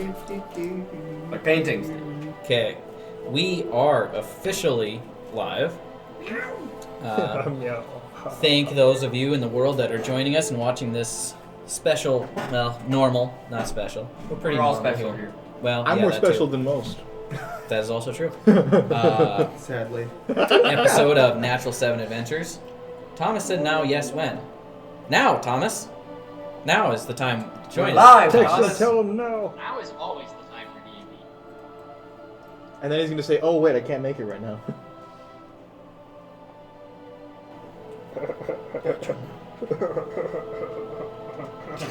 Like paintings. Okay, we are officially live. Thank those of you in the world that are joining us and watching this special, well, normal, not special. We're pretty We're all normal special here. Well, I'm yeah, more that special too. than most. That is also true. Sadly. Episode of Natural 7 Adventures. Thomas said now, yes, when? Now, Thomas. Now is the time to join us. Live, Text Thomas. and tell him no. Now is always the time for D&D. And then he's going to say, oh, wait, I can't make it right now.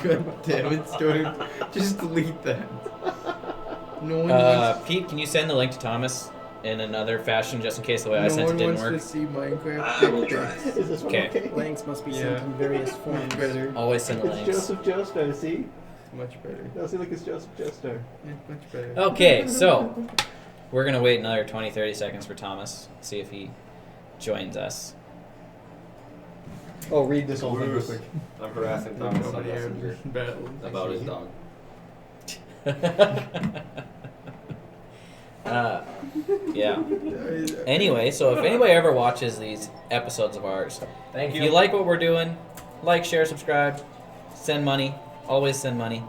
God damn it, Stuart. Just delete that. No one wants. Pete, can you send the link to Thomas in another fashion just in case the way I No sent it one didn't wants work? to see Minecraft. I will try. Is this one Okay. okay? Links must be Yeah. sent in various forms. Better. Always send the It's links. Joseph Joestar, see? Much better. No, see, look, it's Joseph Joestar. Yeah, much better. Okay, so we're going to wait another 20-30 seconds for Thomas, see if he joins us. Oh, read this whole thing real Bruce. quick. I'm harassing Thomas on Nobody Messenger battle. about his dog. Yeah. Anyway, so if anybody ever watches these episodes of ours, Thank if you like what we're doing, like, share, subscribe, send money. Always send money.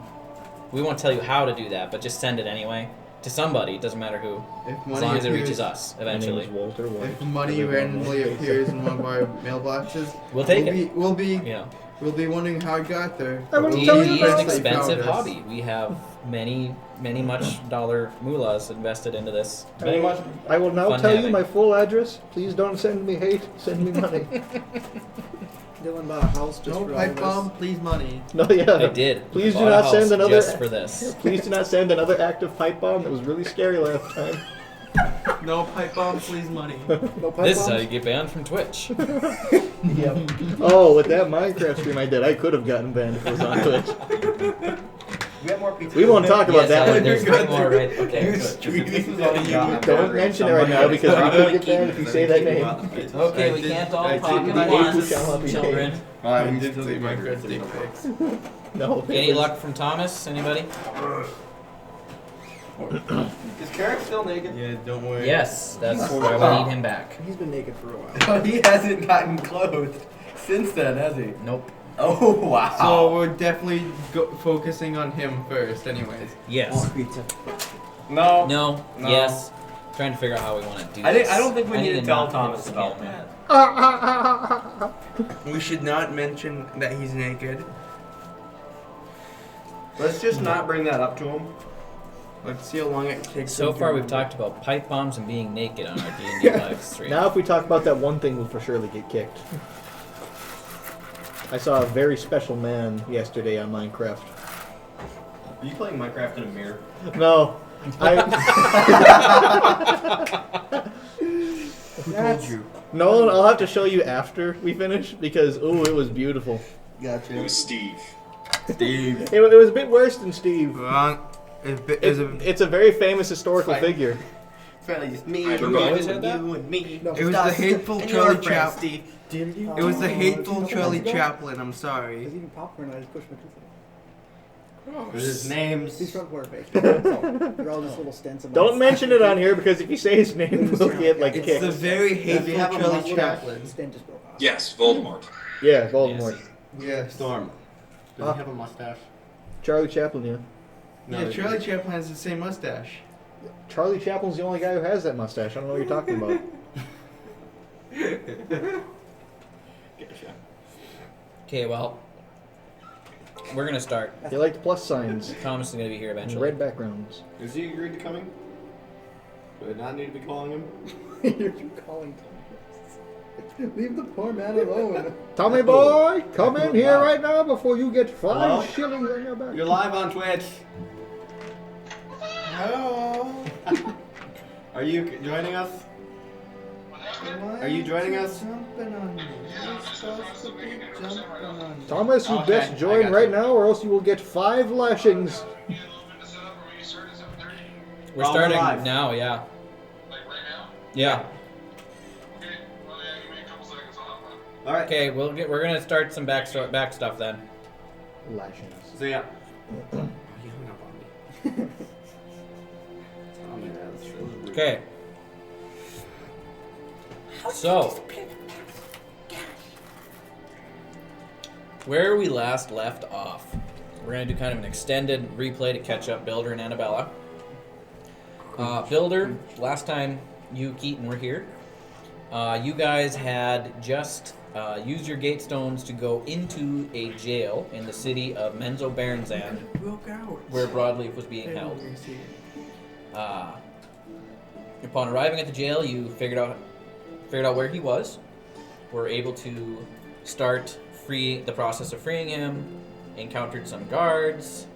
We won't tell you how to do that, but just send it anyway to somebody. It doesn't matter who, If as money long as it appears- reaches us My name eventually. is Walter White. If money randomly appears in one of our mailboxes, We'll take it. We'll be You know, we'll be wondering how it got there. I will D&D tell is you an about it. expensive hobby. We have many much dollar moolahs invested into this. I will now Fun tell having. you my full address. Please don't send me hate. Send me money. Dylan bought a house just No for all pipe this. bomb, please money. No, yeah. I did. Please I do bought a not send house another. just for this. Please do not send another active pipe bomb. That was really scary last time. No pipe bomb, please money. No pipe This is how bombs? you get banned from Twitch. Yep. Oh, with that Minecraft stream I did, I could have gotten banned if it was on Twitch. We have more pizza. We won't talk about Yes, that one. there's one more right. Okay. This is all you got. Don't mention it right now because we could get banned if you say that name. Okay, we can't all talk at once, shall not be children. I did delete Minecraft dick pics. No. Any luck from Thomas? Anybody? Is Carrot still naked? Yeah, don't worry. Yes, that's why we need him back. He's been naked for a while. He hasn't gotten clothed since then, has he? Nope. Oh, wow. So we're definitely focusing on him first, anyways. Yes. No. No. No. Yes. Trying to figure out how we want to do this. I don't think we need to tell knock Thomas him about down. that. We should not mention that he's naked. Let's just not bring that up to him. Let's see how long it takes. So him to far, we've remember. talked about pipe bombs and being naked on our D&D live stream. Now, if we talk about that one thing, we'll for surely get kicked. I saw a very special man yesterday on Minecraft. Are you playing Minecraft in a mirror? No. Who told you? No, I'll have to show you after we finish because, ooh, it was beautiful. Gotcha. It was Steve. Steve. It was a bit worse than Steve. Wrong. It's a very famous historical figure. Apparently just me, I and forgot. you, Always had and that? you, and me. No. It was the hateful and Charlie your friend, Chaplin. Steve. It was the hateful Charlie Chaplin. I'm I was sorry. eating popcorn and I just pushed my tooth out. His name's... He's from Warface. They're all just little stents. Don't mention it on here because if you say his name, we'll get like It's kicked. the very Does he hateful have a Charlie mustache? Chaplin. The stent just broke off. Yes, Voldemort. Yeah, Voldemort. Yes. Storm. Does Huh? he have a mustache? Charlie Chaplin, yeah. Yeah, Charlie Chaplin has the same mustache. Charlie Chaplin's the only guy who has that mustache. I don't know what you're talking about. Okay, well, we're gonna start. They like plus signs Thomas is gonna be here and eventually. red backgrounds. Has he agreed to coming? Do I not need to be calling him? You're calling Tommy. Leave the poor man alone. Tommy boy, come in here right now before you get 5 Hello? shillings on your back. You're live on Twitch. Hello. Are you joining us? Are you joining us? Jumping on me. You're supposed to be jumping on me. Thomas, you Okay, best I join got right you. now or else you will get 5 lashings. We're Oh, we're starting live. now, yeah. Like right now? Yeah. Okay. Well, yeah, give me a couple seconds. I'll hop on. All right. Okay, we're gonna start some back stuff then. Lashings. So yeah. Oh, you hung up on me. Okay. So, where we last left off, we're going to do kind of an extended replay to catch up Builder and Annabella. Builder, last time you, Keaton, were here, you guys had just used your gate stones to go into a jail in the city of Menzo Baranzan, where Brawed Leaf was being held. Upon arriving at the jail, you figured out where he was, were able to start the process of freeing him, encountered some guards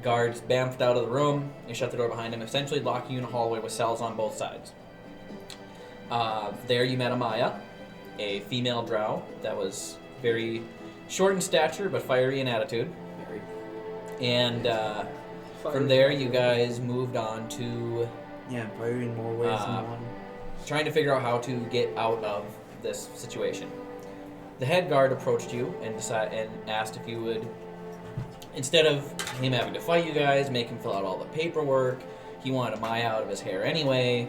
bamfed out of the room and shut the door behind him, essentially locking you in a hallway with cells on both sides. There you met Amaya, a female drow that was very short in stature but fiery in attitude. And from there you guys moved on to fiery in more ways than one. trying to figure out how to get out of this situation. The head guard approached you and asked if you would, instead of him having to fight you guys, make him fill out all the paperwork. He wanted Amaya out of his hair anyway.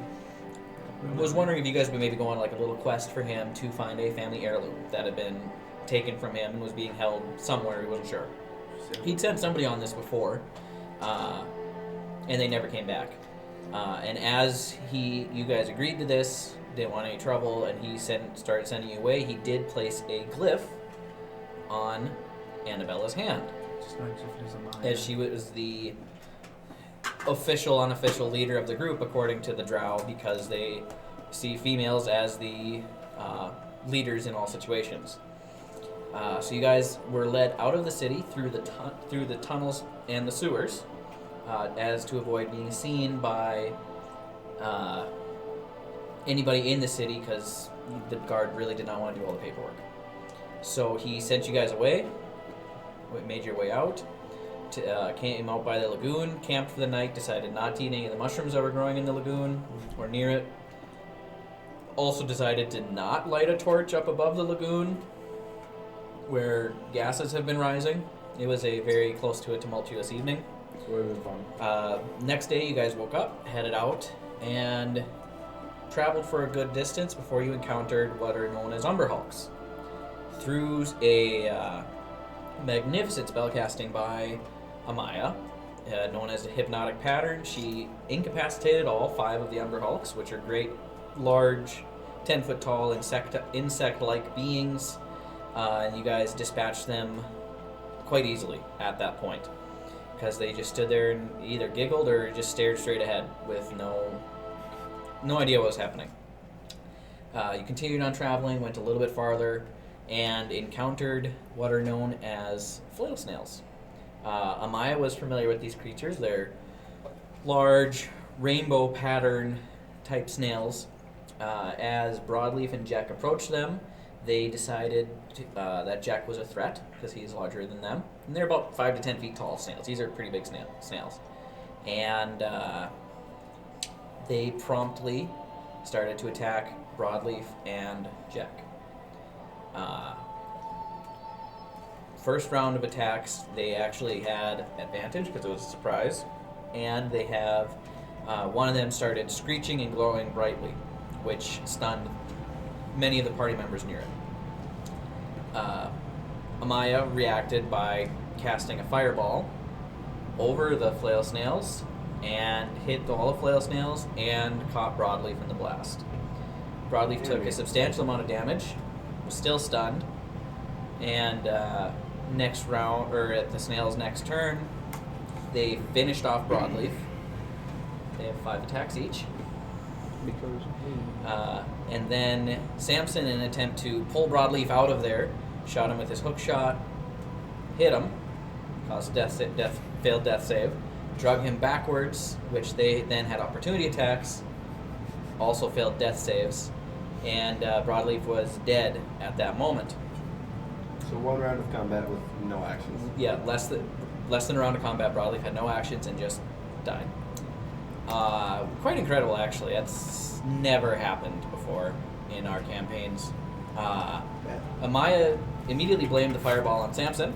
Was wondering if you guys would maybe go on like a little quest for him to find a family heirloom that had been taken from him and was being held somewhere, he wasn't sure. He'd sent somebody on this before, and they never came back. And as you guys agreed to this, didn't want any trouble, and he started sending you away, he did place a glyph on Annabella's hand, as she was the unofficial leader of the group, according to the Drow, because they see females as the leaders in all situations. So you guys were led out of the city through the tunnels and the sewers, as to avoid being seen by anybody in the city, because the guard really did not want to do all the paperwork. So he sent you guys away, made your way out, came out by the lagoon, camped for the night, decided not to eat any of the mushrooms that were growing in the lagoon or near it. Also decided to not light a torch up above the lagoon where gases have been rising. It was a very close to a tumultuous evening. Next day you guys woke up, headed out, and traveled for a good distance before you encountered what are known as Umberhulks. Through a magnificent spellcasting by Amaya, known as the Hypnotic Pattern, she incapacitated all 5 of the Umberhulks, which are great, large, 10-foot tall insect-like beings, and you guys dispatched them quite easily at that point, because they just stood there and either giggled or just stared straight ahead with no idea what was happening. You continued on traveling, went a little bit farther, and encountered what are known as flail snails. Amaya was familiar with these creatures. They're large, rainbow pattern type snails. As Brawed Leaf and Jack approached them, they decided that Jack was a threat because he's larger than them. And they're about 5 to 10 feet tall snails. These are pretty big snails. And they promptly started to attack Brawd Leaf and Jack. First round of attacks, they actually had advantage because it was a surprise, and they have one of them started screeching and glowing brightly, which stunned many of the party members near it. Amaya reacted by casting a fireball over the flail snails and hit all the flail snails and caught Brawd Leaf in the blast. Brawd Leaf took a substantial amount of damage, was still stunned, and next round, or at the snail's next turn, they finished off Brawd Leaf. They have 5 attacks each. And then Samson, in an attempt to pull Brawd Leaf out of there, shot him with his hook shot, hit him, caused failed death save, drug him backwards, which they then had opportunity attacks, also failed death saves, and Brawd Leaf was dead at that moment. So 1 round of combat with no actions. Yeah, less than a round of combat. Brawd Leaf had no actions and just died. Quite incredible, actually. That's never happened before in our campaigns. Amaya immediately blamed the fireball on Samson,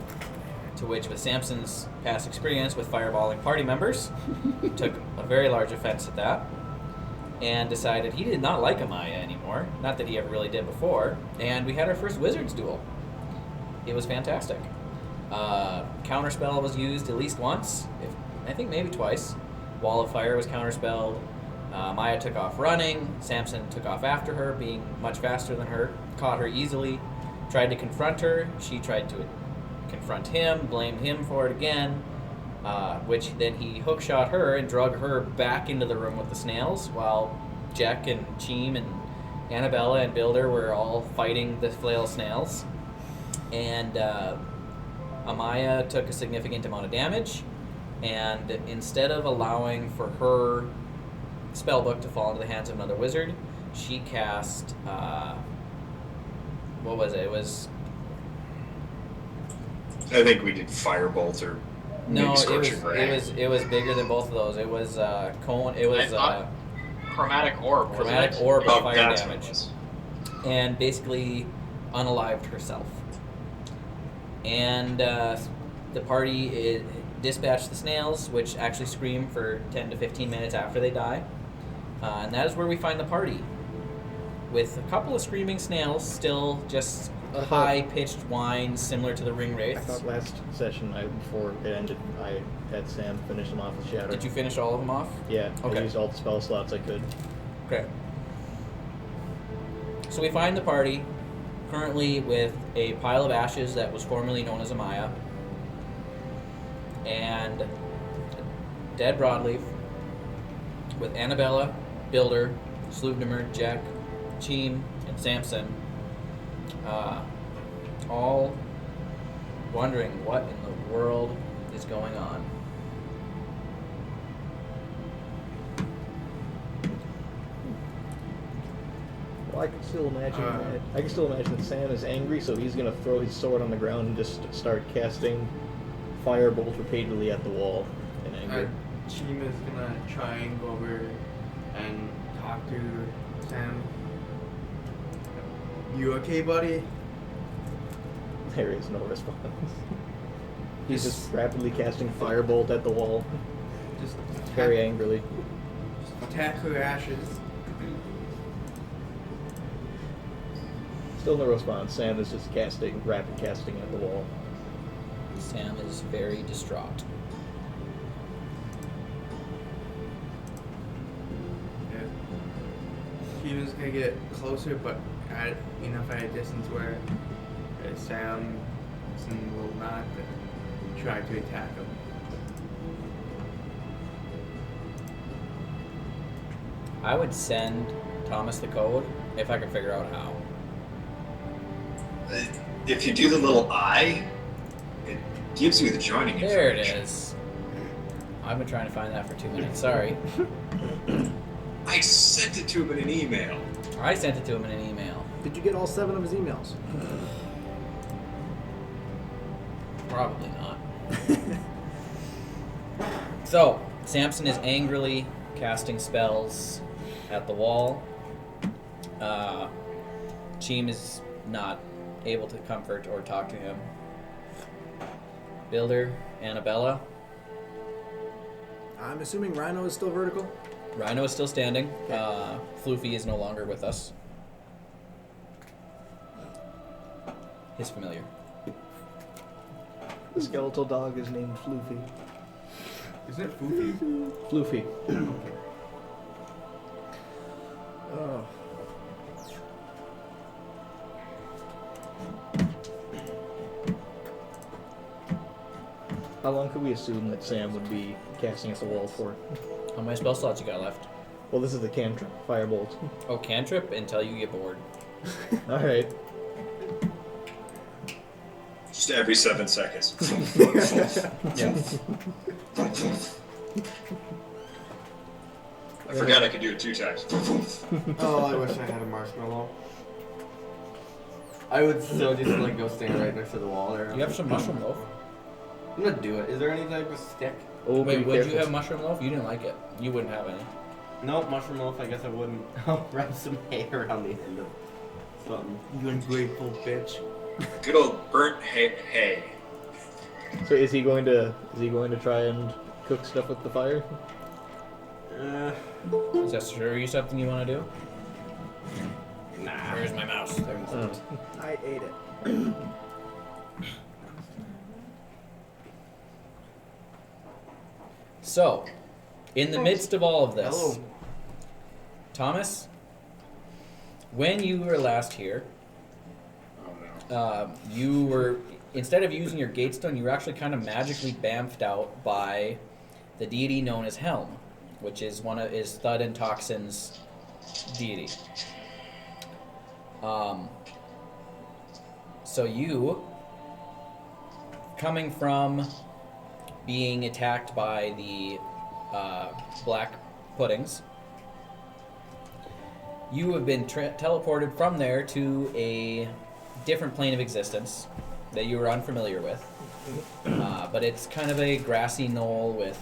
to which, with Samson's past experience with fireballing party members, took a very large offense at that. and decided he did not like Amaya anymore. Not that he ever really did before. And we had our first Wizards duel. It was fantastic. Counterspell was used at least once, I think maybe twice. Wall of Fire was counterspelled. Maya took off running. Samson took off after her, being much faster than her. Caught her easily. Tried to confront her. She tried to confront him, blamed him for it again. Which then he hookshot her and drug her back into the room with the snails, while Jack and Cheem and Annabella and Builder were all fighting the flail snails. And Amaya took a significant amount of damage, and instead of allowing for her spellbook to fall into the hands of another wizard, she cast, what was it? It was... I think we did Firebolt or No, maybe it Scorching Ray. was bigger than both of those. It was cone. It I was thought Chromatic Orb. wasn't chromatic it? orb of Oh, fire that's what it damage, was. and basically unalived herself. And the party dispatched the snails, which actually scream for 10 to 15 minutes after they die. And that is where we find the party, with a couple of screaming snails still just high-pitched whines similar to the ring I wraiths. thought last session, before it ended, I had Sam finish them off with Shatter. Did you finish all of them off? Yeah, Okay. I used all the spell slots I could. Okay. So we find the party currently with a pile of ashes that was formerly known as Amaya, and dead Brawed Leaf, with Annabella, Builder, Sluvnimer, Jack, Cheem, and Samson, all wondering what in the world is going on. Well, I can still imagine that. I can still imagine that Sam is angry, so he's gonna throw his sword on the ground and just start casting firebolt repeatedly at the wall in anger. Chima's gonna try and go over and talk to Sam. You okay, buddy? There is no response. He's just rapidly casting firebolt at the wall, Just very angrily. attack her ashes. Still no response. Sam is just rapid casting at the wall. Sam is very distraught. Yeah. Chima's gonna get closer, but at enough at a distance where Sam will not try to attack him. I would send Thomas the code if I could figure out how. If you do the little eye, it gives you the joining There it information. is. I've been trying to find that for 2 minutes. Sorry. I sent it to him in an email. I sent it to him in an email. Did you get all 7 of his emails? Probably not. So, Samson is angrily casting spells at the wall. Cheem is not able to comfort or talk to him. Builder, Annabella. I'm assuming Rhino is still vertical. Rhino is still standing. Floofy is no longer with us. His familiar. The skeletal dog is named Floofy. Isn't it Foofy? Floofy. Oh. How long could we assume that Sam would be casting at the wall for? How many spell slots you got left? Well, this is the cantrip, firebolt. Oh, cantrip until you get bored. All right. Just every 7 seconds. Yeah. I forgot I could do it 2 times. Oh, I wish I had a marshmallow. I would still just like go stand right next to the wall there. You have some mushroom loaf. I'm gonna do it. Is there any type of stick? Oh, Wait, be would you careful. have mushroom loaf? You didn't like it. You wouldn't have any. Nope, mushroom loaf, I guess I wouldn't. I'll wrap some hair around the end of something. You ungrateful bitch. Good old burnt hay. So is he going to try and cook stuff with the fire? Uh, Is that sure you something you want to do? Nah. Where's my mouse? There it is. I ate it. So, in the midst of all of this, Hello. Thomas, when you were last here, you were, instead of using your gatestone, you were actually kind of magically bamfed out by the deity known as Helm, which is Thud and Toxin's deity. So you, coming from being attacked by the black puddings, you have been teleported from there to a different plane of existence that you were unfamiliar with. But it's kind of a grassy knoll with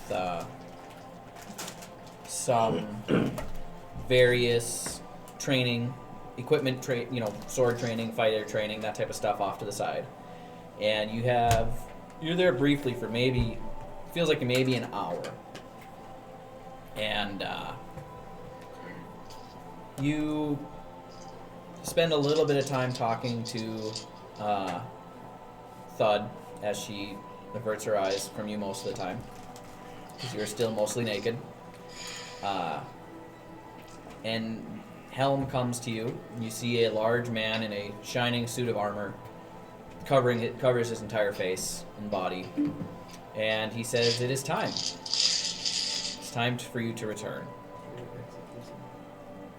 some various training, equipment, sword training, fighter training, that type of stuff off to the side. And you're there briefly for feels like maybe an hour. And you spend a little bit of time talking to Thud as she averts her eyes from you most of the time, because you're still mostly naked. And Helm comes to you, and you see a large man in a shining suit of armor, covers his entire face and body, and he says, "It is time. It's time for you to return."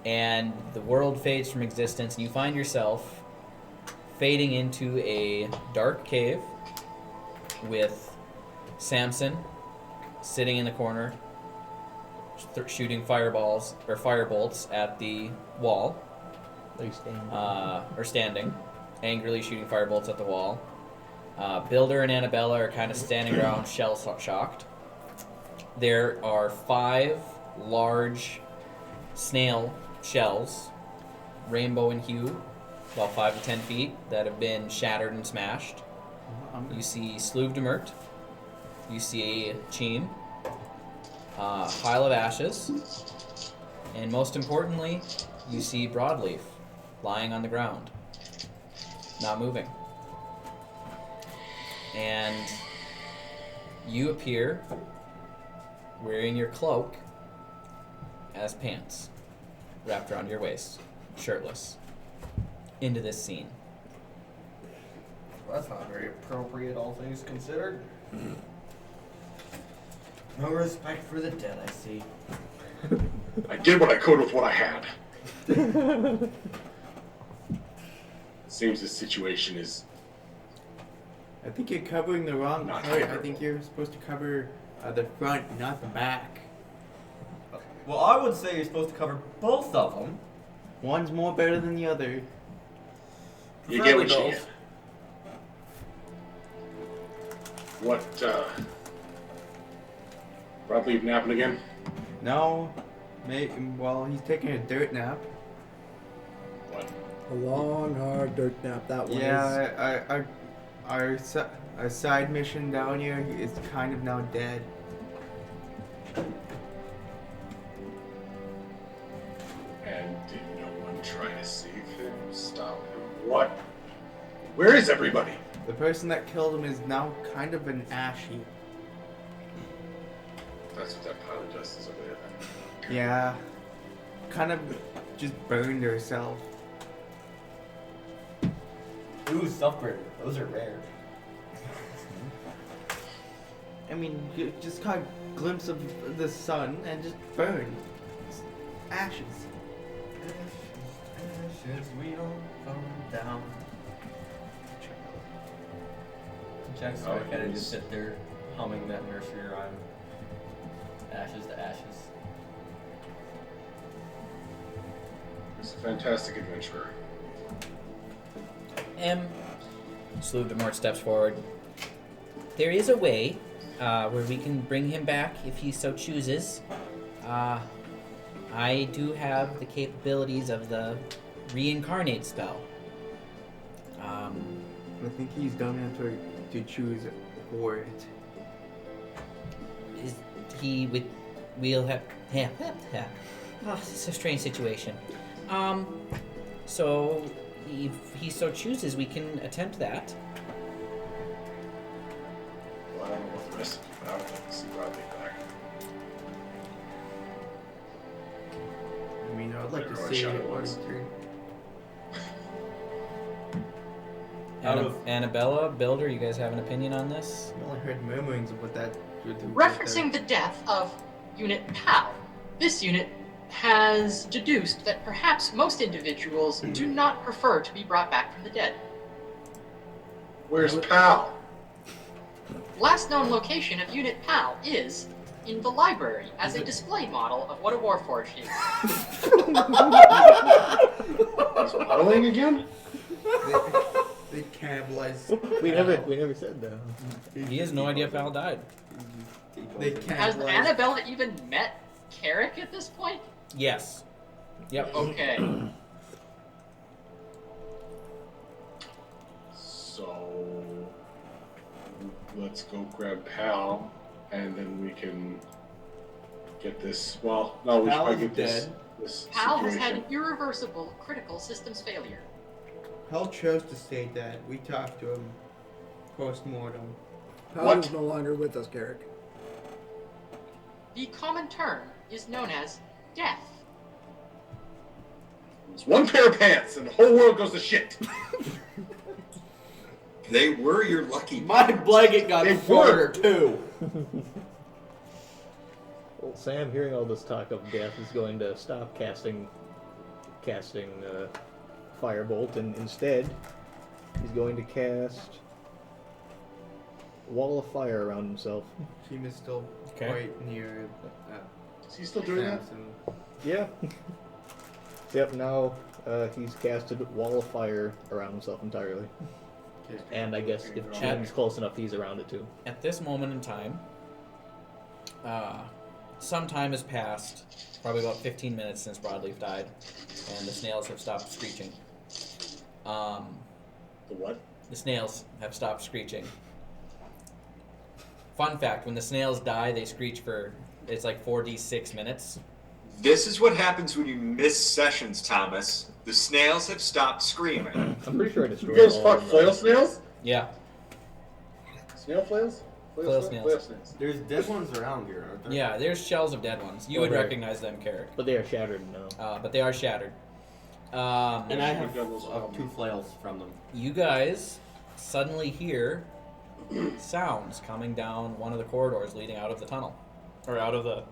And the world fades from existence, and you find yourself fading into a dark cave with Samson sitting in the corner, shooting firebolts at the wall. Standing, angrily shooting firebolts at the wall. Builder and Annabella are kind of standing around, shell-shocked. There are 5 large snail shells, rainbow in hue, about 5 to 10 feet, that have been shattered and smashed. You see Sluvdemert. You see Cheen. Pile of ashes. And most importantly, you see Brawed Leaf lying on the ground, not moving. And you appear wearing your cloak as pants, wrapped around your waist, shirtless, into this scene. Well, that's not very appropriate, all things considered. No respect for the dead, I see. I did what I could with what I had. Seems this situation is I think you're covering the wrong Not part. I terrible. think you're supposed to cover the front, not the back. Well, I would say you're supposed to cover both of them. One's more better than the other. you get what you Preferably get. What Brawed Leaf napping again? No, well, he's taking a dirt nap. What? A long, hard dirt nap. That one is. Yeah, our side mission down here is kind of now dead. And did no one try to save him? Stop him? What? Where is everybody? The person that killed him is now kind of an ash heap. That's what that pile of dust is over there then. Yeah, kind of just burned herself. Ooh, self-burner. Those are rare. I mean, you just caught a glimpse of the sun and just burned. It's ashes. Ashes, we don't fall down. Jack's Oh, kind of he's- just sit there humming that nursery rhyme. Ashes to ashes. He's a fantastic adventurer. Sluvdemort steps forward. There is a way where we can bring him back if he so chooses. I do have the capabilities of the reincarnate spell. I think he's dumb enough to choose for it. We'll have Oh, it's a strange situation. So, if he so chooses, we can attempt that. Well, I don't know what the rest of you, but I would like to see Brawed Leaf back. I mean, I would like to Everyone see shot it at once. Annabella, Builder, you guys have an opinion on this? I only heard murmurings of what that would do. Referencing the death of Unit PAL, this unit has deduced that perhaps most individuals do not prefer to be brought back from the dead. Where's Pal? Last known location of Unit PAL is in the library as a display model of what a Warforged is. He's modeling again? They cannibalized. We never said that. He has no idea if Al died. They Has cannibalized. Annabella even met Carrick at this point? Yes. Yep. Okay. So let's go grab Pal, and then we can get this. Well, no, we should Pal probably is get this. dead. This PAL has situation. had an irreversible critical systems failure. Hell chose to state that. We talked to him post-mortem. Paladin is no longer with us, Garrick. The common term is known as death. It's one pair of pants, and the whole world goes to shit. They were your lucky. My blanket got They shorter too. Well, Sam, hearing all this talk of death, is going to stop casting Firebolt, and instead, he's going to cast Wall of Fire around himself. Team is still Okay. quite near. Is he still doing that? Samson. Yeah. Yep. Now he's casted Wall of Fire around himself entirely, and I guess if Chad's close enough, he's around it too. At this moment in time, some time has passed, probably about 15 minutes since Brawd Leaf died, and the snails have stopped screeching. The what? The snails have stopped screeching. Fun fact, when the snails die, they screech for, it's like 4d6 minutes. This is what happens when you miss sessions, Thomas. The snails have stopped screaming. I'm pretty sure I You destroyed guys all fought of them. flail snails? Yeah. Snail flails? Flail snails. Flail snails. There's dead ones around here, aren't there? Yeah, there's shells of dead ones. You would Okay. recognize them, Carrick. But they are shattered now. But they are shattered. And I have We've got those, 2 flails from them. You guys suddenly hear sounds coming down one of the corridors leading out of the tunnel, or out of the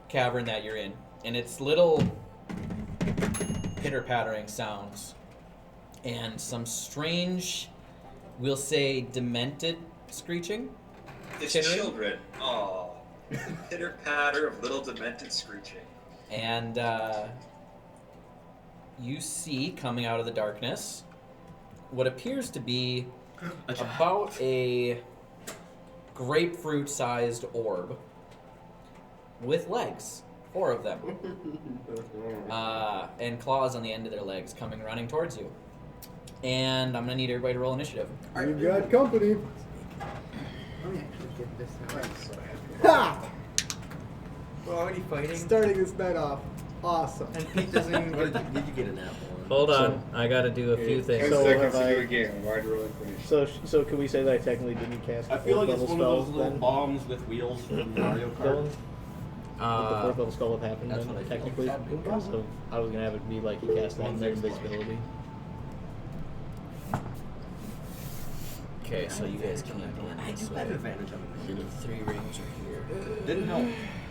cavern that you're in, and it's little pitter-pattering sounds and some strange, we'll say, demented screeching. It's Chittering? children. Aw. Pitter patter of little demented screeching. And you see coming out of the darkness what appears to be about a grapefruit-sized orb with legs, 4 of them, and claws on the end of their legs coming running towards you. And I'm gonna need everybody to roll initiative. You got company. Let me actually get this out. Ha! We're already fighting. Starting this night off. Awesome. And Pete doesn't even Did get you get an apple? Hold on, I gotta do a few 10 things. So seconds have to do I- a game. Wide relinquished. So can we say that I technically didn't cast the I feel fourth like it's level one of those spell little then? bombs with wheels from Mario Dylan? Kart. Would the fourth level spell have happened That's then, what I feel. technically? So I was gonna have it be like he cast that and then invisibility. Okay, so you guys can I do have advantage on it. 3 rings are here. Didn't help.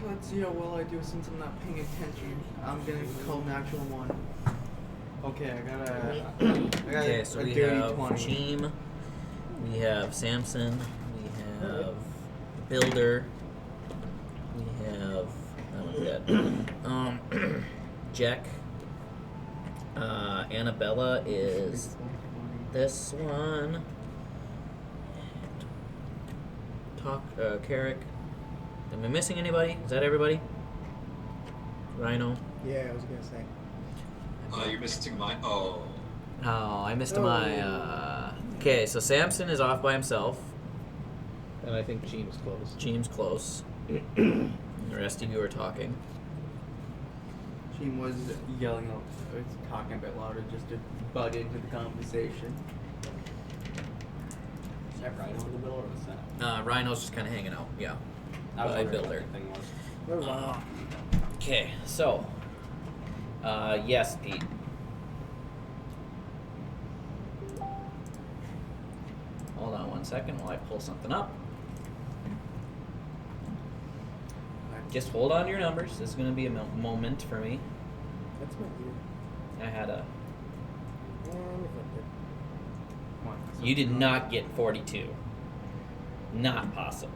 Let's see how well I do since I'm not paying attention. I'm gonna call natural 1. Okay, I got Okay, so a we dirty have 20. Cheem, we have Samson, we have Builder, we have that one's dead. Jack, Annabella is this one. Carrick. Am I missing anybody? Is that everybody? Rhino. Yeah, I was gonna say. You're missing my. Oh. Oh, I missed my. Okay, so Samson is off by himself. And I think Gene was close. Cheem's close. The rest of you are talking. Team was yelling, talking a bit louder just to butt into the conversation. Is that Rhino in the middle or was that? Rhino's just kind of hanging out. Yeah. I was By wondering Builder. what the thing was. That was on. Okay, so. Yes, Pete. Hold on 1 second while I pull something up. Just hold on to your numbers. This is going to be a moment for me. That's my ear. I had a. And You did not get 42. Not possible.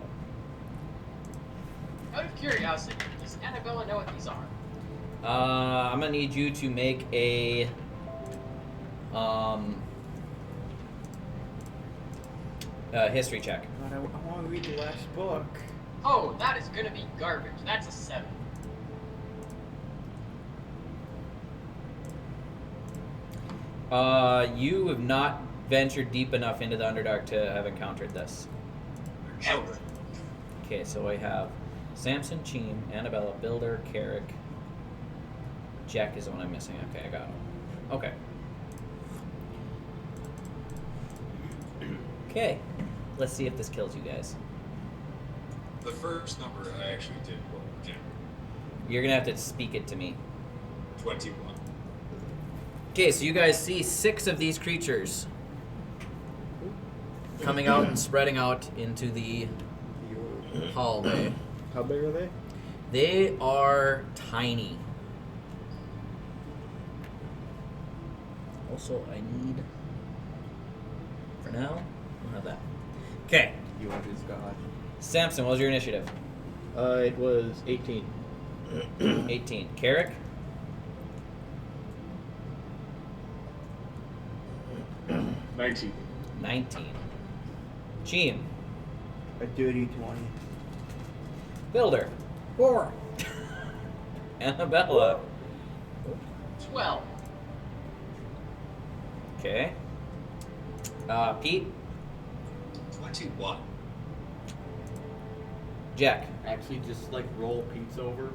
Out of curiosity, does Annabella know what these are? I'm gonna need you to make a history check. God, I want to read the last book. Oh, that is gonna be garbage. That's a 7. You have not ventured deep enough into the Underdark to have encountered this. Children. Okay, so I have Samson, Cheem, Annabella, Builder, Carrick. Jack is the one I'm missing. Okay, I got him. Okay. Okay, let's see if this kills you guys. The first number I actually did quote. Yeah. You're gonna have to speak it to me. 21. Okay, so you guys see 6 of these creatures coming out and spreading out into the hallway. How big are they? They are tiny. Also, I need, for now, we'll have that. Okay, You are his god. Samson, what was your initiative? It was 18. 18. Carrick? 19. 19. Cheem? A dirty 20. Builder? 4. Annabella? 12. Okay. Pete? 21. Jack? Actually, just like roll Pete's over.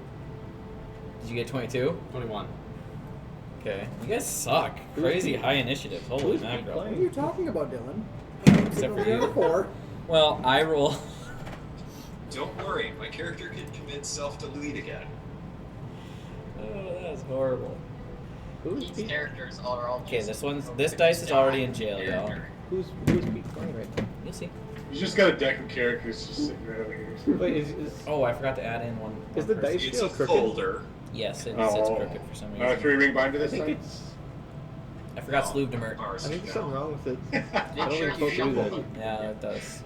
Did you get 22? 21. Okay. You guys suck. Crazy high initiative. Holy Who's mackerel. What are you talking about, Dylan? Except for you. 4. Well, I roll. Don't worry, my character can commit self-delete again. Oh, that's horrible. Who's These Pete? characters are all Okay, just this dice is already in jail, y'all. character. Who's Pete playing right now? You'll see. You just got a deck of characters just sitting right over here. Wait, is Oh, I forgot to add in one. Is the person. dice It's scale a crooked? folder. Yes, it's Oh. crooked for some reason. 3 ring binder I this think time? it's. I forgot Sloove Demert. I think there's something wrong with it. I Make don't sure think you it's supposed to do shuffle that. them. Yeah, it does.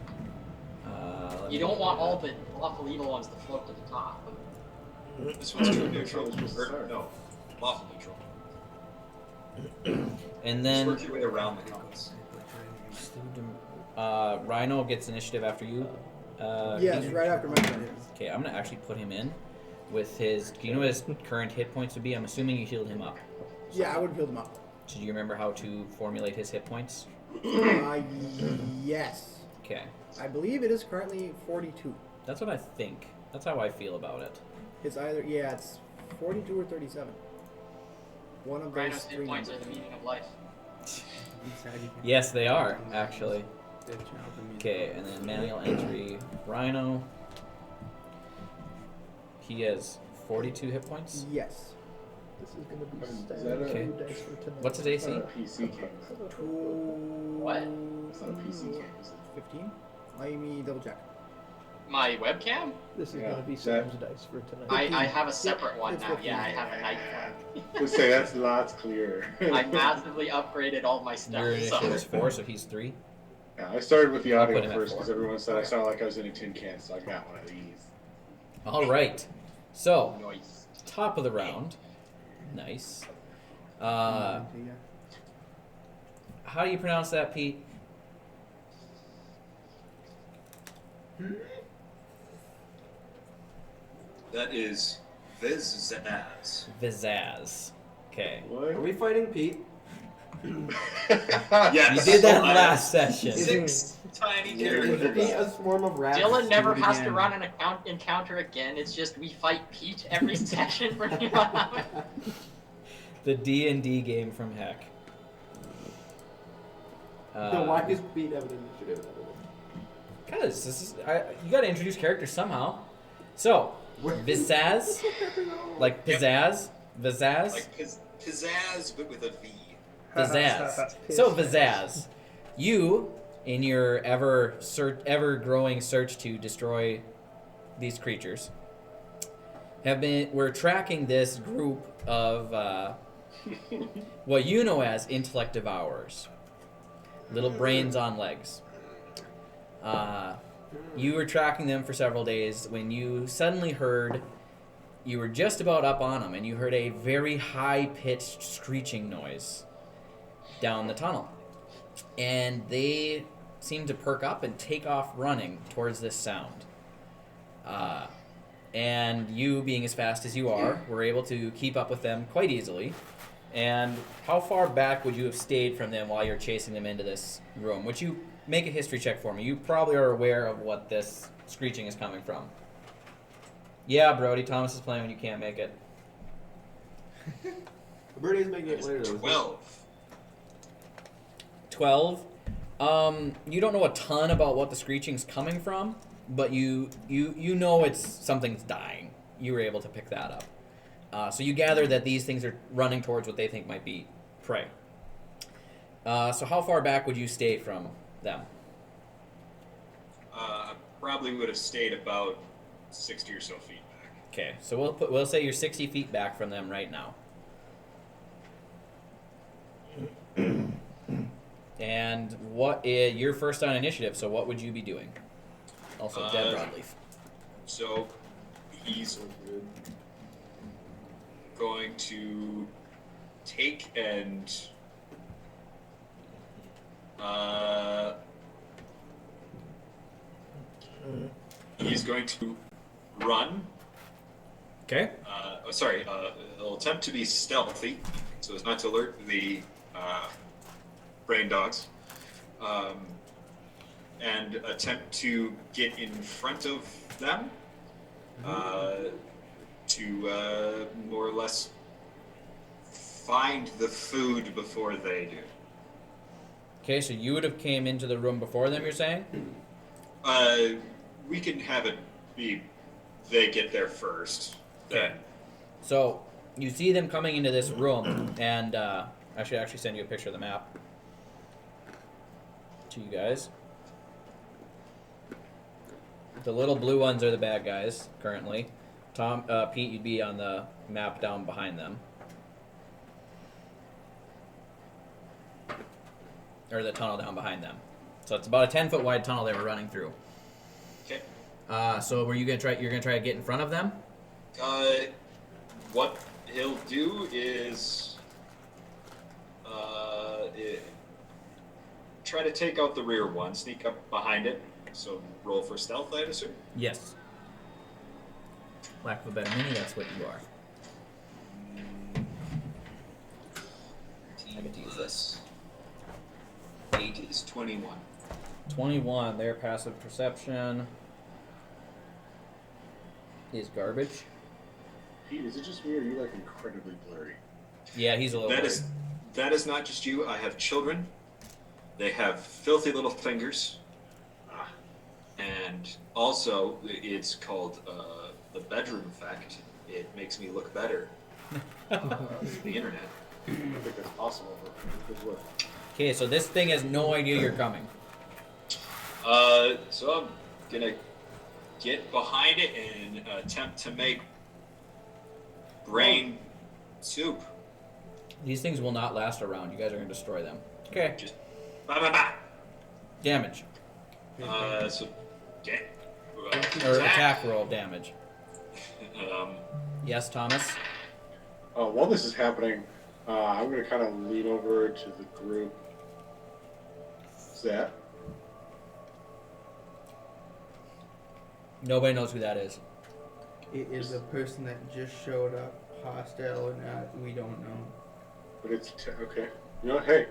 Let You me- don't want all the lawful evil ones to float to the top. This one's true neutral. Or, no, lawful neutral. And Just then work your way around the compass. Rhino gets initiative after you. Yes, Peter? right after my turn. Okay, I'm gonna actually put him in with his. Do you know what his current hit points would be? I'm assuming you healed him up. Yeah, I would build them up. So do you remember how to formulate his hit points? Yes. Okay, I believe it is currently 42. that's what I think. That's how I feel about it. It's either, it's 42 or 37. One of those Rhino's 3 hit points are numbers. the meaning of life. Yes, they are actually. Okay, and then manual entry, Rhino. He has 42 hit points. Yes. This is gonna be Is sad. that a- Okay. Dice for tonight. What's his It's AC? not a PC game. What? It's not a PC game, is it? 15? Let me double check. My webcam? This is Yeah, gonna be that- Sam's dice for tonight. I have a separate one it's now. 15. Yeah, I have a night Let's say that's lots clearer. one. I massively upgraded all my Your stuff. initiative is So. 4, so he's 3. Yeah, I started with the I'll audio put him at first 4. because everyone said I sounded like I was in a tin can, so I got one of these. All right. So, Nice. top of the round. Nice. Yeah. How do you pronounce that, Pete? That is Vizaz. Vizaz. Okay. Are we fighting Pete? Yes. You did that I- last session. tiny There terrible. would be a swarm of rats. Dylan never do it has to again. run an encounter again. It's just we fight Pete every session from here on out. The D&D game from Heck. So why is Pete have an initiative? Because you got to introduce characters somehow. So, Vizaz, like pizzazz, Vizaz, Like pizzazz, but with a V. Vizaz. So Vizaz, you, in your ever growing search to destroy these creatures, we're tracking this group of what you know as Intellect Devourers, little brains on legs. You were tracking them for several days when you suddenly heard, you were just about up on them, and you heard a very high-pitched screeching noise down the tunnel. And they seemed to perk up and take off running towards this sound. And you, being as fast as you are, were able to keep up with them quite easily. And how far back would you have stayed from them while you're chasing them into this room? Would you make a history check for me? You probably are aware of what this screeching is coming from. Yeah, Brody, Thomas is playing when you can't make it. Birdie's making it later though. 12. 12. You don't know a ton about what the screeching's coming from, but you know it's something's dying. You were able to pick that up. So you gather that these things are running towards what they think might be prey. So how far back would you stay from them? I probably would have stayed about 60 or so feet back. Okay, so we'll say you're 60 feet back from them right now. And you're first on initiative, so what would you be doing? Also, dead Brawed Leaf. So he's going to take and he's going to run. Okay. He'll attempt to be stealthy, so as not to alert the brain dogs, and attempt to get in front of them to more or less find the food before they do. Okay, so you would have came into the room before them, you're saying? We can have it be they get there first. Okay. So you see them coming into this room, and I should actually send you a picture of the map to you guys. The little blue ones are the bad guys currently. Pete, you'd be on the map down behind them. Or the tunnel down behind them. So it's about a 10-foot wide tunnel they were running through. Okay. So were you gonna try? You're gonna try to get in front of them? What he'll do is try to take out the rear one, sneak up behind it. So roll for stealth, I'd assume. Yes. Lack of a better mini, that's what you are. I get to use this. 8 is 21. 21. Their passive perception is garbage. Pete, is it just me or are you like incredibly blurry? Yeah, he's a little. That is not just you. I have children. They have filthy little fingers. And also, it's called the bedroom effect. It makes me look better. The internet. I think that's possible, but good work. Okay, so this thing has no idea you're coming. So I'm gonna get behind it and attempt to make brain soup. These things will not last a round. You guys are gonna destroy them. Okay. Just bah. Damage. So get Or attack roll damage. Yes, Thomas. While this is happening, I'm going to kind of lean over to the group. What's that? Nobody knows who that is. It is a person that just showed up, hostile or not, we don't know. But it's okay. You know, hey,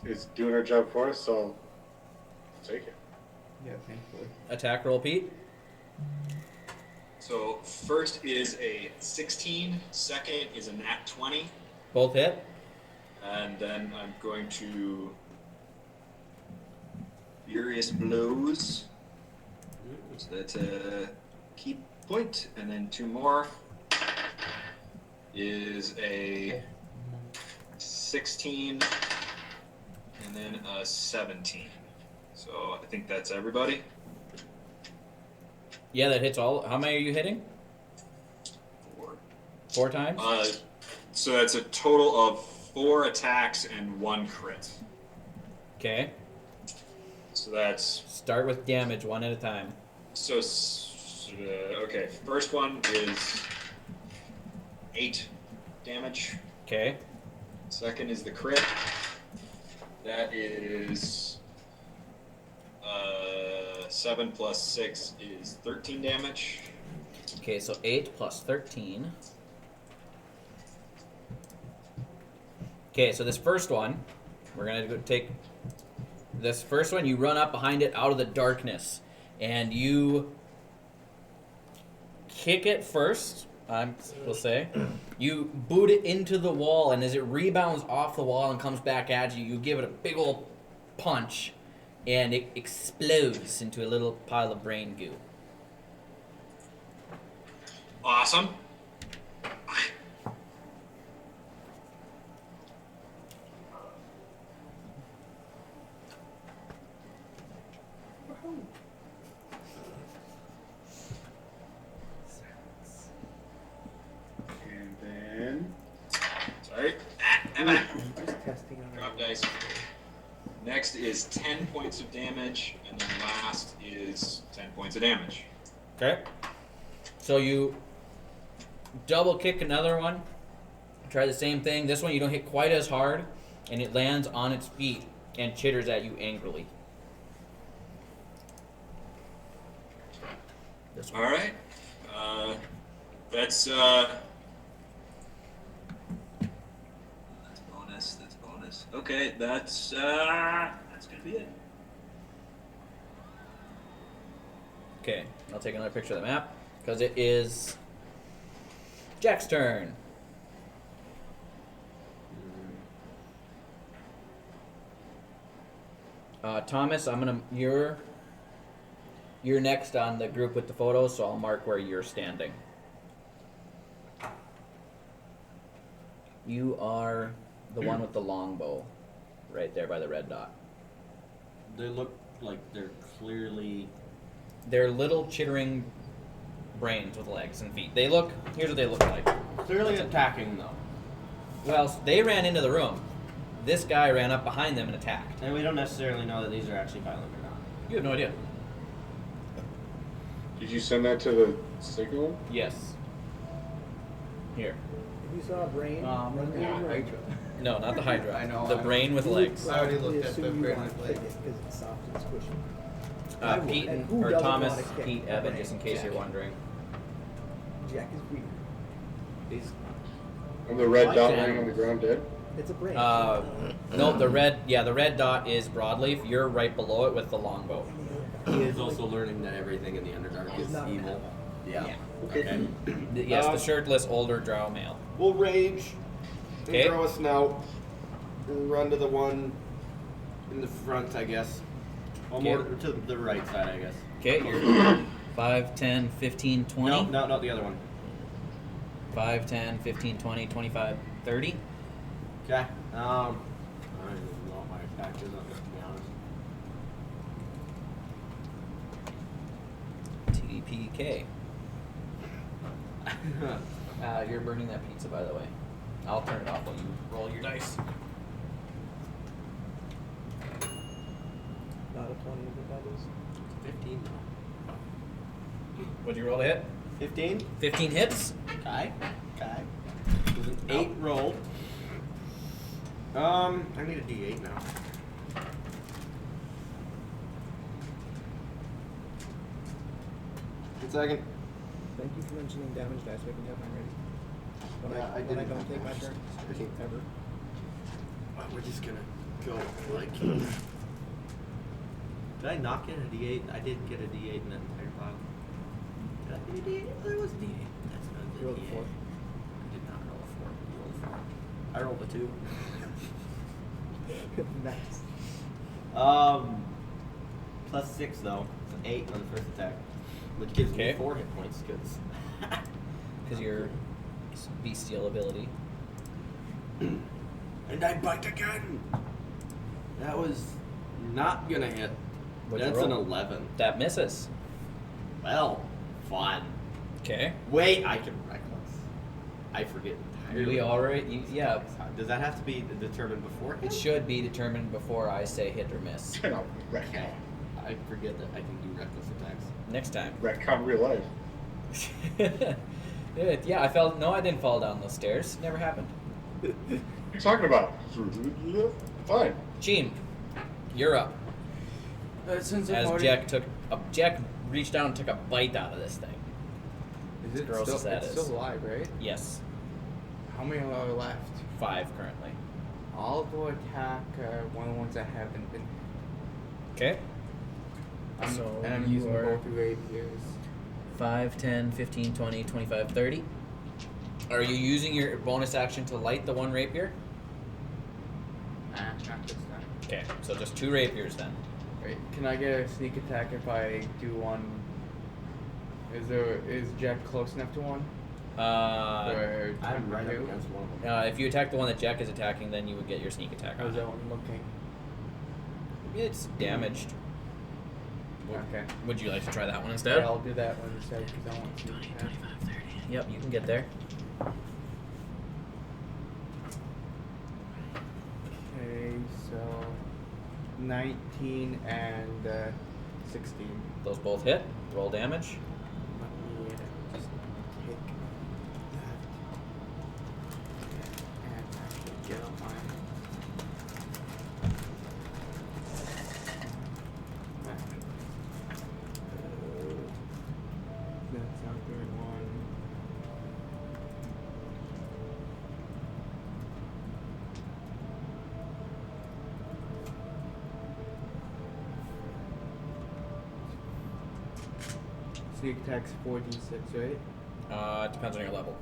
it's doing our job for us. So take it. Yeah, thankfully. Attack roll, Pete. So first is a 16, second is a nat 20, Both hit. and then I'm going to Furious Blows. So that's a key point, and then 2 more is a 16, and then a 17. So I think that's everybody. Yeah, that hits all. How many are you hitting? 4. 4 times? So that's a total of 4 attacks and 1 crit. Okay. So that's Start with damage one at a time. so. Okay, first one is 8 damage. Okay. Second is the crit. That is 7 plus 6 is 13 damage. Okay, so 8 plus 13. Okay, so this first one, we're going to take this first one. You run up behind it out of the darkness, and you kick it first, we'll say. You boot it into the wall, and as it rebounds off the wall and comes back at you, you give it a big old punch, and it explodes into a little pile of brain goo. Awesome. And then Sorry. Just testing on Drop dice. Next is 10 points of damage, and then last is 10 points of damage. Okay. So you double kick another one. Try the same thing. This one you don't hit quite as hard, and it lands on its feet and chitters at you angrily. This one. All right. That's bonus. That's bonus. Okay, that's gonna be it. Okay, I'll take another picture of the map because it is Jack's turn. Thomas, you're next on the group with the photos, so I'll mark where you're standing. You are the one with the longbow, right there by the red dot. They look like they're clearly. They're little chittering brains with legs and feet. Here's what they look like. Clearly attacking, though. Well, they ran into the room. This guy ran up behind them and attacked. And we don't necessarily know that these are actually violent or not. You have no idea. did you send that to the signal? Yes. Here. If you saw a brain, run to the Yeah, room. Hydra. No, not the Hydra. I know, The I- brain with You would legs. I already probably looked at the assume you brain want with to kick legs. it because it's soft and squishy. I would, Pete, and who or doesn't Thomas, wanna kick Pete, a Evan, brain? just in case you're wondering. Jack is weird. These. And the red Like dot that. laying on the ground dead? It's a brain. No, the red dot is Brawed Leaf. You're right below it with the longbow. He is also learning that everything in the Underdark is not an evil. animal. Yeah. Okay. Yes, the shirtless older drow male. We'll rage. Okay. And throw a snout. And run to the one in the front, I guess. Well, more Okay. to the right side, I guess. Okay, you're 5, 10, 15, 20. No, not the other one. 5, 10, 15, 20, 25, 30. Okay. I don't even know what my attack is on this, to be honest. TPK. You're burning that pizza, by the way. I'll turn it off while you roll your dice. Not a 20, is what that is. 15 What'd you roll to hit? 15? 15 hits. Okay. It was an 8 roll. I need a D8 now. One second. Thank you for mentioning damage dice so I can have mine ready. When Yeah, I when I didn't don't have take my damage turn. dice. Ever. We're just gonna go like Did I not get a D8? I didn't get a D8 in that entire file. Did I get a D8? There was a D8. That's not a You rolled a D8. 4. I did not roll a 4. You rolled a 4. I rolled a 2. Nice. Plus 6 though. It's an 8 on the first attack. Which gives me Okay. 4 hit points, Because your bestial ability. And I bite again! That was not gonna hit. What'd you That's an roll? 11. That misses. Well, fun. Okay. Wait, I can reckless. I forget entirely. We already, yeah. Does that have to be determined beforehand? It should be determined before I say hit or miss. No, Okay. I forget that I can do reckless attacks. Next time. retcon real life. Yeah, I fell. No, I didn't fall down those stairs. Never happened. What are you talking about? Fine. Gene, you're up. Since As Jack reached down and took a bite out of this thing. Is it gross still, as that it's is. still alive, right? Yes, How many are left? 5 currently. I'll go attack one of the ones that haven't been. Okay. I'm, So and I'm you using are- both rapiers. 5, 10, 15, 20, 25, 30. Are you using your bonus action to light the one rapier? Not this time. Okay, so just 2 rapiers then. Wait, can I get a sneak attack if I do one? Is Jack close enough to one? Or I'm right up two? against one of them. If you attack the one that Jack is attacking, then you would get your sneak attack How's on that it. one looking? It's damaged. Okay. Would you like to try that one instead? Yeah, I'll do that one instead because I want to sneak attack. Yep, you can get there. Okay, so 19 and 16. Those both hit. Roll damage. Let me just take that and actually get up my. That's not very one. Sneak attack's 4d6, right? It depends on your level.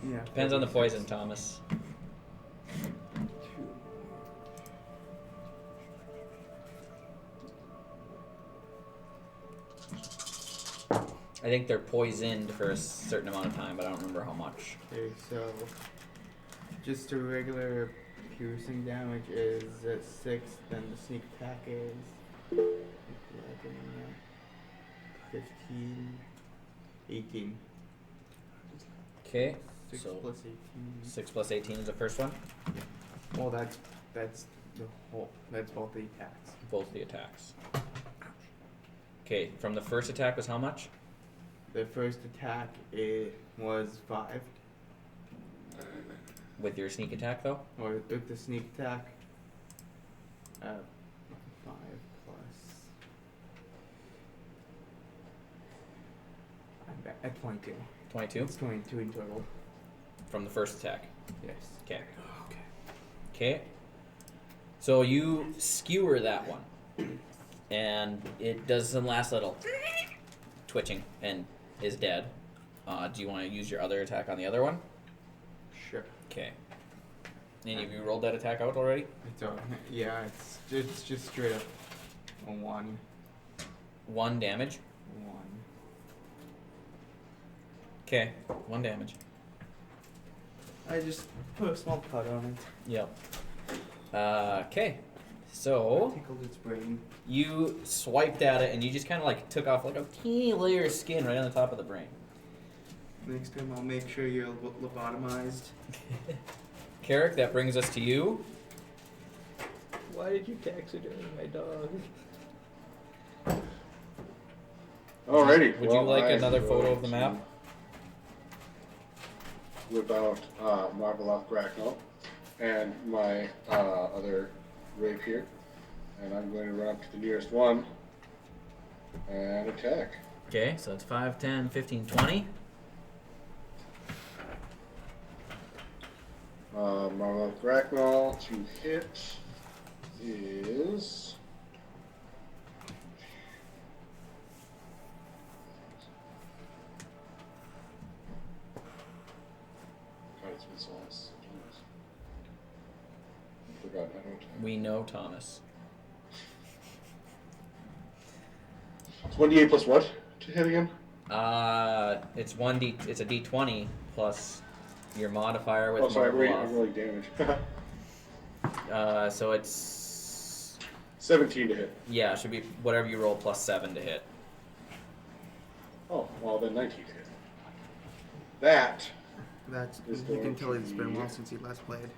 Yeah. Depends on the 4d6. poison, Thomas. 2. I think they're poisoned for a certain amount of time, but I don't remember how much. Okay, so just a regular piercing damage is at 6, then the sneak attack is 11, 15, 18. Okay. 6 So plus 18. 6 plus 18 is the first one. Well, that's the whole. That's both the attacks. Both the attacks. Okay, from the first attack was how much? The first attack it was 5, With your sneak attack though? or with the sneak attack. 5 plus. I'm at 22. 22 It's 22 in total. from the first attack. Yes. Okay. Okay. So you skewer that one, and it does some last little twitching and is dead. Do you want to use your other attack on the other one? Sure. Okay. Any of you rolled that attack out already? It's yeah. It's just straight up a 1. 1 damage. 1. Okay. 1 damage. I just put a small cut on it. Yep. Okay. So Tickled its brain. you swiped at it and you just kind of like took off like a teeny layer of skin right on the top of the brain. Next time I'll make sure you're lobotomized. Carrick, that brings us to you. Why did you taxidermy my dog? Alrighty. Would well, you like I'm another photo going of the to map? Whip out Marvelov Bracknell and my other rapier, and I'm going to run up to the nearest one and attack. Okay, so it's 5, 10, 15, 20. Marvel Bracknell to hit is. God, it's been so long. Forgot how to attack. We know Thomas. It's 1d8 plus what to hit again? It's it's a D20 plus your modifier with Oh, sorry, Marvel I'm rolling damage. So it's 17 to hit. yeah, it should be whatever you roll plus 7 to hit. Oh, well then 19 to hit. That That's Is you going can tell to it's been a be- while since he last played.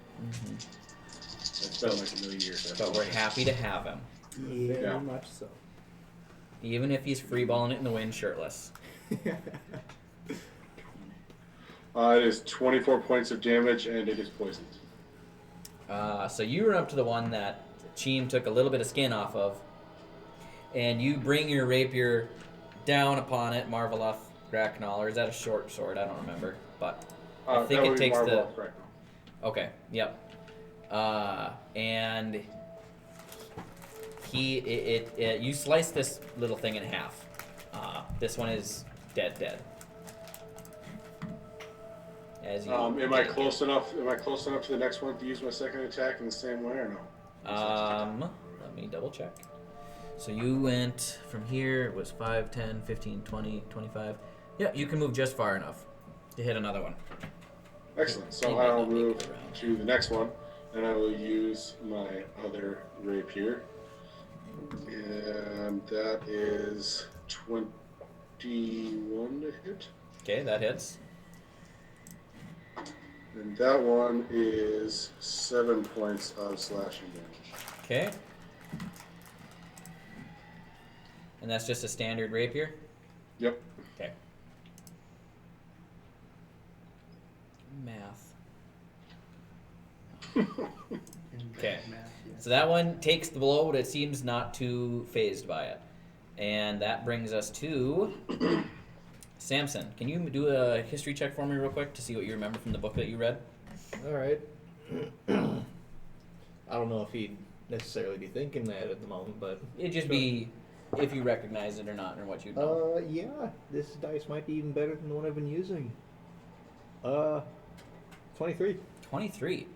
it's been like a million years. But we're happy to have him, Very Yeah. much so. even if he's freeballing it in the wind shirtless. It is 24 points of damage and it is poisoned. So you run up to the one that Cheem took a little bit of skin off of, and you bring your rapier down upon it, Marveloth Bracknell, or is that a short sword? I don't remember, but I think that it would be takes the. Marvel Bracknell. Okay, yep. And you slice this little thing in half. This one is dead. As you Am I close enough? Am I close enough to the next one to use my second attack in the same way or no? Let me double check. So you went from here, it was 5, 10, 15, 20, 25. Yeah, you can move just far enough to hit another one. Excellent. He So might I'll not make move it around. to the next one, and I will use my other rapier, and that is 21 to hit, Okay, that hits. and that one is 7 points of slashing damage. Okay. And that's just a standard rapier? Yep. Okay. Math. Okay. So that one takes the blow, but it seems not too phased by it. And that brings us to Samson. Can you do a history check for me real quick to see what you remember from the book that you read? Alright. I don't know if he'd necessarily be thinking that at the moment, but... It'd just be if you recognize it or not, or what you know. Yeah, this dice might be even better than the one I've been using. 23. 23.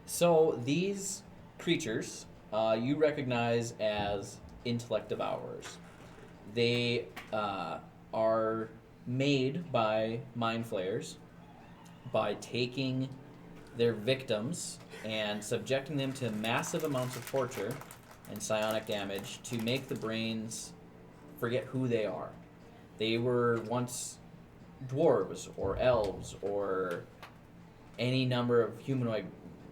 So these creatures you recognize as Intellect Devourers. They are made by mind flayers by taking their victims and subjecting them to massive amounts of torture and psionic damage to make the brains forget who they are. They were once dwarves or elves or any number of humanoid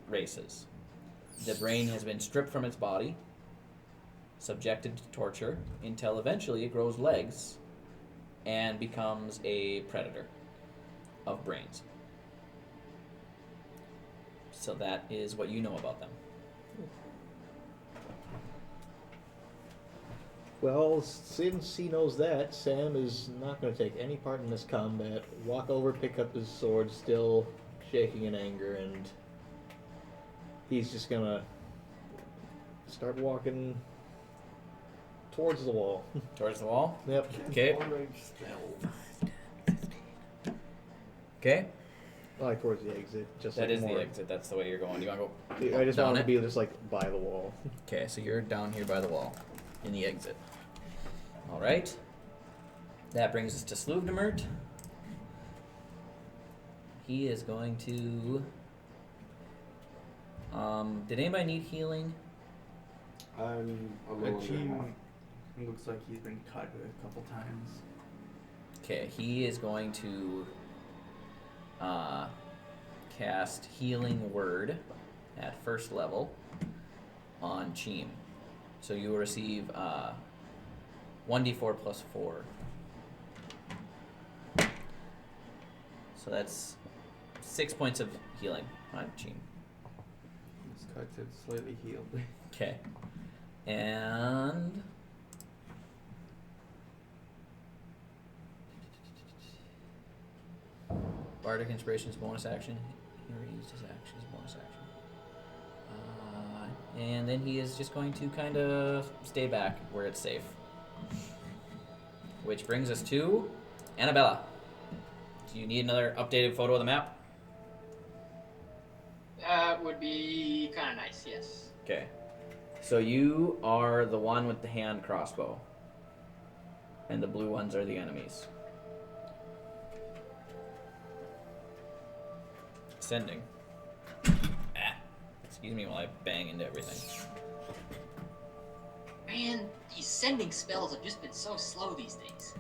races. The brain has been stripped from its body, subjected to torture, until eventually it grows legs and becomes a predator of brains. So that is what you know about them. Well, since he knows that, Sam is not going to take any part in this combat. Walk over, pick up his sword, still shaking in anger, and he's just going to start walking towards the wall. Towards the wall? Yep. Okay. Okay. Like towards the exit. Just That like is more. the exit. That's the way you're going. Do you want to go? I just down want to it? be just like by the wall. Okay, so you're down here by the wall in the exit. All right. That brings us to Sluvdemert. He is going to. Did anybody need healing? I'm a little Akeem looks like he's been cut a couple times. Okay, he is going to cast Healing Word at first level on Cheem. So you will receive 1d4 plus 4. So that's 6 points of healing on Cheem. This cut's it slightly healed. Okay. And Bardic Inspiration's bonus action. He already used his action, his bonus action. And then he is just going to kind of stay back where it's safe. Which brings us to Annabella. Do you need another updated photo of the map? That would be kind of nice, yes. Okay. So you are the one with the hand crossbow. And the blue ones are the enemies. Sending. Excuse me while I bang into everything. Man, these sending spells have just been so slow these days.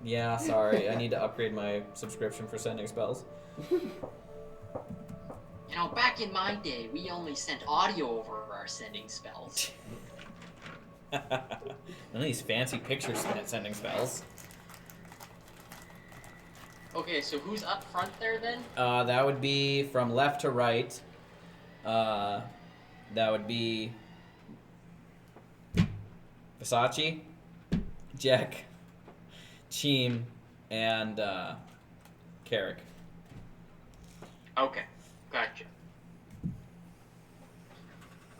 Yeah, sorry. I need to upgrade my subscription for sending spells. You know, back in my day, we only sent audio over our sending spells. None of these fancy picture sending spells. Okay, so who's up front there then? That would be from left to right. That would be Versace, Jack, Cheem, and Carrick. Okay, gotcha.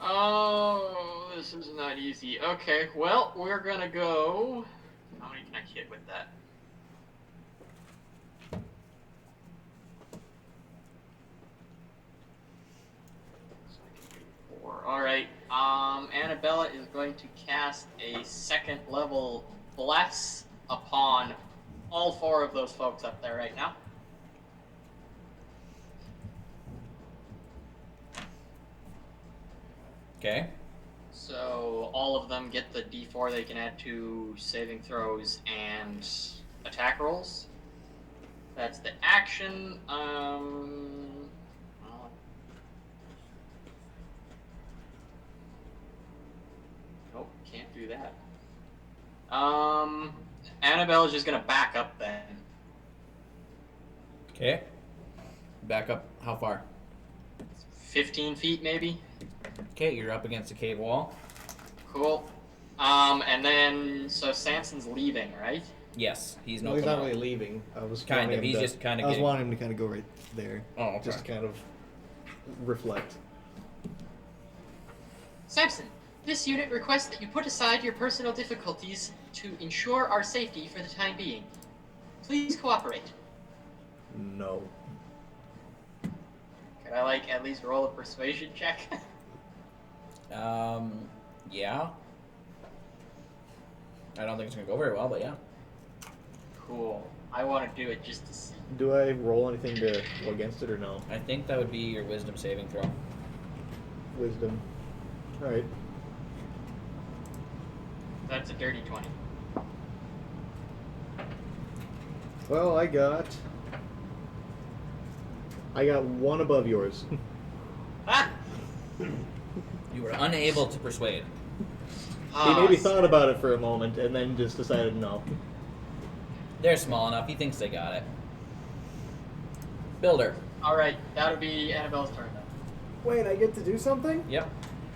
Oh, this is not easy. Okay, well, we're gonna go... How many can I hit with that? So I can do 4. Alright, Annabella is going to cast a second level Bless upon all 4 of those folks up there right now. Okay. So all of them get the D4 they can add to saving throws and attack rolls. That's the action. Nope, can't do that. Annabelle's just gonna back up then. Okay. Back up how far? 15 feet maybe. Okay, you're up against a cave wall. Cool. And then so Samson's leaving, right? Yes, he's No, no. he's not really leaving. I was Kind wanting of. him He's to- just kind I of was getting. wanting him to kind of go right there. Oh, okay. Just to kind of reflect. Samson, this unit requests that you put aside your personal difficulties to ensure our safety for the time being. Please cooperate. No. Could I, like, at least roll a persuasion check? Yeah. I don't think it's gonna go very well, but yeah. Cool. I want to do it just to see. Do I roll anything to go against it or no? I think that would be your wisdom saving throw. Wisdom. Alright. That's a dirty 20. Well, I got 1 above yours. Ah! You were unable to persuade. He maybe thought about it for a moment and then just decided no. They're small enough. He thinks they got it. Builder. Alright, that'll be Annabelle's turn then. Wait, I get to do something? Yep.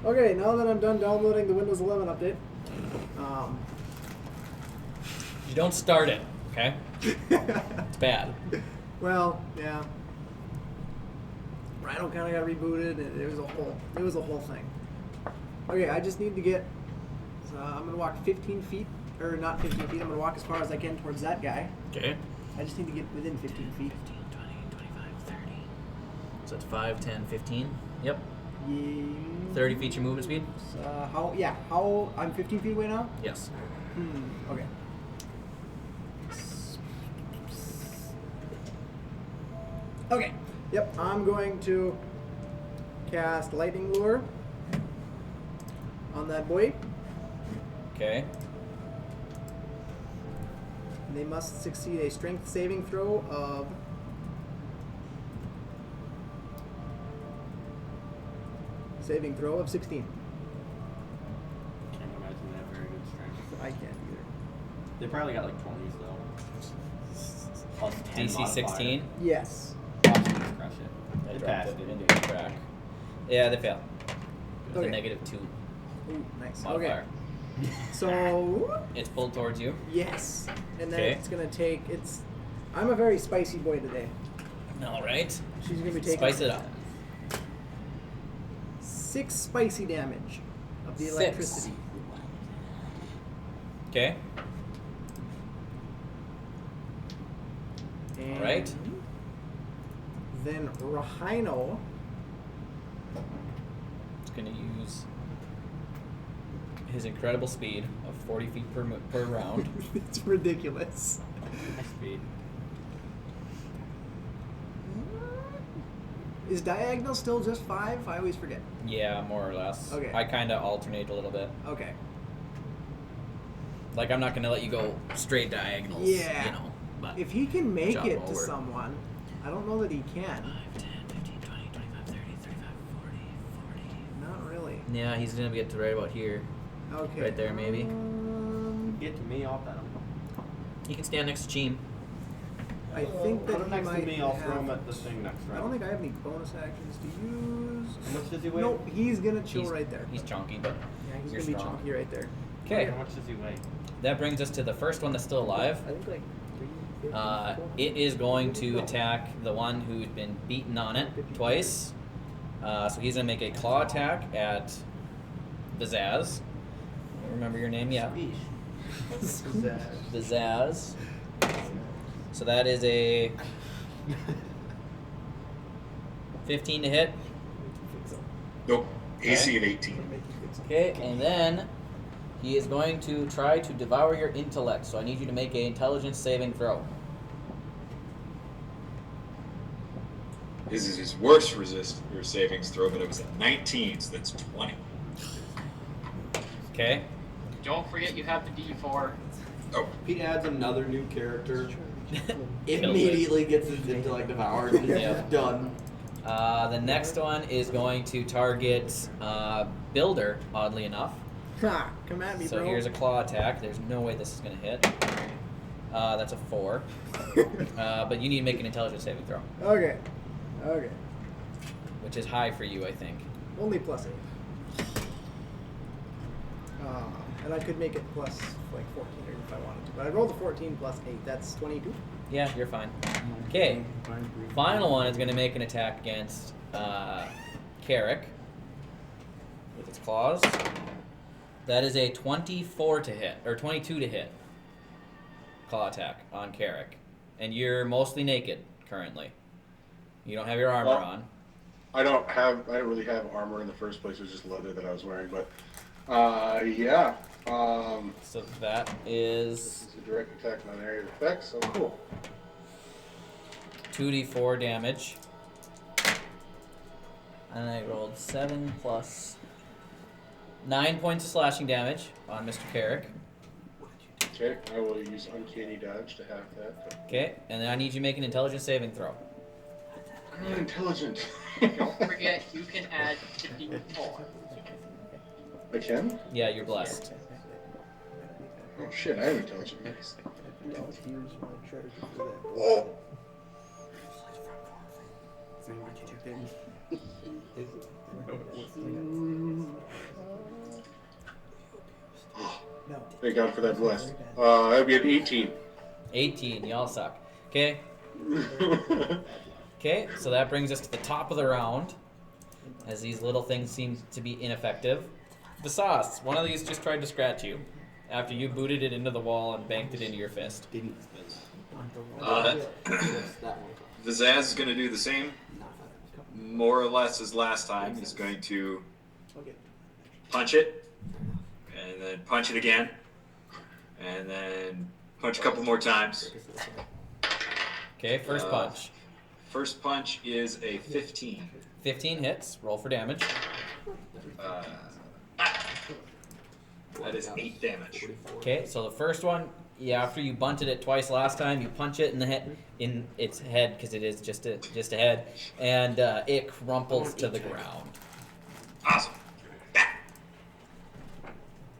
Okay, now that I'm done downloading the Windows 11 update, You don't start it, okay? It's bad. well, yeah. Rhino kind of got rebooted, and it was a whole thing. Okay, I just need to get. So I'm gonna walk 15 feet, or not 15 feet. I'm gonna walk as far as I can towards that guy. Okay. I just need to get within 15 feet. 15, 20, 25, 30. So it's 5, 10, 15. Yep. Yeah. 30 feet your movement speed? How I'm 15 feet away now? Yes. Okay. Okay. Yep, I'm going to cast Lightning Lure on that boy. Okay. They must succeed a strength saving throw of saving throw of 16. Can't imagine they have very good strength. I can't either. They probably got like 20s though. Plus 10 DC modifier. 16. Yes. Watch them crush it. I They dropped passed it it. into your track. Yeah, they fail. With Okay. a -2 Ooh, nice. modifier. Okay. So It's pulled towards you. yes, and then Okay. it's gonna take. I'm a very spicy boy today. All right. She's gonna be taking Spice it up. 6 spicy damage of the 6. electricity. Okay. And Alright. then Rhino. It's going to use his incredible speed of 40 feet per round. It's ridiculous. My speed. Is diagonal still just 5? I always forget. Yeah, more or less. Okay. I kind of alternate a little bit. Okay. Like, I'm not going to let you go straight diagonals. Yeah. You know, but If he can make Jump it to over. someone, I don't know that he can. 5, 10, 15, 20, 25, 30, 35, 40, 40. Not really. Yeah, he's going to get to right about here. Okay. Right there, maybe. Get to me, I'll bet him. He can stand next to Cheem. I think that Put him he next might to me, I'll have, throw him at the thing next round. I don't think I have any bonus actions to use. How much does he weigh? Nope, he's gonna chill He's- right there. He's chunky, but Yeah, he's you're gonna be strong. chunky right there. Okay, How much does he weigh? that brings us to the first one that's still alive. I think like 3, It is going to attack the one who's been beaten on it twice. So he's going to make a claw attack at Vizaz. Remember your name? Yeah. Vizaz. So that is a 15 to hit. Nope. AC of 18. Okay, and then he is going to try to devour your intellect. So I need you to make an intelligence saving throw. This is his worst resist or savings throw, but it was a 19, so that's 20. Okay. Don't forget you have the D4. Oh, He adds another new character. it. Immediately gets his intellect devoured and is Yeah. just done. The next one is going to target Builder, oddly enough. Ha! Come at me, So bro. here's a claw attack. There's no way this is going to hit. That's a 4. But you need to make an intelligence saving throw, Okay. Okay. which is high for you, I think. Only +8. And I could make it plus like 14 if I wanted to. But I rolled a 14 +8. That's 22. Yeah, you're fine. Okay. Final one is going to make an attack against Carrick with its claws. That is a 24 to hit, or 22 to hit. Claw attack on Carrick. And you're mostly naked currently. You don't have your armor Well- on. I don't really have armor in the first place. It was just leather that I was wearing. But yeah. So that is It's a direct attack, not an area of effect. So cool. 2d4 damage. And I rolled 7 plus 9 points of slashing damage on Mr. Carrick. Okay, I will use Uncanny Dodge to have that. Okay, and then I need you to make an intelligence saving throw. I'm not intelligent. Don't forget you can add the D4. I can? Yeah, you're blessed. Oh shit, I am intelligent. Oh. Thank God for that bless. That'd be an 18. 18, y'all suck. Okay, okay, so that brings us to the top of the round, as these little things seem to be ineffective. The sauce, one of these just tried to scratch you after you booted it into the wall and banked it into your fist. Didn't. Uh, What's that one? Vizaz is going to do the same, more or less as last time. He's going to punch it, and then punch it again, and then punch a couple more times. Okay, first punch. First punch is a 15. 15 hits, roll for damage. That is 8 damage. Okay, so the first one, yeah, after you bunted it twice last time, you punch it in the head, in its head, because it is just a head, and it crumples to the ground. Awesome.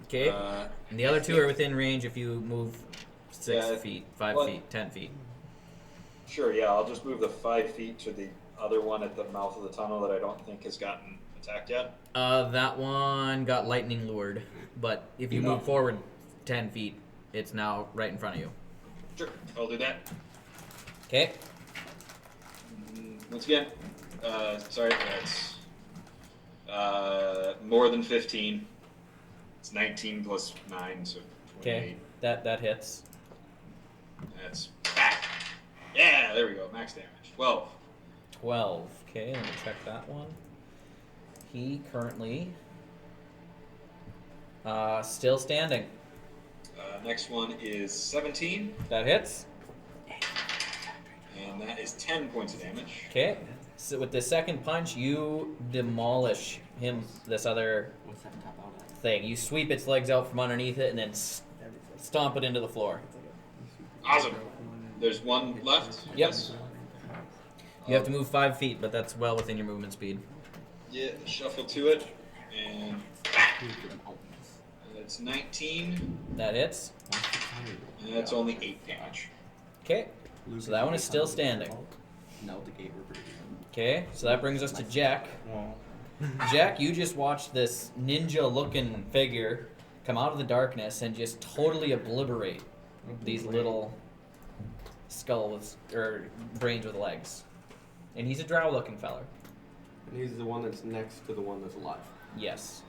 Okay, Uh, and the other two are within range if you move 6 Yeah, feet, 5 what- feet, 10 feet. Sure, yeah, I'll just move the 5 feet to the other one at the mouth of the tunnel that I don't think has gotten attacked yet. That one got lightning lured, but if you move forward 10 feet, it's now right in front of you. Sure, I'll do that. Okay. Once again, sorry, that's more than 15. It's 19 plus 9, so 28. Okay, that hits. That's back. Yeah, there we go. Max damage. 12. 12. Okay, let me check that one. He currently still standing. Next one is 17, That hits. and that is 10 points of damage. Okay. So with the second punch, you demolish this other What's that top out at? thing. You sweep its legs out from underneath it and then stomp it into the floor. Awesome. There's one left. Yep. Yes. You have to move 5 feet, but that's well within your movement speed. Yeah, shuffle to it, and that's 19, That hits. and that's only 8 damage. Okay. So that one is still standing. No, the gate reverted. Okay. So that brings us to Jack. Well, Jack, you just watched this ninja-looking figure come out of the darkness and just totally obliterate these little skulls or brains with legs. And he's a drow-looking feller. and he's the one that's next to the one that's alive. Yes.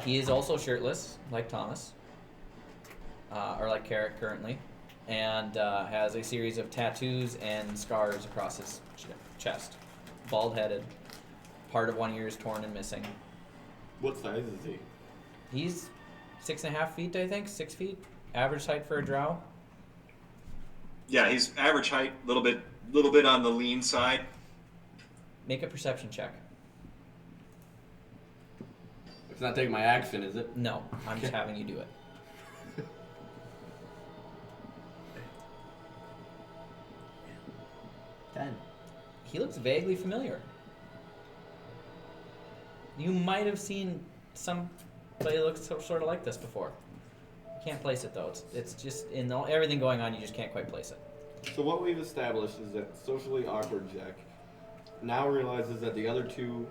He is also shirtless, like Thomas, or like Carrick currently, and has a series of tattoos and scars across his chest. Bald-headed. Part of one ear is torn and missing. What size is he? He's 6.5 feet, I think. 6 feet. Average height for a drow. Yeah, he's average height, little bit on the lean side. Make a perception check. It's not taking my action, is it? No, I'm just having you do it. He looks vaguely familiar. You might have seen somebody that looks sort of like this before. Can't place it though. It's just in everything going on. You just can't quite place it. So what we've established is that socially awkward Jack now realizes that the other two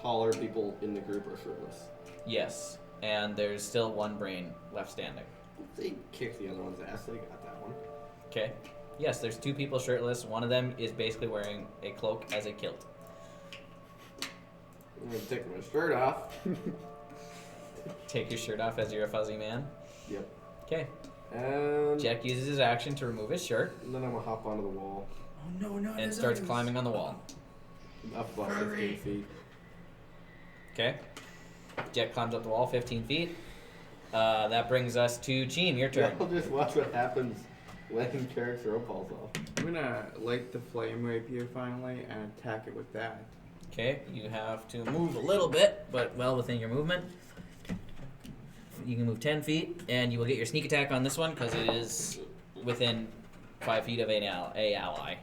taller people in the group are shirtless. Yes, and there's still one brain left standing. They kicked the other one's ass. They got that one. Okay. Yes, there's 2 people shirtless. One of them is basically wearing a cloak as a kilt. I'm gonna take my shirt off. Take your shirt off as you're a fuzzy man. Yep. Okay. And Jack uses his action to remove his shirt then I'm gonna hop onto the wall. Oh no, no. and starts climbing on the wall. Up about 15 feet. Okay. Jack climbs up the wall 15 feet. That brings us to Cheem. Your turn. I'll just watch what happens when Carrick's rope falls off. I'm gonna light the flame rapier finally and attack it with that. Okay. You have to move a little bit, but well within your movement. You can move 10 feet, and you will get your sneak attack on this one because it is within 5 feet of a ally.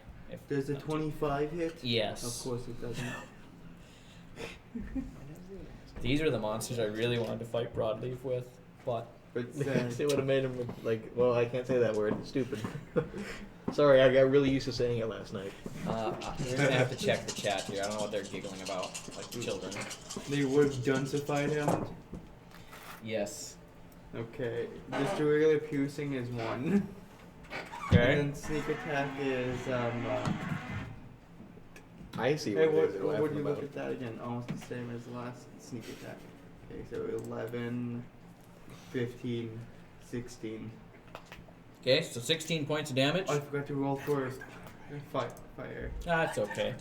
Does a 25 hit? Yes. Of course it doesn't. These are the monsters I really wanted to fight Brawed Leaf with, but But They would have made him like, well, I can't say that word. Stupid. Sorry, I got really used to saying it last night. we're gonna have to check the chat here. I don't know what they're giggling about, like children. they would have dunsified him. Yes. Okay. Just regular piercing is 1. Okay. And then sneak attack is I see Hey, what, what it is they're would laughing you about. look at that again? Almost the same as the last sneak attack. Okay, so 11, 15, 16. Okay, so 16 points of damage. Oh, I forgot to roll first. Fire. That's okay.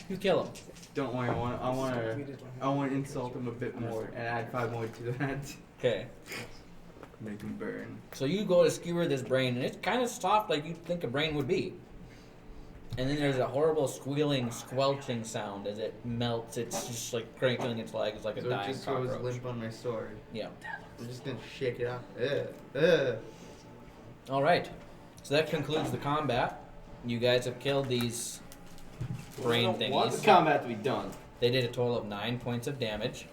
You kill him. Don't worry, I want to insult him a bit more and add 5 more to that. Okay. Make him burn. So you go to skewer this brain, and it's kind of soft like you'd think a brain would be. And then there's a horrible squealing, squelching sound as it melts. It's just like crinkling its legs like a So it dying just goes cockroach. limp on my sword. Yeah. I'm just gonna shake it off. All right. So that concludes the combat. You guys have killed these brain I don't want the thingies. combat to be done. They did a total of 9 points of damage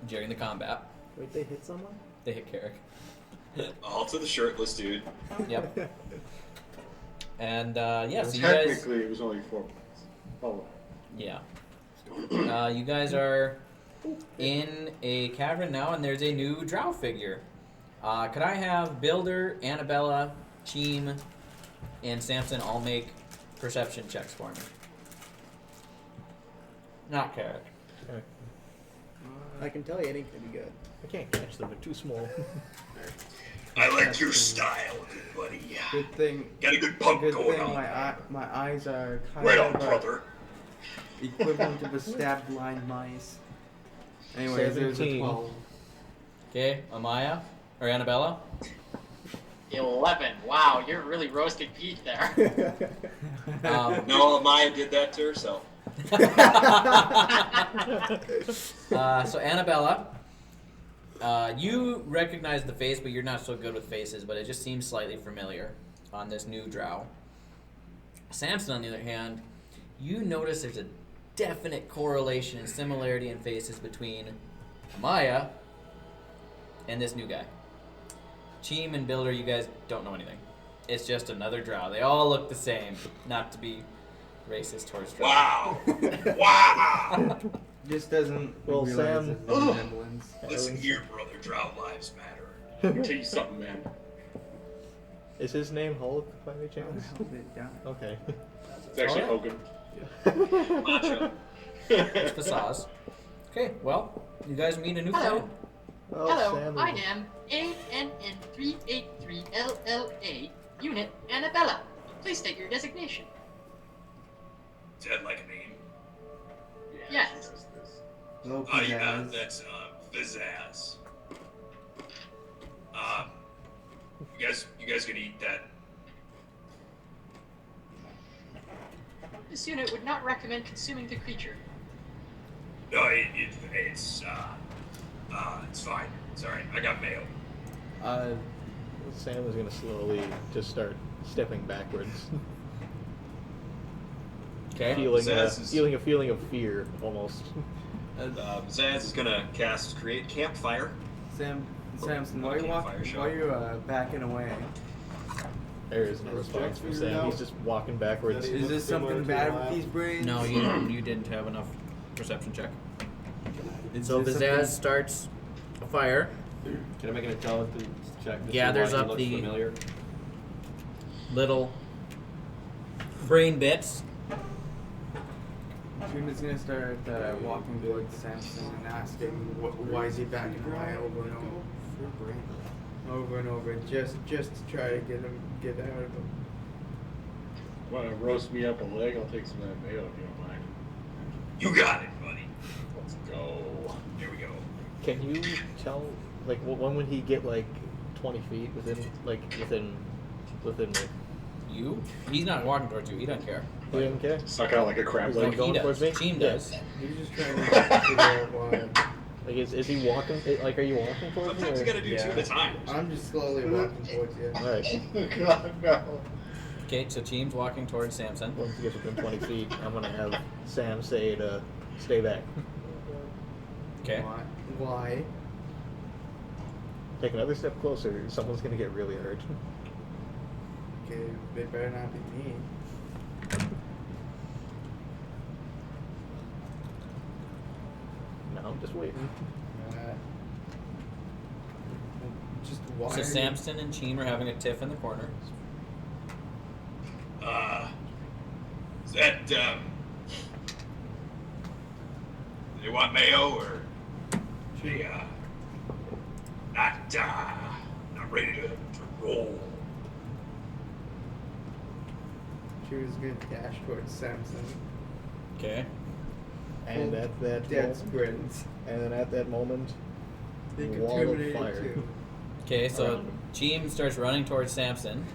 during the combat. Wait, they hit someone? They hit Carrick. All to the shirtless dude. Yep. And yeah, so you guys. Technically, it was only 4 points. Oh, Yeah. You guys are in a cavern now, and there's a new drow figure. Could I have Builder, Annabella, Cheem, and Samson all make perception checks for me. Not Carrot. I can tell you it ain't gonna be good. I can't catch them. They're too small. I like your style, good buddy. Good thing. Got a good pump Good going thing on. my eyes are kind Right on, of brother. equivalent of a stabbed blind mice. Anyways, there's a 17. 12. Okay, Amaya or Annabella. 11. Wow, you're really roasting Pete there. No, Maya did that to herself. So Annabella, you recognize the face, but you're not so good with faces. But it just seems slightly familiar on this new drow. Samson, on the other hand, you notice there's a definite correlation and similarity in faces between Amaya and this new guy. Cheem and Builder, you guys don't know anything. It's just another drow. They all look the same. Not to be racist towards drow. Wow. Wow. Just doesn't Well, realize Sam- the resemblance. Listen here, brother. Drow lives matter. Let me tell you something, man. Is his name Hulk by any How the chance? hell did it die? Okay. It's actually Hogan. Macho. It's Fasaz. Okay, well, you guys meet a new Hello. friend. Well, Hello, Sam I is- am ANN383LLA, Unit Annabella. Please state your designation. Is that like a name? Yes. Low Oh, yeah, pizzazz. that's Pizzazz. You guys could eat that. This unit would not recommend consuming the creature. No, it's fine. It's alright. I got mayo. Sam is gonna slowly just start stepping backwards, Okay. feeling a feeling of fear almost. Pizzazz is gonna cast Create Campfire. Samson, while Okay, you're fire shot. while you're backing away, There is no Has response Jack from figured Sam. out He's just walking backwards. that is this Similar something to bad the with lab. these brains? No, you didn't have enough perception check. Is So this Pizzazz something- starts a fire. Can I make an intelligence check? to see Gathers why he up looks the- familiar? Little brain bits. June is gonna start walking towards Samson and asking why is he backing away over and over, just to try to get out of him. Want to roast me up a leg? I'll take some of that mayo if you don't mind. You got it, buddy. Let's go. Here we go. Can you tell, like, when would he get like 20 feet within like? You? He's not walking towards you. He doesn't care. He doesn't care. Suck out like a crab He's No, like leg. he going towards me? does. Team Yeah. does. He's just trying to figure out why. Like, is he walking? Like, are you walking towards me? Sometimes you or- gotta do two at a time. I'm just slowly walking towards you. All right. God, no. Okay, so Team's walking towards Samson. Once he gets within 20 feet, I'm gonna have Sam say to stay back. Okay. Why? Take another step closer. Someone's gonna get really hurt. Okay, they better not be me. No, I'm just waiting. Just why? So are you- Samson and Cheem are having a tiff in the corner. Is that they want mayo or they not ready to roll? She was gonna dash towards Samson. Okay. And at that Dead moment, sprints. and then at that moment, They could wall of terminate fire. it too. Okay, so Around him. Cheem starts running towards Samson,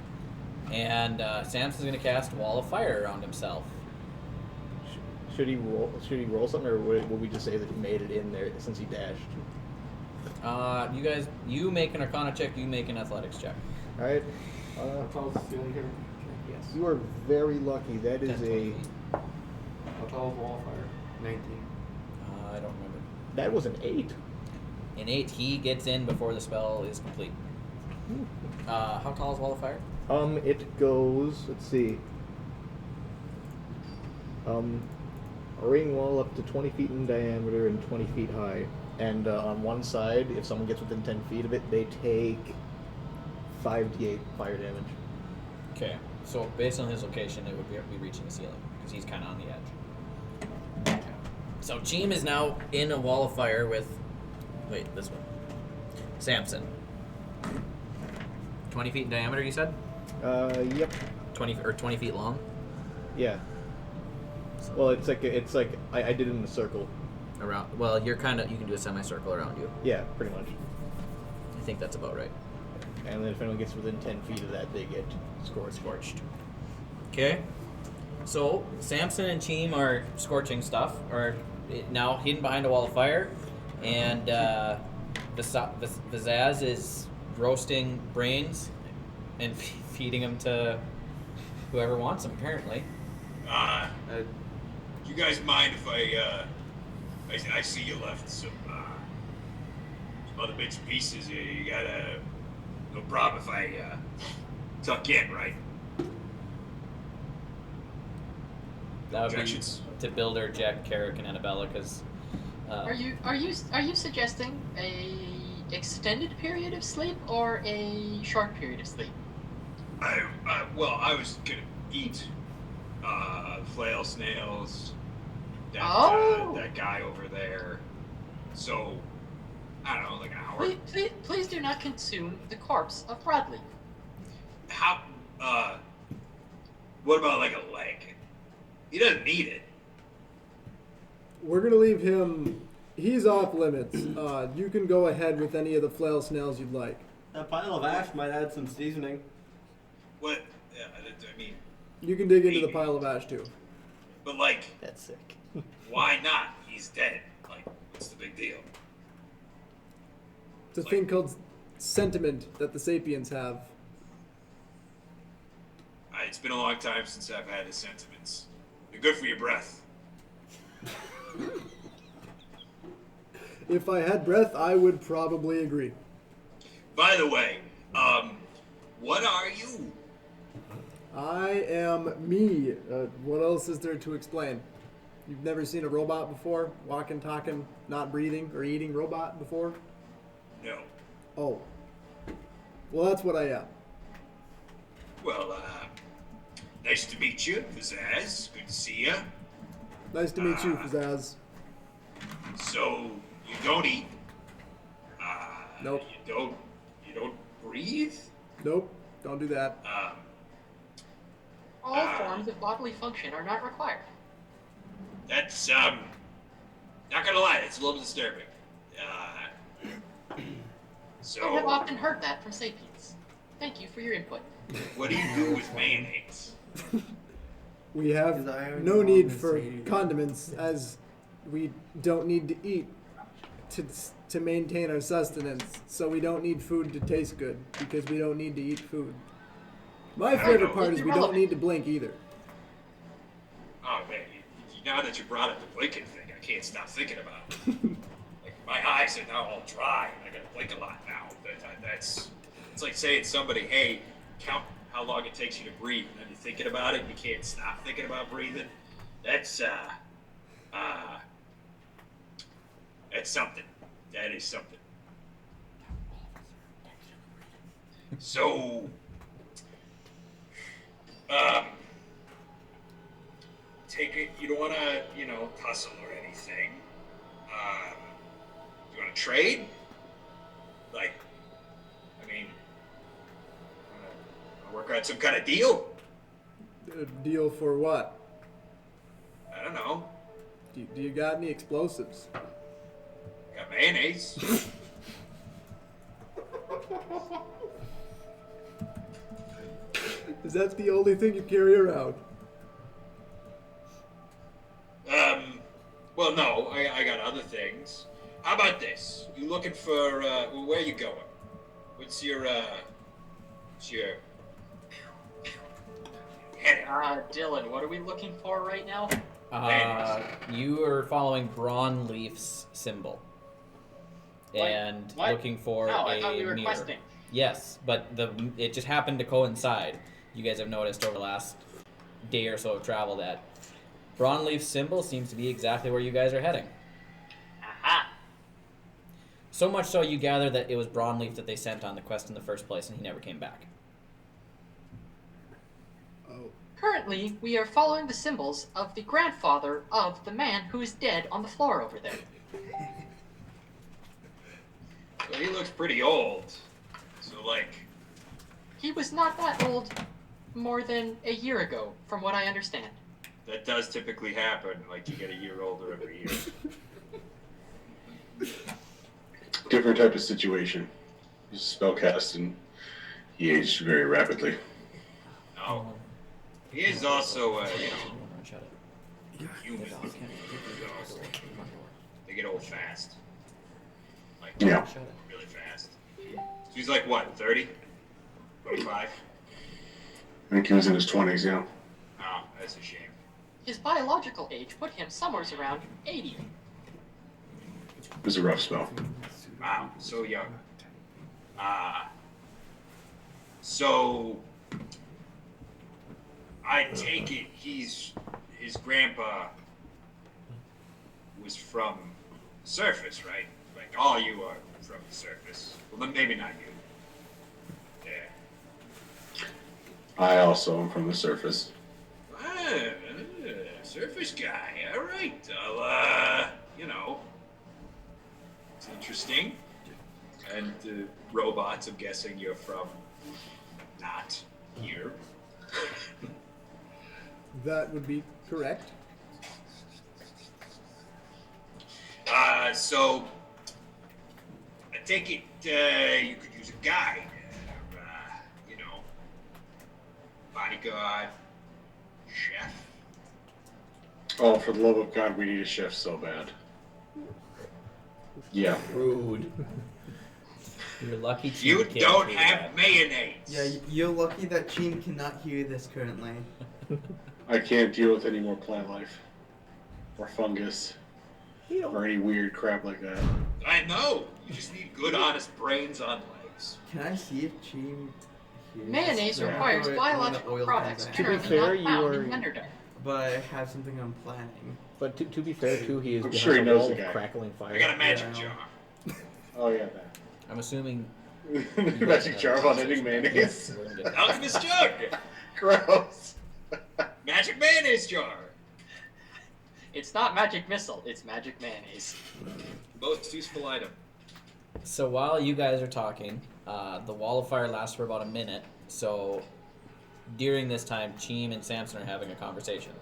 and Samson's gonna cast Wall of Fire around himself. Should he roll? Should he roll something, or would we just say that he made it in there since he dashed? You guys, you make an Arcana check, you make an Athletics check. All right. How tall is the ceiling here? Yes. You are very lucky. That is 10, a 20 feet. How tall is wall of fire? 19. I don't remember. that was an 8. An 8, he gets in before the spell is complete. How tall is Wall of Fire? It goes. Let's see. A ring wall up to 20 feet in diameter and 20 feet high. And on one side, if someone gets within 10 feet of it, they take 5d8 fire damage. Okay, so based on his location, it would be reaching the ceiling because he's kind of on the edge. So Cheem is now in a wall of fire with, wait, this one, Samson. 20 feet in diameter, you said? Yep. 20 feet long. Yeah. Well, it's like I did it in a circle. Around. Well, you can do a semicircle around you. Yeah, pretty much. I think that's about right. And then if anyone gets within 10 feet of that, they get scorched. Okay. So Samson and Cheem are scorching stuff, or now hidden behind a wall of fire, and Vizaz is roasting brains and feeding them to whoever wants them. Apparently. Do you guys mind if I see you left some other bits and pieces. You got no problem if I tuck in, right? That would Objections? be to Builder, Jack, Carrick, and Annabella, because. Are you suggesting a extended period of sleep or a short period of sleep? I was gonna eat flail snails. That guy over there. So I don't know, like an hour. Please do not consume the corpse of Brawed Leaf. How? What about like a leg? He doesn't need it. We're gonna leave him. He's off limits. You can go ahead with any of the flail snails you'd like. That pile of ash might add some seasoning. What? Yeah, I mean, You can dig into the pile of ash too. but like, That's sick. why not? He's dead. Like, what's the big deal? It's a thing called sentiment that the sapiens have. It's been a long time since I've had his sentiments. They're good for your breath. If I had breath, I would probably agree. By the way, what are you? I am me. What else is there to explain? You've never seen a robot before? Walking, talking, not breathing, or eating robot before? No. Oh. Well, that's what I am. Well, nice to meet you, Pizzazz. Good to see you. Nice to meet you, Pizzazz. So, you don't eat? Nope. You don't breathe? Nope. Don't do that. All forms of bodily function are not required. That's, not gonna lie, it's a little disturbing. I have So, often heard that from sapiens. Thank you for your input. what do you do with mayonnaise? We have His iron no mom need is for eating. condiments, as we don't need to eat to maintain our sustenance. So we don't need food to taste good because we don't need to eat food. My don't favorite know. part is we don't need to blink either. Oh man, now that you brought up the blinking thing, I can't stop thinking about it. Like, my eyes are now all dry, and I gotta blink a lot now. It's like saying to somebody, hey, count how long it takes you to breathe, and then you're thinking about it, and you can't stop thinking about breathing. That's something. That is something. So, take it. You don't want to, tussle or anything. You want to trade? Like, I mean, work out some kind of deal? A deal for what? I don't know. Do you got any explosives? Got mayonnaise. Is that the only thing you carry around? Well, no, I got other things. How about this? You looking for, where are you going? What's your heading? Dylan, what are we looking for right now? You are following Brawed Leaf's symbol. And What? looking for No, a I thought we were mirror. questing. Yes, but it just happened to coincide. You guys have noticed over the last day or so of travel that Brawd Leaf's symbol seems to be exactly where you guys are heading. Aha! So much so you gather that it was Brawd Leaf that they sent on the quest in the first place, and he never came back. Currently, we are following the symbols of the grandfather of the man who is dead on the floor over there. So he looks pretty old. So, like, He was not that old more than a year ago, from what I understand. that does typically happen. Like, you get a year older every year. Different type of situation. He's spellcast and he aged very rapidly. No. He is also, Shut it. human. So they get old fast. Like, Yeah. Shut it. really fast. So he's like, what, 30? 25? I think he was in his 20s, yeah. Oh, that's a shame. His biological age put him somewhere around 80. It was a rough spell. Wow, so young. So I take it his grandpa was from the surface, right? Like all you are from the surface. Well, then maybe not you. Yeah. I also am from the surface. Ah, surface guy. All right. I'll, it's interesting. And robots, I'm guessing you're from not here. That would be correct. So I take it you could use a guide, bodyguard, chef. Oh, for the love of God, we need a chef so bad. Yeah. Rude. You're lucky You Chief can't don't do have that. mayonnaise. Yeah, you're lucky that Gene cannot hear this currently. I can't deal with any more plant life. Or fungus. Or any weird crap like that. I know. You just need good, honest brains on legs. Can I see if Gene hears Mayonnaise this? requires Or when the biological oil products comes out? To be generally fair, not you found are- in Underdark. But I have something I'm planning. But to be fair, too, he is I'm behind sure he a knows wall the of guy. crackling fire. I got a magic Yeah, I know. jar. Oh, yeah, that. I'm assuming. Magic jar of unending mayonnaise. We're gonna get- Alchemist jug. Gross. Magic mayonnaise jar. It's not magic missile, it's magic mayonnaise. Most useful item. So while you guys are talking, the wall of fire lasts for about a minute. So during this time, Cheem and Samson are having a conversation.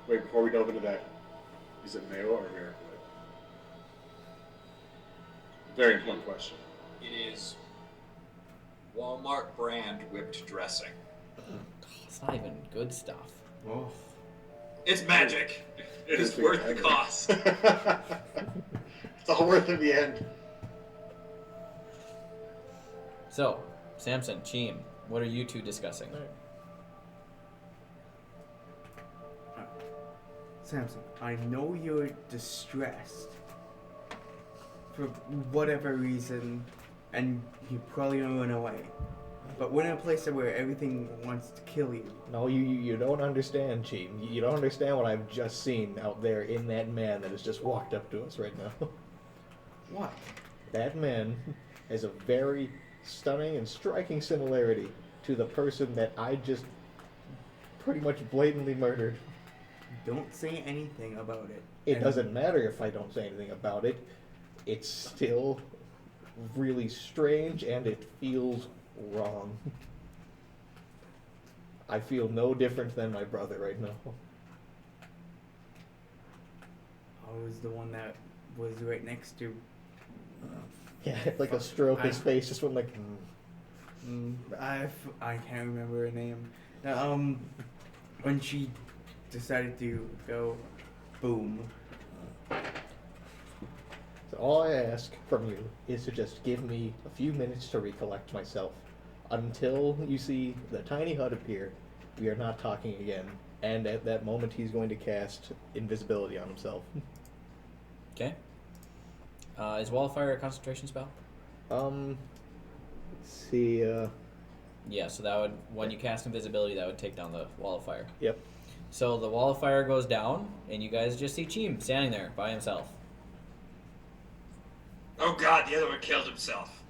Wait, before we delve into that, is it mayo or miracle? Very important question. It is Walmart brand whipped dressing. It's not even good stuff. Oh. It's magic. It is worth the cost. It's all worth it in the end. So, Samson, Cheem, what are you two discussing? Samson, I know you're distressed for whatever reason, and you probably don't run away. But we're in a place where everything wants to kill you. No, you don't understand, Cheem. You don't understand what I've just seen out there in that man that has just walked up to us right now. What? That man has a very stunning and striking similarity to the person that I just pretty much blatantly murdered. Don't say anything about it. It And doesn't matter if I don't say anything about it. It's still really strange and it feels wrong. I feel no different than my brother right now. I was the one that was right next to. Yeah, like a stroke, his face just went like. I can't remember her name. When she decided to go, boom. So all I ask from you is to just give me a few minutes to recollect myself. Until you see the tiny hut appear, we are not talking again. And at that moment, he's going to cast invisibility on himself. Okay. Is Wall of Fire a concentration spell? Let's see, Yeah, so that would, when you cast invisibility, that would take down the Wall of Fire. Yep. So the Wall of Fire goes down, and you guys just see Cheem standing there by himself. Oh god, the other one killed himself.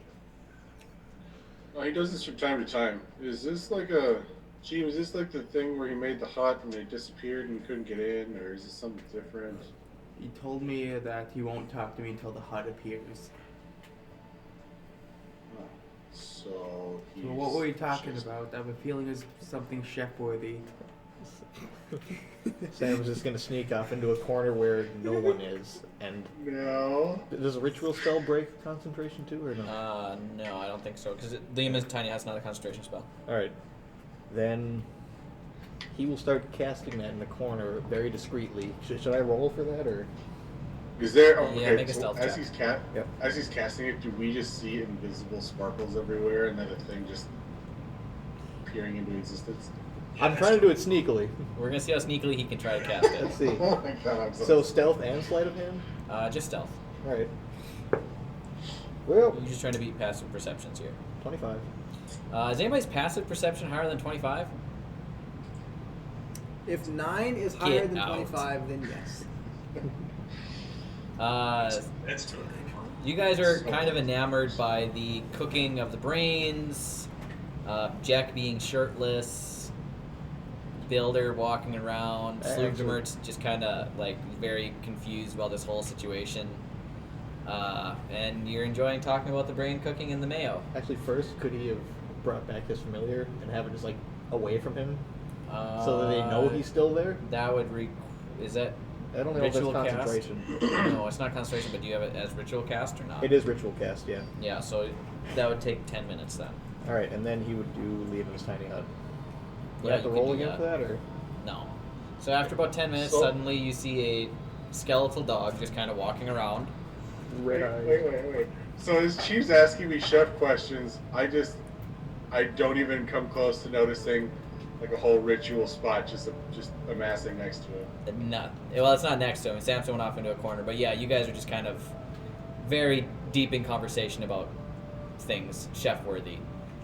Oh, he does this from time to time. Is this like a Gee, was this like the thing where he made the hut and they disappeared and we couldn't get in, or is this something different? He told me that he won't talk to me until the hut appears. Oh, so he's So what were we talking just- about? I have a feeling it's something chef-worthy. Sam was just gonna sneak off into a corner where no one is. And No. does a ritual spell break concentration too, or no? No, I don't think so. Because Liam is tiny. That's not a concentration spell. All right. Then he will start casting that in the corner very discreetly. Should I roll for that, or? Is there? Oh, Yeah, okay. make a So stealth as check. Yep. as he's casting it, do we just see invisible sparkles everywhere, and then a thing just appearing into existence? I'm trying to do it sneakily. We're gonna see how sneakily he can try to cast Let's it. see. Oh my god! I'm So stealth and sleight of hand. Just stealth. All right. Well, You're just trying to beat passive perceptions here. 25. Is anybody's passive perception higher than 25? If 9 is higher Get than out. 25, then yes. That's true. You guys are kind of enamored by the cooking of the brains, Jack being shirtless, Builder walking around, Slugdemert's just kind of like very confused about this whole situation. And you're enjoying talking about the brain cooking and the mayo. Actually, first, could he have brought back his familiar and have it just like away from him, so that they know he's still there? That would is that I don't know if that's ritual cast? concentration. No, it's not concentration, but do you have it as ritual cast or not? It is ritual cast, yeah. Yeah, so that would take 10 minutes then. All right, and then he would do leave in his tiny hut. Do Yeah, I have to you could roll do again for that, or? No. So after about 10 minutes, So- suddenly you see a skeletal dog just kind of walking around. Wait, Red wait. So as Chief's asking me chef questions, I don't even come close to noticing like a whole ritual spot just amassing next to him. Well, it's not next to him. Samson went off into a corner. But yeah, you guys are just kind of very deep in conversation about things chef-worthy.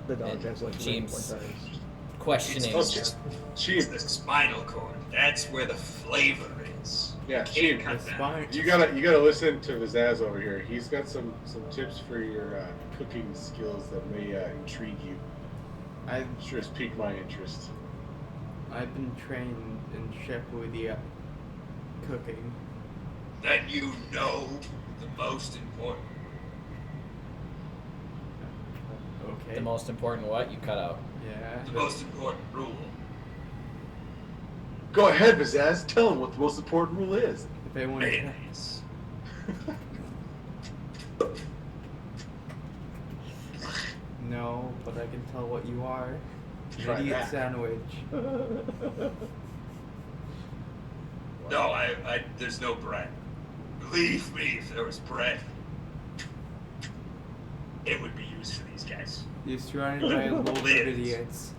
The dog And has like James- 3 times. Questioning. It's just Chief, the spinal cord. That's where the flavor is. yeah, Can't Chief, cut that. Fine. you gotta listen to Vizaz over here. He's got some tips for your cooking skills that may intrigue you. I've Sure has piqued my interest. been trained in chef-worthy cooking. Then you know the most important. Okay. The most important what? You cut out. Yeah. The most important rule. Go ahead, Vizaz. Tell him what the most important rule is. If anyone Mayonnaise. No, but I can tell what you are. Try An idiot that. sandwich. No, I there's no bread. Believe me, if there was bread, it would be used for these guys. You're surrounded by a load of Lives. idiots.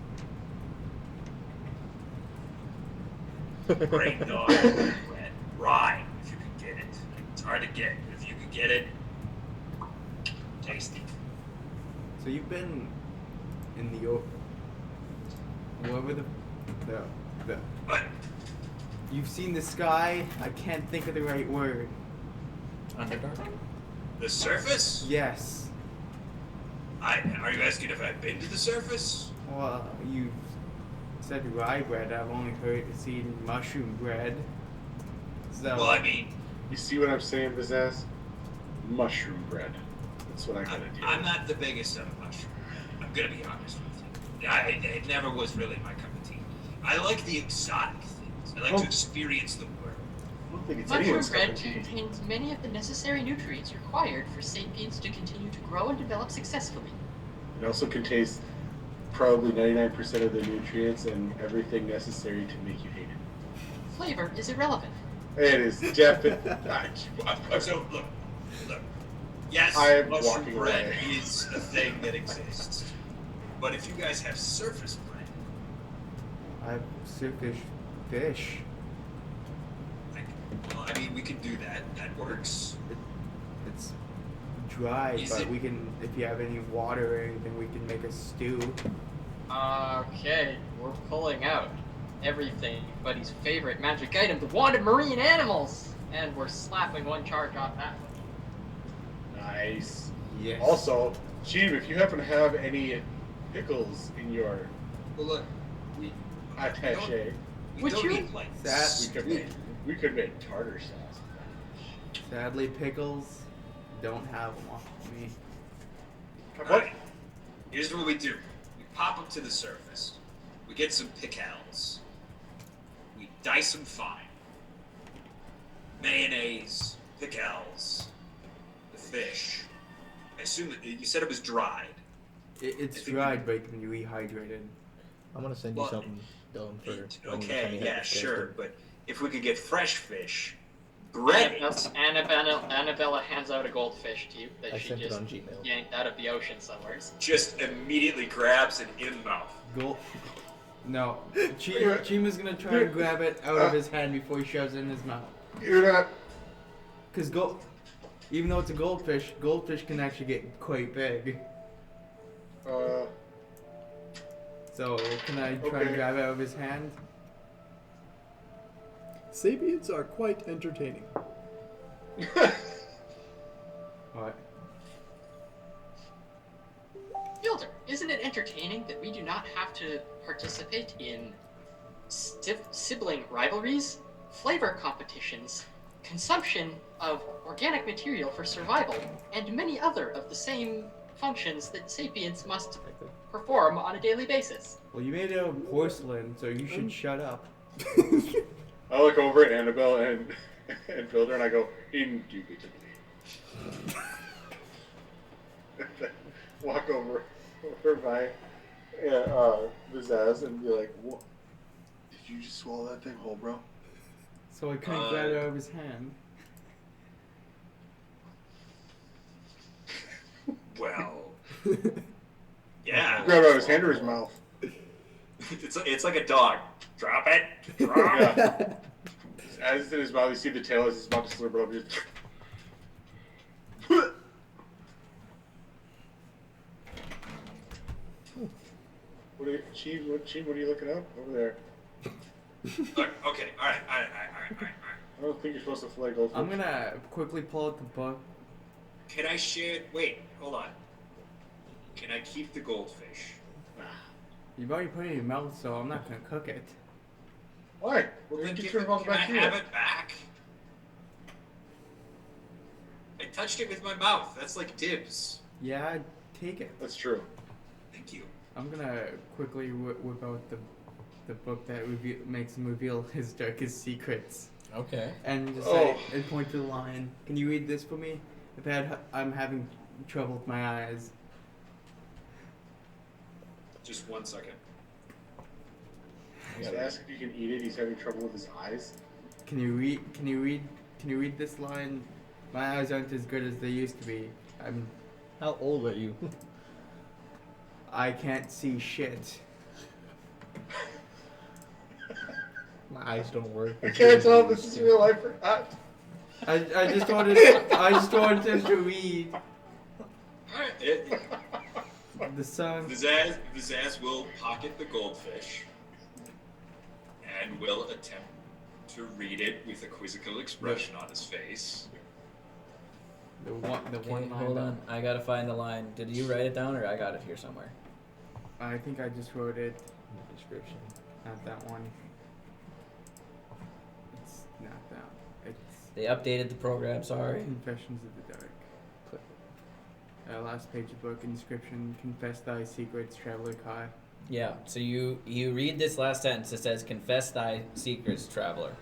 Brain dog, bread, rye, if you can get it. It's hard to get, but if you can get it, tasty. So you've been in the whatever the But you've seen the sky. I can't think of the right word. Underdark? the surface? Yes. Are you asking if I've been to the surface? Well, you said rye bread. I've only seen mushroom bread. So Well, I mean, You see what I'm saying, Vizaz? Mushroom bread. That's what I gotta do. I'm not the biggest of mushroom. I'm gonna be honest with you. It never was really my cup of tea. I like the exotic things. I like Oh. to experience the world. I don't think it's Mushroom anyone's cup bread of tea. contains many of the necessary nutrients required for sapiens to continue to grow and develop successfully. It also contains probably 99% of the nutrients and everything necessary to make you hate it. Flavor is irrelevant. It is definitely. So look. Yes, I am mushroom walking bread away. is a thing that exists. But if you guys have surface bread, I've surface fish. well, I mean, we can do that. That works. It's dry, Is but it- we can. If you have any water or anything, we can make a stew. Okay, we're pulling out everybody's favorite magic item, the wand of marine animals! And we're slapping one charge off that one. Nice. Yes. Also, Chief, if you happen to have any pickles in your Well, look, We Attaché. Would don't you? eat like That- We could make tartar sauce. Sadly, pickles don't have them on me. Alright, here's what we do. We pop up to the surface. We get some pickles. We dice them fine. Mayonnaise, pickles, the fish. I assume that you said it was dried. It's I think dried, but it can be rehydrated. I'm gonna send you Well, something, Dylan, for when you Okay, finally have yeah, this sure, tasted. but if we could get fresh fish, bread it. Annabella hands out a goldfish to you that I she sent it just on Gmail. yanked out of the ocean somewhere. Just immediately grabs it in mouth. Go. No, Chima's gonna try and grab it out of his hand before he shoves it in his mouth. You're not. Cause even though it's a goldfish can actually get quite big. So can I try and Okay. grab it out of his hand? Sapiens are quite entertaining. What? Fielder, isn't it entertaining that we do not have to participate in sibling rivalries, flavor competitions, consumption of organic material for survival, and many other of the same functions that sapiens must perform on a daily basis? Well, you made it out of porcelain, so you should shut up. I look over at Annabelle and Builder and I go, indubitably. Walk over by Vizaz and be like, what? Did you just swallow that thing whole, bro? So I couldn't grab it out of his hand. Well, yeah. Grab it out of his hand or his mouth? It's like a dog. Drop it. Drop it. Yeah. As it's in his mouth, you see the tail as he's about to slurp it up. Just... What are you, Chief, what are you looking up over there? Look, okay, all right. I don't think you're supposed to flay goldfish. I'm gonna quickly pull out the book. Can I share? Wait, hold on. Can I keep the goldfish? You've already put it in your mouth, so I'm not gonna cook it. Why? Well, then Just give turn it, it off can I back here. have it back? I touched it with my mouth. That's like dibs. Yeah, take it. That's true. Thank you. I'm gonna quickly whip out the book that makes him reveal his darkest secrets. Okay. And just Oh. say, and point to the line. Can you read this for me? I'm having trouble with my eyes. Just 1 second. Just ask if you can eat it. He's having trouble with his eyes. Can you read this line? My eyes aren't as good as they used to be. How old are you? I can't see shit. My eyes don't work. I can't tell if this is real life or not. I just wanted him to read Alright, the sun. Vizaz will pocket the goldfish and will attempt to read it with a quizzical expression on his face. The one Okay, line. hold on. I gotta find the line. Did you write it down or I got it here somewhere? I think I just wrote it. In the description. Not that one. It's not that. It's They updated the program, sorry. Confessions of the Dark. Last page of book, inscription, confess thy secrets, traveler Kai. Yeah, so you read this last sentence. It says, "Confess thy secrets, traveler."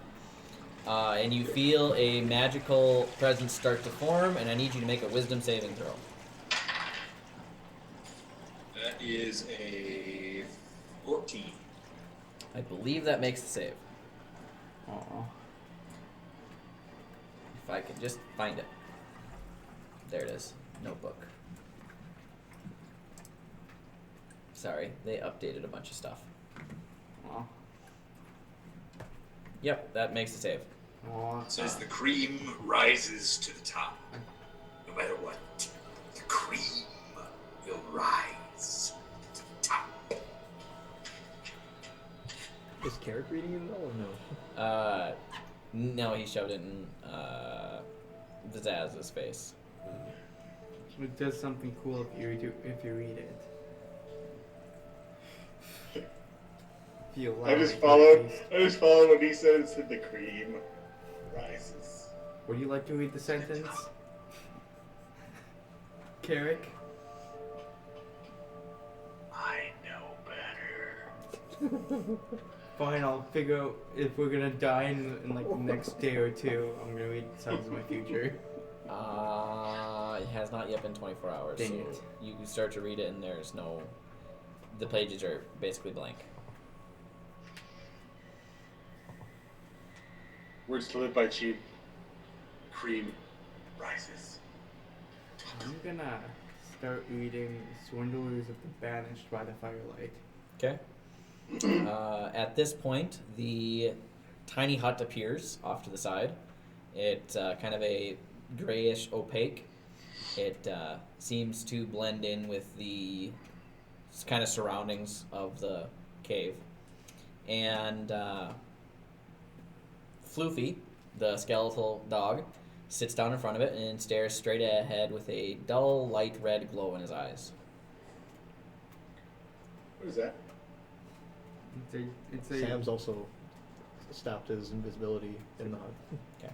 And you feel a magical presence start to form, and I need you to make a wisdom saving throw. That is a 14. I believe that makes the save. Aw. If I can just find it. There it is. Notebook. Sorry, they updated a bunch of stuff. Aw. Yep, that makes the save. Aw. It says the cream rises to the top. No matter what, the cream will rise to the top. Is Carrick reading it all or no? No, he shoved it in Vizaz's face. It does something cool if you read it. feel I like just a followed. feast. I just followed what he said and said the cream rises. Would you like to read the sentence? Carrick? I know better. Fine, I'll figure out if we're gonna die in like the next day or two. I'm gonna read Sounds of My Future. It has not yet been 24 hours. Dang so it. you start to read it and there's no. The pages are basically blank. Words to live by, cheap. Cream rises. I'm gonna start reading Swindlers of the Banished by the Firelight. Okay. At this point, the tiny hut appears off to the side. It's kind of a grayish opaque. It seems to blend in with the kind of surroundings of the cave. And Floofy, the skeletal dog, sits down in front of it and stares straight ahead with a dull light red glow in his eyes. What is that? It's a Sam's also stopped his invisibility in the hut. Okay.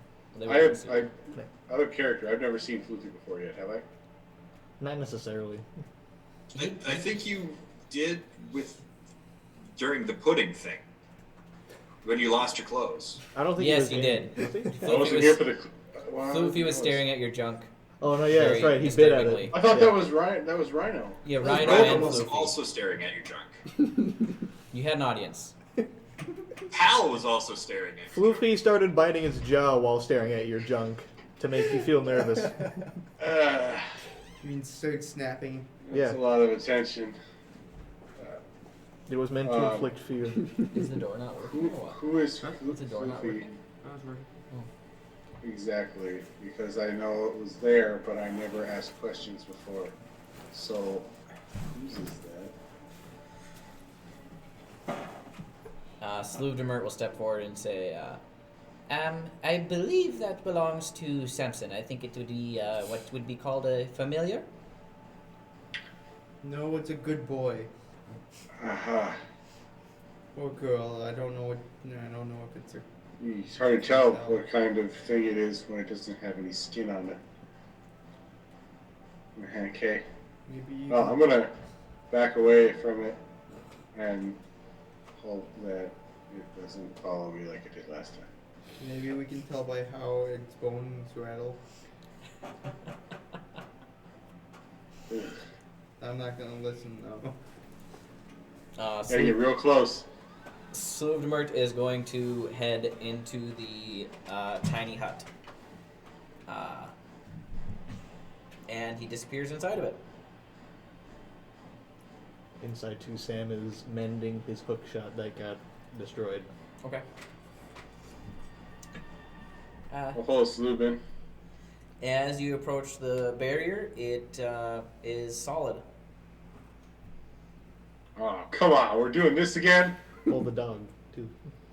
Out of character, I've never seen Floofy before yet, have I? Not necessarily. I think you did during the pudding thing. When you lost your clothes. I don't think Yes, he he was did. in. Was he? I Floofy wasn't was, here for the. Well, Floofy was I was- staring at your junk. Oh no, yeah, that's Very right. He bit at disturbingly. it. I thought Yeah. that was Ryan. That was Rhino. Yeah, Rhino Rhino and was Floofy. also staring at your junk. You had an audience. Hal was also staring at your Floofy started biting his jaw while staring at your junk to make you feel nervous. Uh, I mean, start snapping. that's Yeah. a lot of attention. It was meant to inflict fear. Is the door not working or what? Who is Is the door not Floofy? working? I was working. Exactly, because I know it was there, but I never asked questions before. So, whose is that? Sluvdemert will step forward and say, I believe that belongs to Samson. I think it would be what would be called a familiar. No, it's a good boy. Aha. Or girl. I don't know if it's a. It's hard to tell what kind of thing it is when it doesn't have any skin on it. Okay. Maybe you. Well, I'm gonna back away from it and hope that it doesn't follow me like it did last time. Maybe we can tell by how its bones rattle. Ugh. I'm not gonna listen though. Gotta get real close. Sluvdemert is going to head into the tiny hut. And he disappears inside of it. Inside too, Sam is mending his hook shot that got destroyed. Okay. We'll follow Slubin. As you approach the barrier, it is solid. Oh, come on, we're doing this again? Pull the dog too.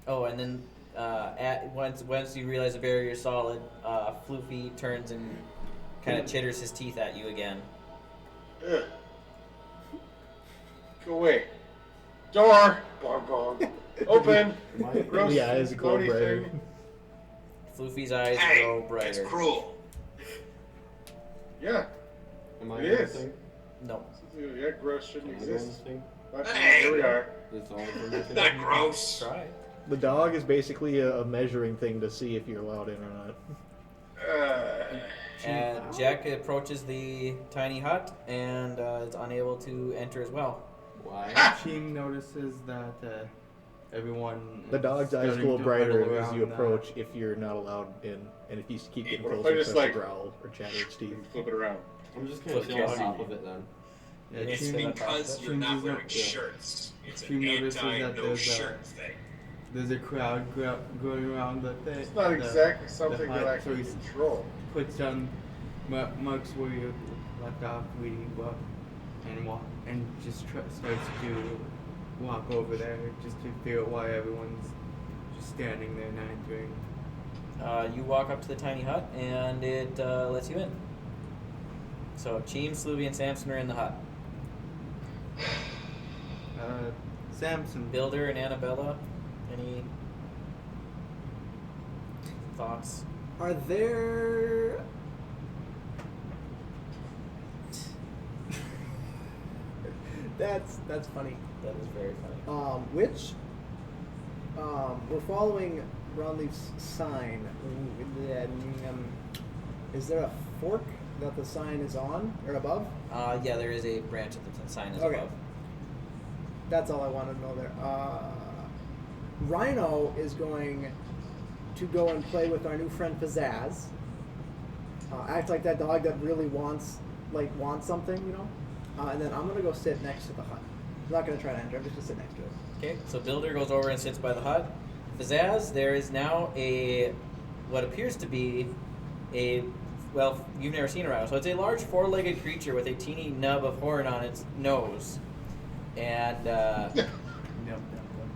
Oh, and then once you realize the barrier is solid, Floofy turns and kind of chitters his teeth at you again. Ugh. Go away. Door! Bong bong. Open! Gross. The eyes glow cloudy brighter. thing. Floofy's eyes Hey, grow it's brighter. cruel. Yeah. Am I It on this is. thing? No. Yeah, gross shouldn't Can I go on this exist. thing? But Hey. here we are. It's all from the Not gross. Try. The dog is basically a measuring thing to see if you're allowed in or not. And Jack approaches the tiny hut and is unable to enter as well. Why? Team notices that everyone. The dog's eyes starting glow to brighter huddle as you around, approach if you're not allowed in, and if you keep getting What if I closer, just, starts like- to growl or chatter its teeth. Flip it around. I'm just gonna Flip chill on your top seat. of it then. Yeah, It's Team- because you're Team not does wearing not- shirts. It's Team an notices that anti-no there's a- shirt thing. There's a crowd going around the thing. It's not exactly something that I hut, so can he control. puts down marks where you left off reading book and just starts to walk over there just to figure out why everyone's just standing there not entering. You walk up to the tiny hut and it lets you in. So Cheem, Sloovy, and Samson are in the hut. Samson. Builder and Annabella, any thoughts? Are there? That's funny. That is very funny. We're following Brawed Leaf's sign. Is there a fork that the sign is on or above? Yeah, there is a branch that the sign is Okay. above. That's all I wanted to know there. Rhino is going to go and play with our new friend Pizzazz. Act like that dog that really wants something, you know. And then I'm gonna go sit next to the hut. I'm not gonna try to enter. I'm just gonna sit next to it. Okay, so Builder goes over and sits by the hut. Pizzazz, there is now what appears to be well, you've never seen a rhino. So it's a large four-legged creature with a teeny nub of horn on its nose. And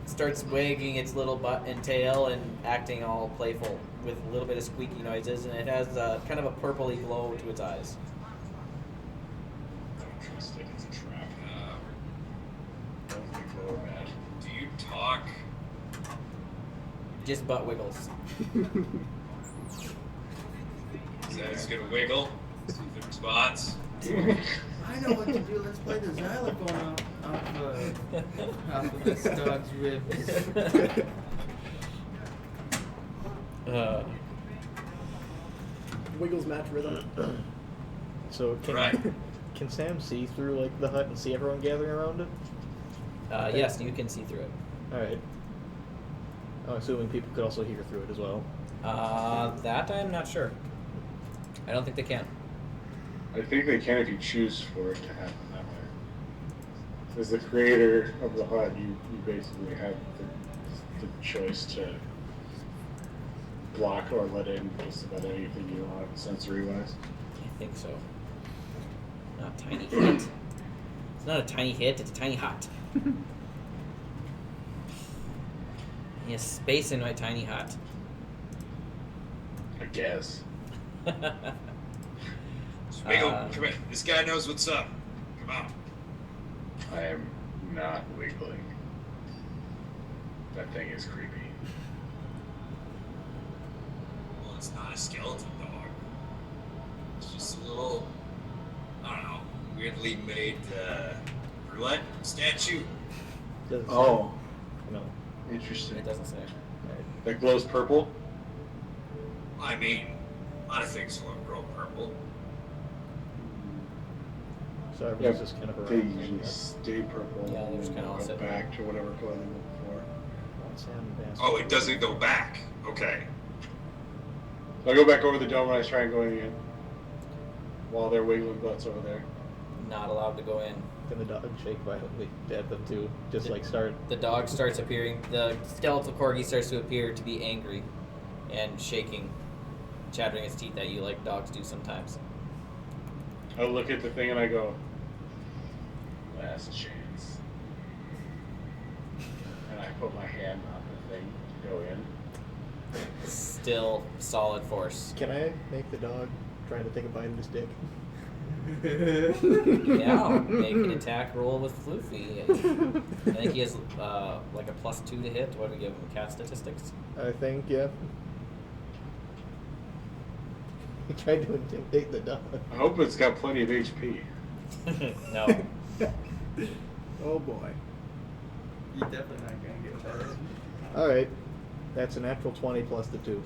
starts wagging its little butt and tail and acting all playful with a little bit of squeaky noises. And it has kind of a purpley glow to its eyes. Don't trust it, it's a trap. Don't think lower bad. Do you talk? Just butt wiggles. Is that just gonna wiggle? See if it responds. I know what to do. Let's play the xylophone off of this dog's ribs. Wiggles match rhythm. So can Right. can Sam see through like the hut and see everyone gathering around it? Yes, you can see through it. All right. I'm assuming people could also hear through it as well. That I'm not sure. I don't think they can. I think they can if you choose for it to happen that way. As the creator of the hut, you basically have the choice to block or let in just about anything you want sensory-wise. I think so. Not a tiny hit. It's not a tiny hit, it's a tiny hut. He has space in my tiny hut. I guess. Wiggle, come here. This guy knows what's up. Come on. I am not wiggling. That thing is creepy. Well, it's not a skeleton dog. It's just a little, I don't know, weirdly made roulette statue. Doesn't say. Oh, No. interesting. It doesn't say. That glows purple? I mean, a lot of things will grow purple. So everyone's just kind of They around. usually stay purple. Yeah, they're just and kinda all go sitting back to whatever color they were before. Sam and Oh, it doesn't go back. Okay. I'll go back over the dome and I try and go in again. While they're wiggling butts over there. Not allowed to go in. Can the dog shake violently at them too? Just like start. The dog starts appearing, the skeletal corgi starts to appear to be angry and shaking, chattering its teeth at you like dogs do sometimes. I look at the thing and I go, last chance. And I put my hand on the thing to go in. Still solid force. Can I make the dog try to take a bite of his dick? Yeah, make an attack roll with Floofy. I think he has like a +2 to hit. What do we give him? Cat statistics? I think, yeah. He tried to intimidate the dog. I hope it's got plenty of HP. No. Oh boy. You're definitely not gonna get better. Alright. That's a natural 20 plus the 2.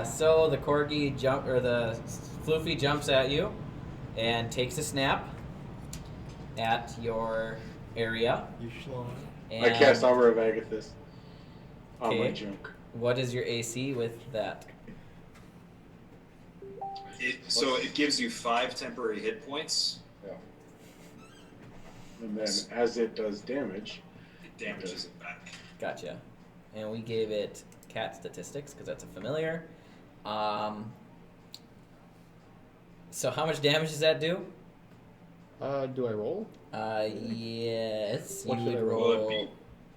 So the corgi the Floofy jumps at you and takes a snap at your area. You're slow. And I cast Armor of Agathis on my Okay. junk. What is your AC with that? So it gives you 5 temporary hit points. Yeah. And then as it does damage, It damages it back. Gotcha. And we gave it cat statistics because that's a familiar. So how much damage does that do? Do I roll? Yes. What you should would I roll? roll.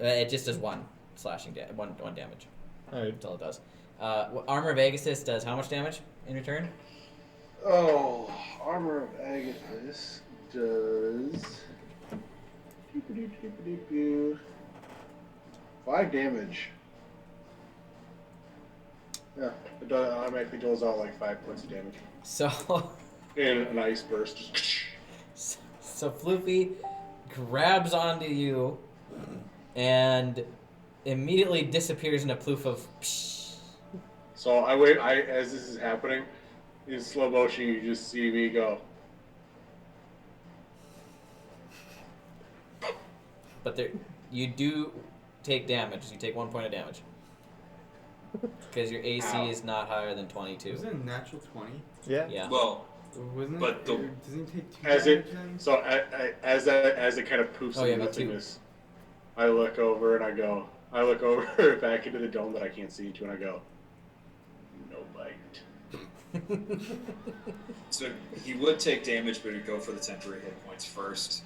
It just does one slashing one damage. Alright. That's all it does. Armor of Agathis does how much damage in return? oh, Armor of Agathis does 5 damage. Yeah, it automatically doles out like 5 points of damage. So, In an ice burst. so Floofy grabs onto you and immediately disappears in a ploof of. So I wait. As this is happening, in slow motion, you just see me go. But there, you do take damage. You take 1 point of damage because your AC Ow. is not higher than 22. Was it a natural 20? Yeah. Yeah. Well, Wasn't But it? the- Doesn't he take 2 As damage it then? so as it kind of poofs Oh, yeah, into me too. nothingness, I look over and I go. I look over back into the dome that I can't see into, and I go. No bite. so he would take damage, but he'd go for the temporary hit points first.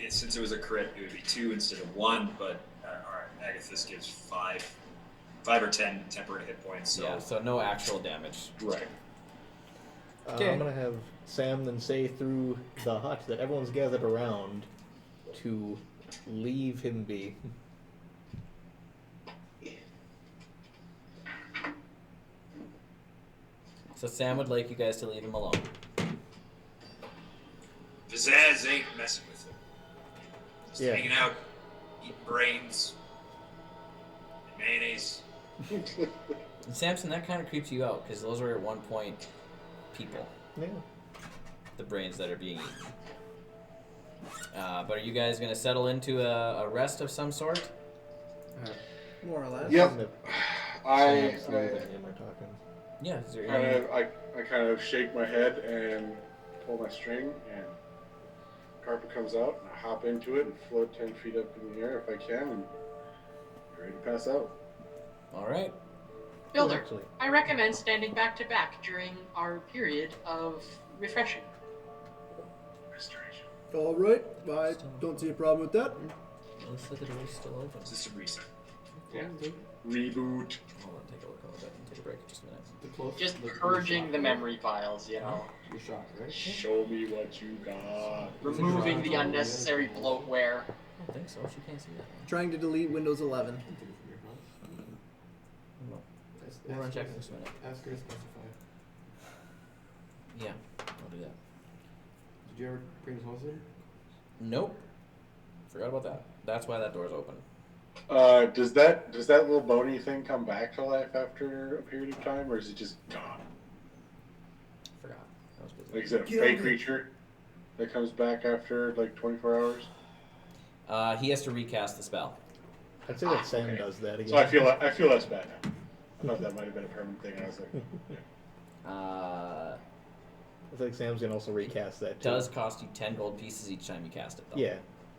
Since it was a crit, it would be 2 instead of 1, but our Agathis gives 5 or 10 temporary hit points. So Yeah. So no actual damage. Right. Okay. I'm gonna have Sam then say through the hut that everyone's gathered around to leave him be. So Sam would like you guys to leave him alone. Pizzazz ain't messing with him. Just Yeah. hanging out, eating brains, and mayonnaise. And Samson, that kind of creeps you out because those were at one point people, Yeah. the brains that are being eaten. But are you guys gonna settle into a rest of some sort? More or less. Yep. Sam's moving him or talking. Yeah. Is there kind any... of, I kind of shake my head and pull my string, and carpet comes out, and I hop into it and float 10 feet up in the air if I can, and ready to pass out. All right. Builder, Actually, I recommend standing back to back during our period of refreshing. Restoration. All right. I don't see a problem with that. Looks like the door's still open. System reset. Yeah. Reboot. Hold on, take a look. Hold on, take a break. Just a minute. The close, Just the purging shot, the right? memory files, you know. Your shot, right? Show me what you got. Removing the unnecessary bloatware. I don't think so. She can't see that. Trying to delete Windows 11. No. We're unchecking this minute. Ask her to specify. Yeah, I'll do that. Did you ever bring hose in? Nope. Forgot about that. That's why that door's open. Does that little bony thing come back to life after a period of time, or is it just gone? Forgot. That was busy. Like, is it a Get fake on it. creature that comes back after like 24 hours? He has to recast the spell. I'd say that Sam okay. does that again. So I feel less bad now. I thought that might have been a permanent thing, and I was like, I think Sam's gonna also recast that too. Does cost you 10 gold pieces each time you cast it, though. Yeah.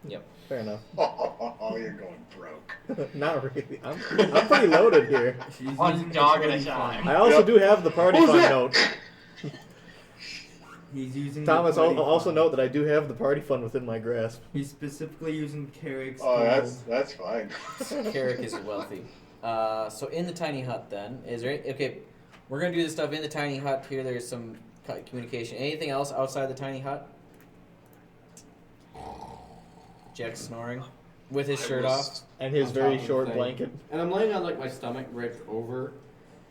Yep. Fair enough. oh, you're going broke. Not really. I'm pretty loaded here. One dog at a time. I also Yep. do have the party Who's fund that? note. He's using Thomas, the party also fund. note that I do have the party fund within my grasp. He's specifically using Carrick's Oh, gold. that's fine. Carrick is wealthy. So in the tiny hut, then, is there... Okay, we're going to do this stuff in the tiny hut. Here, there's some communication. Anything else outside the tiny hut? Jack's snoring with his shirt off. And his On very top of the short thing. blanket. And I'm laying on like my stomach right over,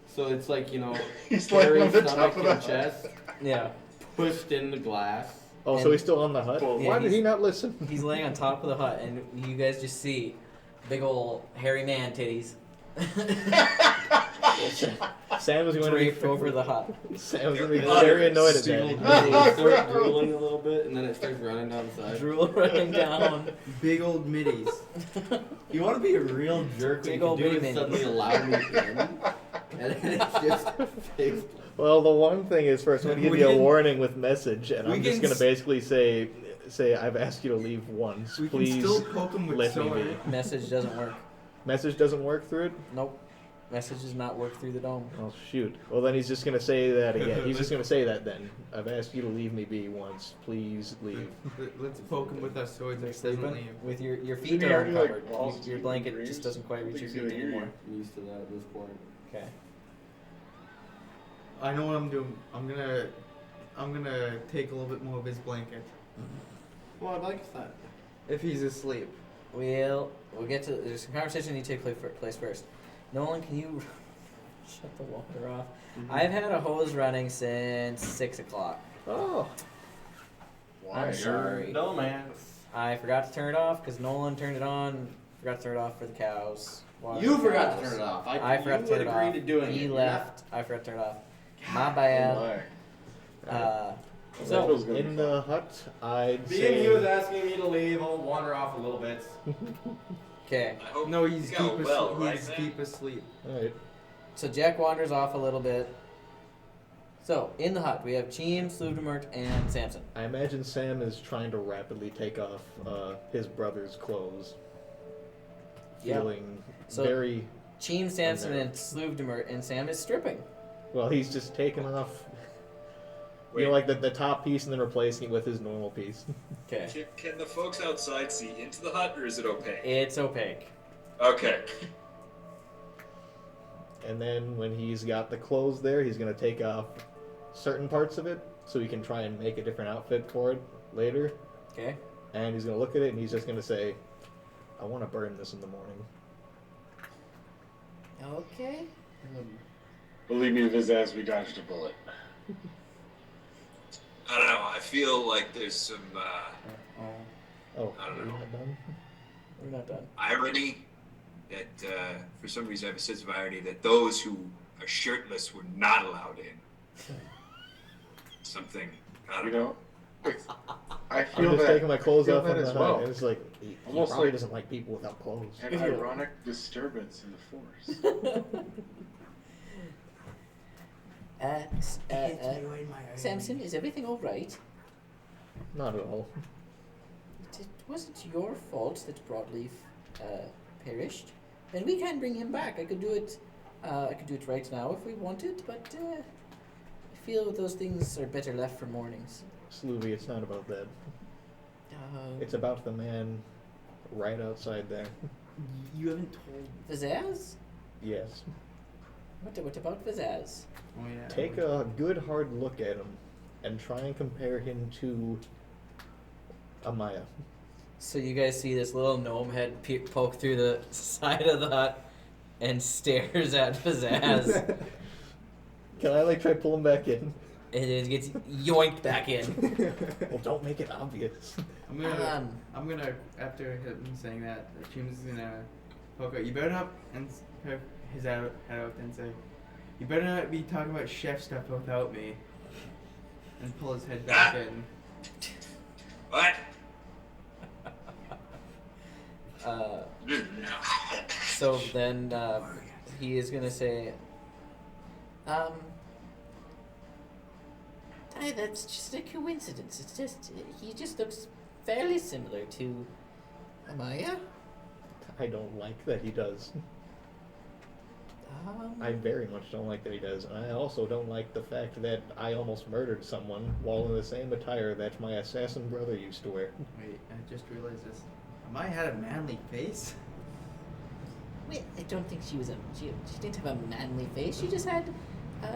so it's like, you know, He's laying carrying on the top stomach of the and chest Yeah. pushed in the glass. Oh, so And- he's still on the hut? Well, Yeah, Why did he's- he not listen? He's laying on top of the hut, and you guys just see big old hairy man titties Sam is going to draped be over the hut. Sam is going to be They're very annoyed at Start that. drooling a little bit, and then it starts running down the side. Drool running down. Big old middies. You want to be a real jerk Big when you old can do baby it suddenly allow me in, and then it's just fixed. Well, the one thing is first, I'm going to give We you a can- warning with message, and we I'm just can going to s- basically say I've asked you to leave once. We Please can still poke him with let me sword. be. Message doesn't work. Message doesn't work through it? Nope. Message does not work through the dome. Oh, shoot. Well, then he's just going to say that again. He's just going to say that then. I've asked you to leave me be once. Please leave. Let's poke him with our swords. They're If he doesn't sleeping leave. with your Isn't feet he are already, like, uncovered. lost Your in blanket dreams? just doesn't quite I reach your think he's feet gonna hear anymore. I'm used to that at this point. Okay. I know what I'm doing. I'm gonna take a little bit more of his blanket. Well, I'd like that. If he's asleep. We'll get to. There's some conversation that need to take place first. Nolan, can you shut the water off? Mhm. I've had a hose running since 6 o'clock. Oh. Why? I'm sorry. No, man. I forgot to turn it off because Nolan turned it on. Forgot to turn it off for the cows. Water You the forgot to cows. turn it off. I forgot to turn it agreed off. to doing He it. left. I forgot to turn it off. My Oh bad. my. So That feels good. in the hut, I'd Being say he was asking me to leave, I'll wander off a little bit. Okay. I hope No, he's you got deep well, asleep. right, He's man? deep asleep. all right. So Jack wanders off a little bit. So in the hut we have Cheem, Sluvdemert, and Samson. I imagine Sam is trying to rapidly take off his brother's clothes, Yeah. feeling So- very Cheem, Samson, there. and Sluvdemert, and Sam is stripping. well. He's just taking off, you know, like the top piece and then replacing it with his normal piece. Okay. Can the folks outside see into the hut, or is it opaque? It's opaque. Okay. And then when he's got the clothes there, he's gonna take off certain parts of it so he can try and make a different outfit for it later. Okay. And he's gonna look at it and he's just gonna say, "I want to burn this in the morning." Okay. Believe me, Vizaz, we dodged a bullet. I don't know. I feel like there's some Oh, I don't are we know. not done? We're not done. irony that, for some reason, I have a sense of irony that those who are shirtless were not allowed in. Something. I You don't know. know, I I'm feel just that. taking my clothes feel off that in the as hut, well. and it's like he Almost probably like- doesn't like people without clothes. An ironic disturbance in the force. Samson, is everything all right? Not at all. It wasn't your fault that Brawed Leaf perished, and we can bring him back. I could do it. I could do it right now if we wanted, but I feel those things are better left for mornings. Sloovy, it's not about that. Uh, It's about the man right outside there. You haven't told. Vizaz? Yes. What about Vizaz? Oh yeah. Take a good hard look at him and try and compare him to Amaya. So you guys see this little gnome head poke through the side of the hut and stares at Vizaz, Can I like try pull him back in? and it gets yoinked back in. Well, don't make it obvious. I'm gonna after him saying that, James is gonna poke out. You better not and have his head out and say, "You better not be talking about chef stuff without me." And pull his head back in. What? So then he is gonna say, that's just a coincidence. It's just he just looks fairly similar to Amaya. I don't like that he does. I very much don't like that he does. And I also don't like the fact that I almost murdered someone while in the same attire that my assassin brother used to wear. Wait, I just realized this. Amaya had a manly face. Well, I don't think she didn't have a manly face. She just had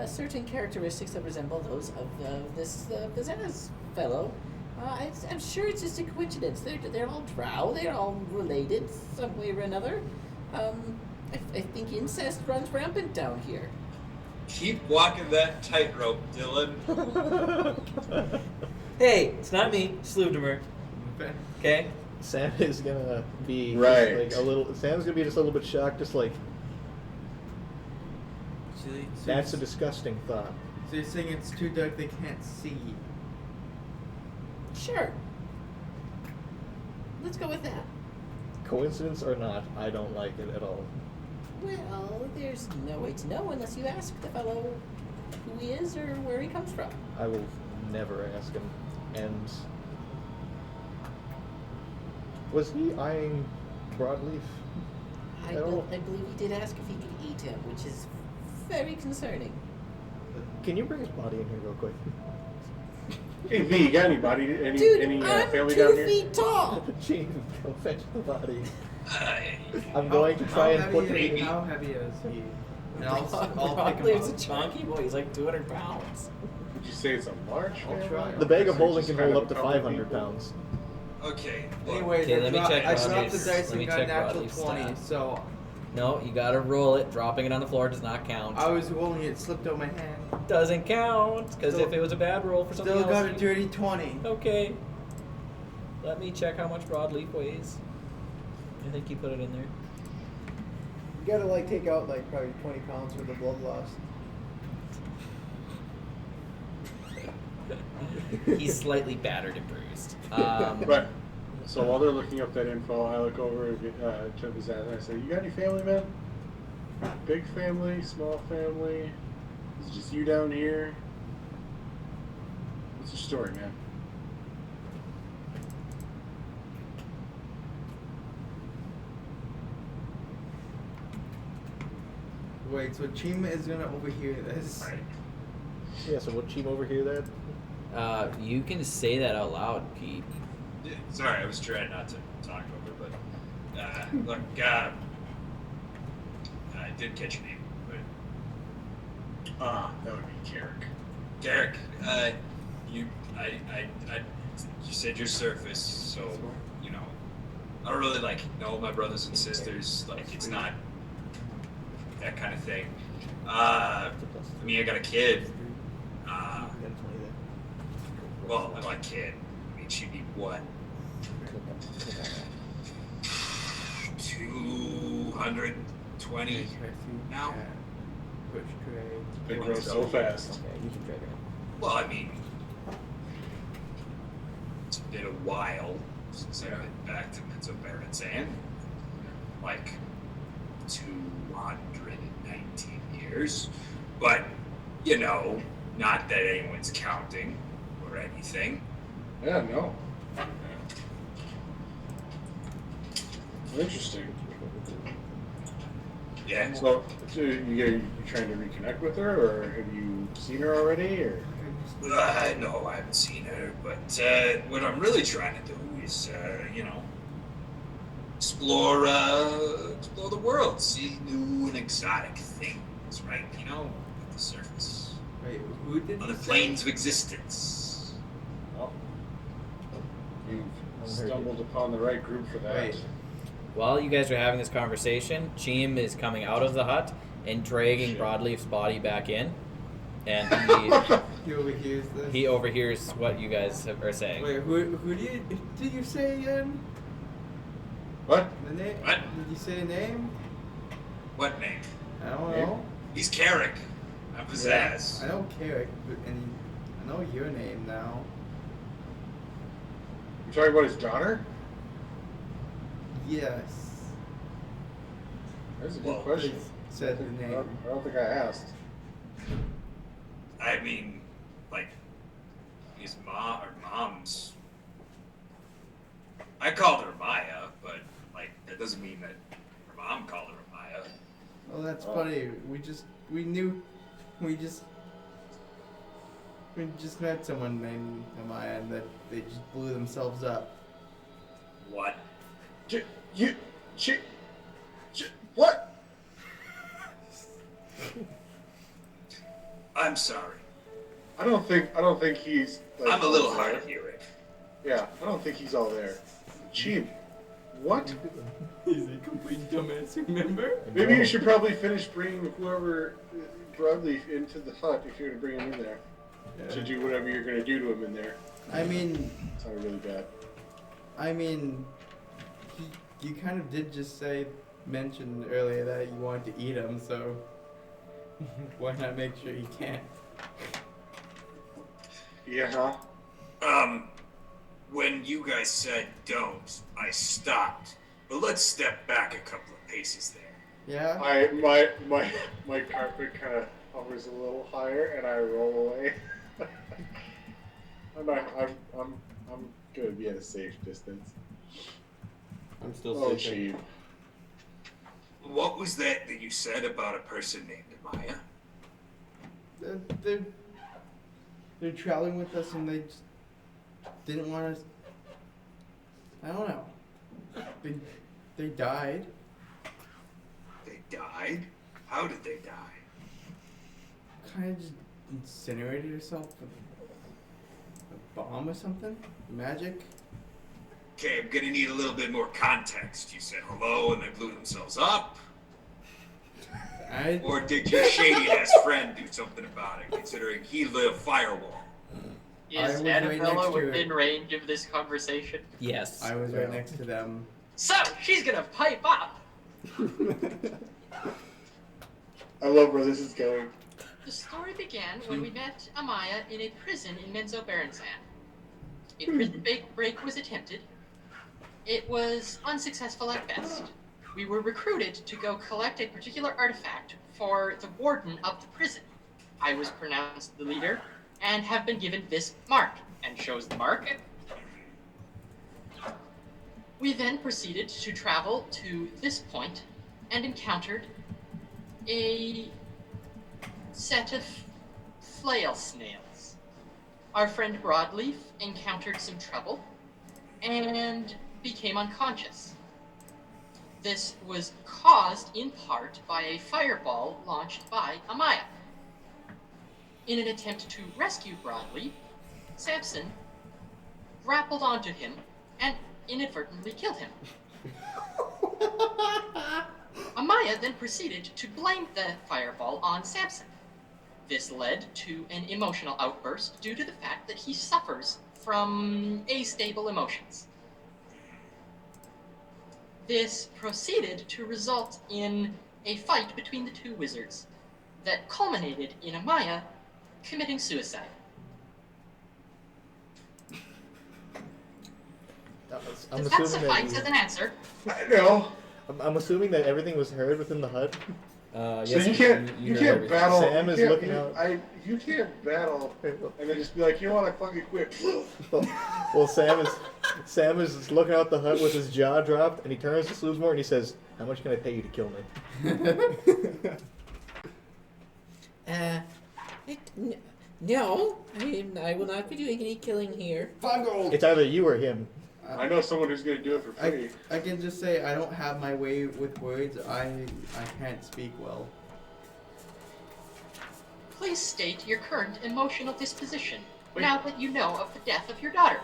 certain characteristics that resemble those of this Vizaz fellow. I'm sure it's just a coincidence. They're all drow. They're all related some way or another. I think incest runs rampant down here. Keep walking that tightrope, Dylan. Hey, it's not me, Sluvdemert. Okay. Sam is gonna be just, Right. like a little. Sam's gonna be just a little bit shocked, just like that's a disgusting thought. So you're saying it's too dark they can't see. Sure. Let's go with that. Coincidence or not, I don't like it at all. Well, there's no way to know unless you ask the fellow who he is or where he comes from. I will never ask him. And was he eyeing Brawd Leaf? I at all? believe he did ask if he could eat him, which is very concerning. Can you bring his body in here real quick? Hey V, you got anybody? Any Dude, any I'm family 2 down here? feet tall! Gene, go fetch the body. I'm How- going to try how and put heavy- the. How heavy is he? And I'll pick him Leaf's a up. chunky boy. He's like 200 pounds. Would you say it's a large I'll family? try. The bag of Or holding just can kind hold of up to a couple 500 people? pounds. Okay. Look, Anyways, Okay, let me check I Rod dropped the Leaf's- dice let and me got check a Rod natural Leaf's 20, stat. so No, you gotta roll it. Dropping it on the floor does not count. I was rolling it, slipped out my hand. Doesn't count, because Still- if it was a bad roll for something Still else. got a you- dirty 20. Okay. Let me check how much broadleaf weighs. I think you put it in there. You gotta like take out like probably 20 pounds worth of blood loss. He's slightly battered and bruised. But so while they're looking up that info, I look over to his ass and I say, "You got any family, man? Big family, small family? Is it just you down here? What's your story, man?" Wait, so Chima is gonna overhear this. Yeah, so would Cheem overhear that? You can say that out loud, Pete. Yeah, sorry, I was trying not to talk over, but look, I did catch your name, but That would be Carrick. Derek, you said your surface, so you know, I don't really like know my brothers and sisters. Like, it's not that kind of thing. I mean, I got a kid. Well, I'm not a kid. I mean, she'd be what? 220 now? Push trade. They grow so fast. Okay, you can drag it. Well, I mean, it's been a while since I've been back to Mesobaranzan. Like 219 years. But, you know, not that anyone's counting or anything. Yeah, no. Interesting. Yeah. So, you trying to reconnect with her, or have you seen her already, or? No, I haven't seen her, but what I'm really trying to do is, you know, explore the world, see new and exotic things, right? You know, at the surface, Wait, who did on you the say? planes of existence. Well, you've stumbled upon the right group for that. Wait. While you guys are having this conversation, Cheem is coming out of the hut and dragging Shit. Broadleaf's body back in, and He overhears this. he overhears what you guys are saying. Wait, who did you say again? What? The name? What? Did you say a name? What name? I don't Name? know. He's Carrick. I'm Pizzazz. I know Carrick, but and I know your name now. You talking about his daughter? Yes. That's a good Well, question. Said the I name. don't think I asked. I mean, like, his mom's. I called her Maya, but, like, that doesn't mean that her mom called her Maya. Well, that's Oh. funny. We just met someone named Amaya, and that they just blew themselves up. What? What? I'm sorry. I don't think he's. Like, I'm a little all hard there. of hearing. Yeah, I don't think he's all there. Cheap. What? He's a complete dumbass, remember? Maybe you should probably finish bringing whoever Brawed Leaf into the hut if you're gonna bring him in there to do whatever you're gonna do to him in there. I mean, Sounded really bad. you kind of did just mention earlier that you wanted to eat him, so why not make sure you can't? Yeah. When you guys said don't, I stopped. But let's step back a couple of paces there. Yeah? My carpet kind of hovers a little higher and I roll away. I'm gonna be at a safe distance. I'm still Oh, sleeping. cheap. What was that you said about a person named Maya? They're traveling with us and they just didn't want us. I don't know. They died. They died? How did they die? Kind of just incinerated herself with a bomb or something. Magic. Okay, I'm gonna need a little bit more context. You said hello and they blew themselves up? Or did your shady-ass friend do something about it, considering he lit a firewall? I Is was right Annabella next to within it. range of this conversation? Yes. I was right next to them. So, she's gonna pipe up. I love where this is going. The story began when we met Amaya in a prison in Menzo Barensan. A prison break was attempted. It was unsuccessful at best. We were recruited to go collect a particular artifact for the warden of the prison. I was pronounced the leader and have been given this mark, and shows the mark. We then proceeded to travel to this point and encountered a set of flail snails. Our friend Brawed Leaf encountered some trouble and became unconscious. This was caused in part by a fireball launched by Amaya. In an attempt to rescue Brawd Leaf, Samson grappled onto him and inadvertently killed him. Amaya then proceeded to blame the fireball on Samson. This led to an emotional outburst due to the fact that he suffers from astable emotions. This proceeded to result in a fight between the two wizards that culminated in Amaya committing suicide. I'm Does that assuming suffice that as an answer? I know. I'm assuming that everything was heard within the hut. Yes, So you can't you heard can't everything. battle. Sam you is can't, looking you, out. you can't battle and then just be like, you know what, I fucking quit. Well, Sam is looking out the hut with his jaw dropped, and he turns to Sloovesmore and he says, "How much can I pay you to kill me?" No, I will not be doing any killing here. Fungal! It's either you or him. I know someone who's gonna do it for free. I can just say I don't have my way with words. I can't speak well. Please state your current emotional disposition Wait. now that you know of the death of your daughter.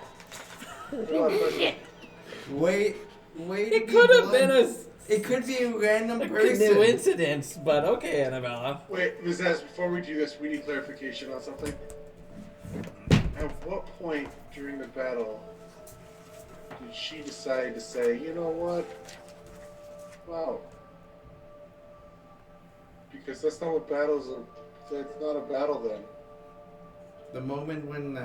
Wait. It could have been It could be a random a person. coincidence, but okay, Annabella. Wait, Vizaz, before we do this, we need clarification on something. At what point during the battle did she decide to say, you know what? Wow. Because that's not what battles are. That's not a battle then. The moment when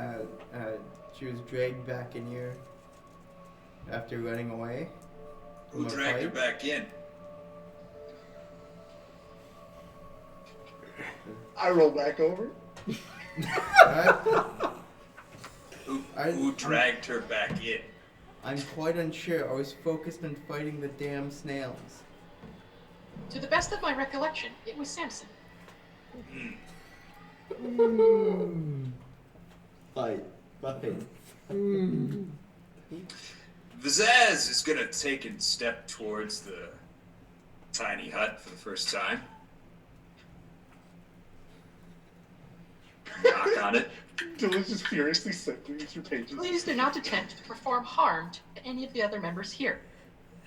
she was dragged back in here after running away. Who from a dragged her fight. back in? I roll back over. Who dragged her back in? I'm quite unsure. I was focused on fighting the damn snails. To the best of my recollection, it was Samson. Fight. Vizaz is gonna take a step towards the tiny hut for the first time. Knock on it. Dylan's just furiously cycling through pages. Please do not attempt to perform harm to any of the other members here.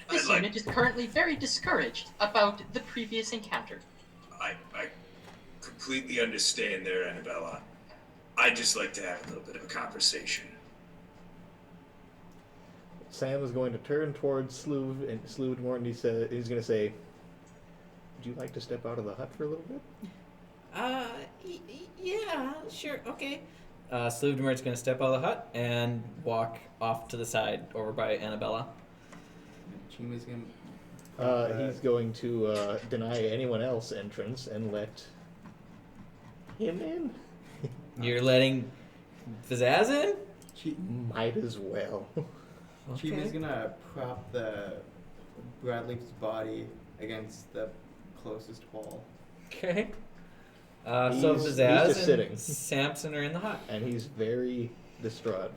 This I'd like- unit is currently very discouraged about the previous encounter. I completely understand there, Annabella. I'd just like to have a little bit of a conversation. Sam is going to turn towards Sloovesmore and he's going to say, "Would you like to step out of the hut for a little bit?" Yeah, sure, okay. Sloovesmore's gonna step out of the hut and walk off to the side over by Annabella. Chima's gonna. He's going to deny anyone else entrance and let him in. You're letting Pizzazz in? Might as well. Chima's gonna prop the Brawd Leaf's body against the closest wall. Okay. So He's Pizzazz just and sitting. Samson are in the hut. And he's very distraught.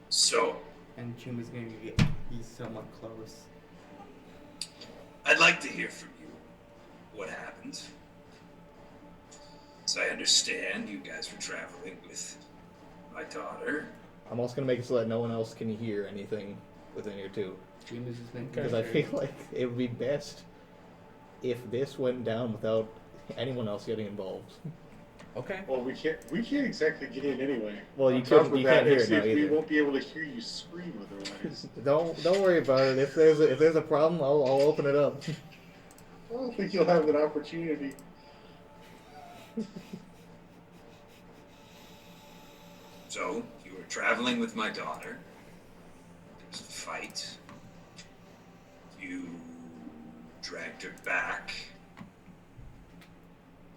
So, And Chima's gonna be somewhat close. I'd like to hear from you what happened. As I understand, you guys were traveling with my daughter. I'm also gonna make it so that no one else can hear anything within here too, Dream is his main because I feel like it would be best if this went down without anyone else getting involved. Okay. Well, we can't exactly get in anyway. Well, On you top couldn't- of you that, can't hear it if now we either. won't be able to hear you scream otherwise. Don't worry about it. If there's a problem, I'll open it up. I don't think you'll have that opportunity. So, you were traveling with my daughter. There was a fight. You dragged her back.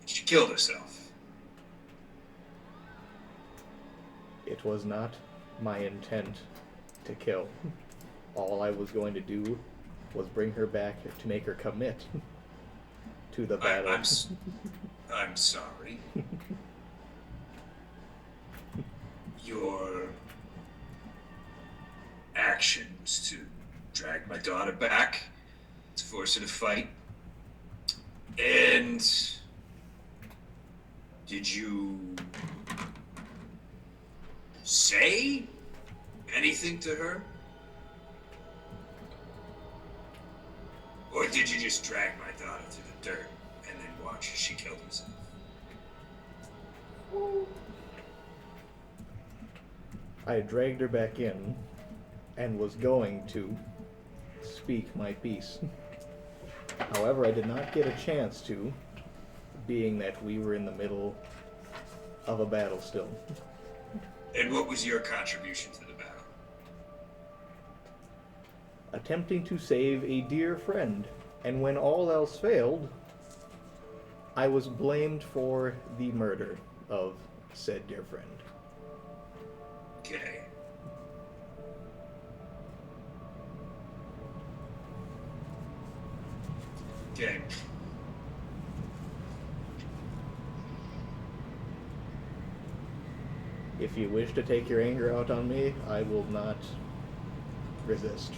She killed herself. It was not my intent to kill. All I was going to do was bring her back to make her commit to the battle. I'm sorry. Your action was to drag my daughter back, to force her to fight. And did you say anything to her? Or did you just drag my daughter to the dirt and then watch as she killed herself? I dragged her back in and was going to speak my piece. However, I did not get a chance to, being that we were in the middle of a battle still. And what was your contribution to the battle? Attempting to save a dear friend, and when all else failed, I was blamed for the murder of said dear friend. Okay. Okay. If you wish to take your anger out on me, I will not resist.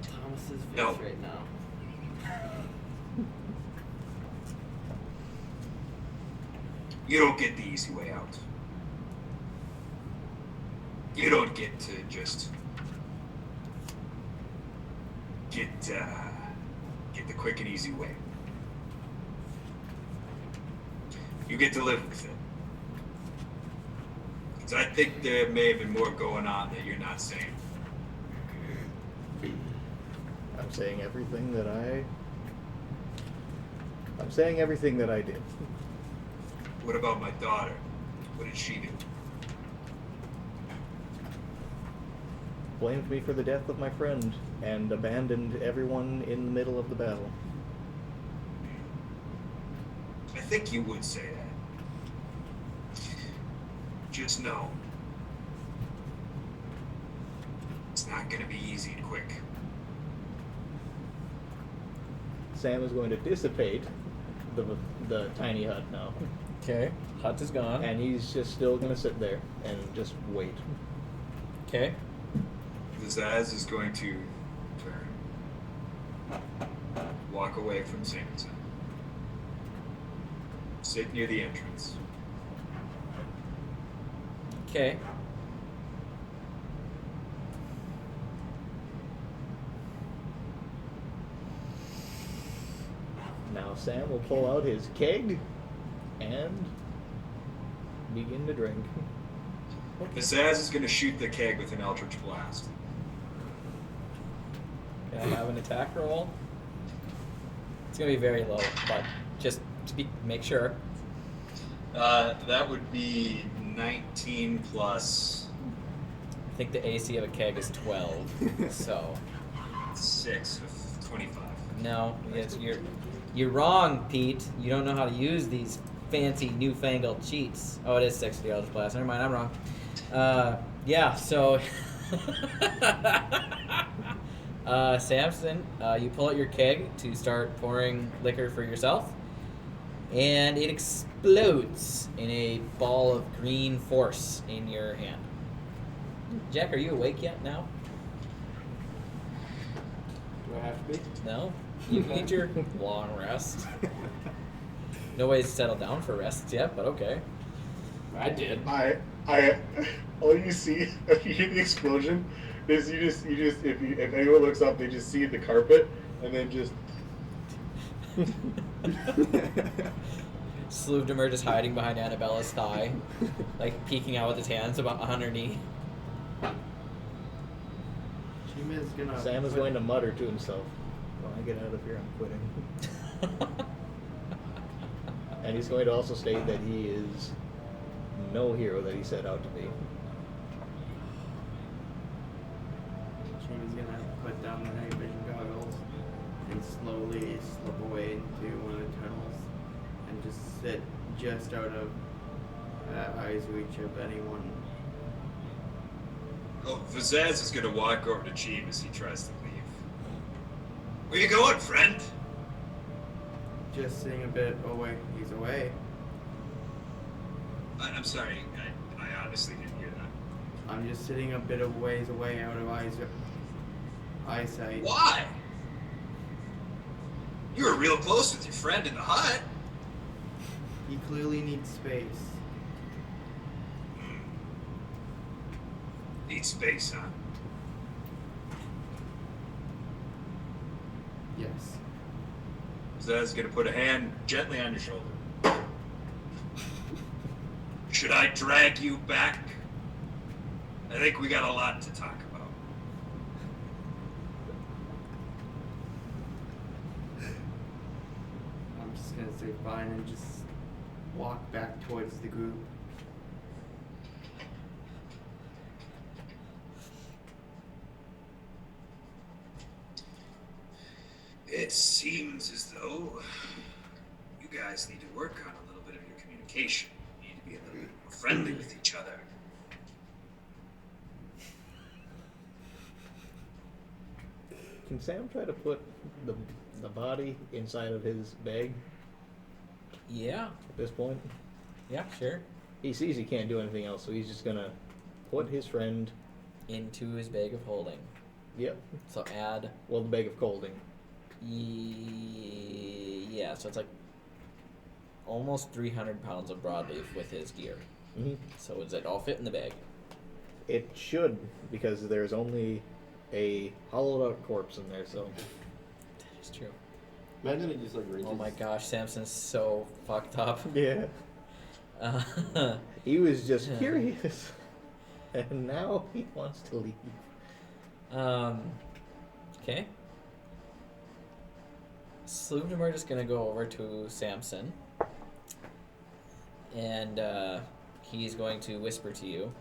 Thomas's face No. right now. You don't get the easy way out. You don't get to just get the quick and easy way. You get to live with it. 'Cause I think there may have been more going on that you're not saying. I'm saying everything that I'm saying everything that I did. What about my daughter? What did she do? Blamed me for the death of my friend and abandoned everyone in the middle of the battle. I think you would say that. Just know, it's not going to be easy and quick. Sam is going to dissipate the tiny hut now, Okay. Hut is gone. and he's just still going to sit there and just wait. Okay. Zaz is going to turn, walk away from Samson, sit near the entrance. Okay. Now Sam will pull out his keg and begin to drink. Zaz is going to shoot the keg with an Eldritch Blast. Can I have an attack roll? It's gonna be very low, but just to make sure. That would be 19 plus I think the AC of a keg is 12. So 6 of 25. no, you're wrong, Pete. You don't know how to use these fancy newfangled cheats. Oh, it is 6 for the Eldritch Blast. Never mind, I'm wrong. Yeah. So. Samson, you pull out your keg to start pouring liquor for yourself, and it explodes in a ball of green force in your hand. Jack, are you awake yet now? Do I have to be? No? You can get your long rest. Nobody's settled down for rests yet, but okay. I did. All you see if you hear the explosion is you just if anyone looks up, they just see the carpet and then just. Sluvdemer just hiding behind Annabella's thigh, like peeking out with his hands about on her knee. Chima's gonna. Sam is going to mutter to himself, "When I get out of here, I'm quitting." And he's going to also state that he is no hero that he set out to be. Chima's gonna put down the night vision goggles and slowly slip away into one of the tunnels and just sit just out of eyes reach of anyone. Oh, Vazaz is gonna walk over to Cheem as he tries to leave. Where you going, friend? Just sitting a bit away. He's away. I'm sorry, I honestly didn't hear that. I'm just sitting a bit of ways away out of eyesight. Why? You were real close with your friend in the hut. He clearly needs space. Need space, huh? Yes. Vazaz gonna put a hand gently on your shoulder. Should I drag you back? I think we got a lot to talk about. I'm just gonna say fine and just walk back towards the group. It seems as though you guys need to work on a little bit of your communication. You need to be a little bit more friendly with each other. Can Sam try to put the body inside of his bag Yeah. at this point? Yeah, sure. He sees he can't do anything else, so he's just gonna put his friend. Into his bag of holding. Yep. So add. Well, the bag of holding. Yeah, so it's like almost 300 pounds of broadleaf with his gear. Mm-hmm. So does it all fit in the bag? It should, because there's only a hollowed out corpse in there, so. That is true. Imagine it just like reaches. Oh my gosh, Samson's so fucked up. Yeah. He was just Yeah. curious. And now he wants to leave. Okay. Sluvdemer is gonna go over to Samson. And he's going to whisper to you.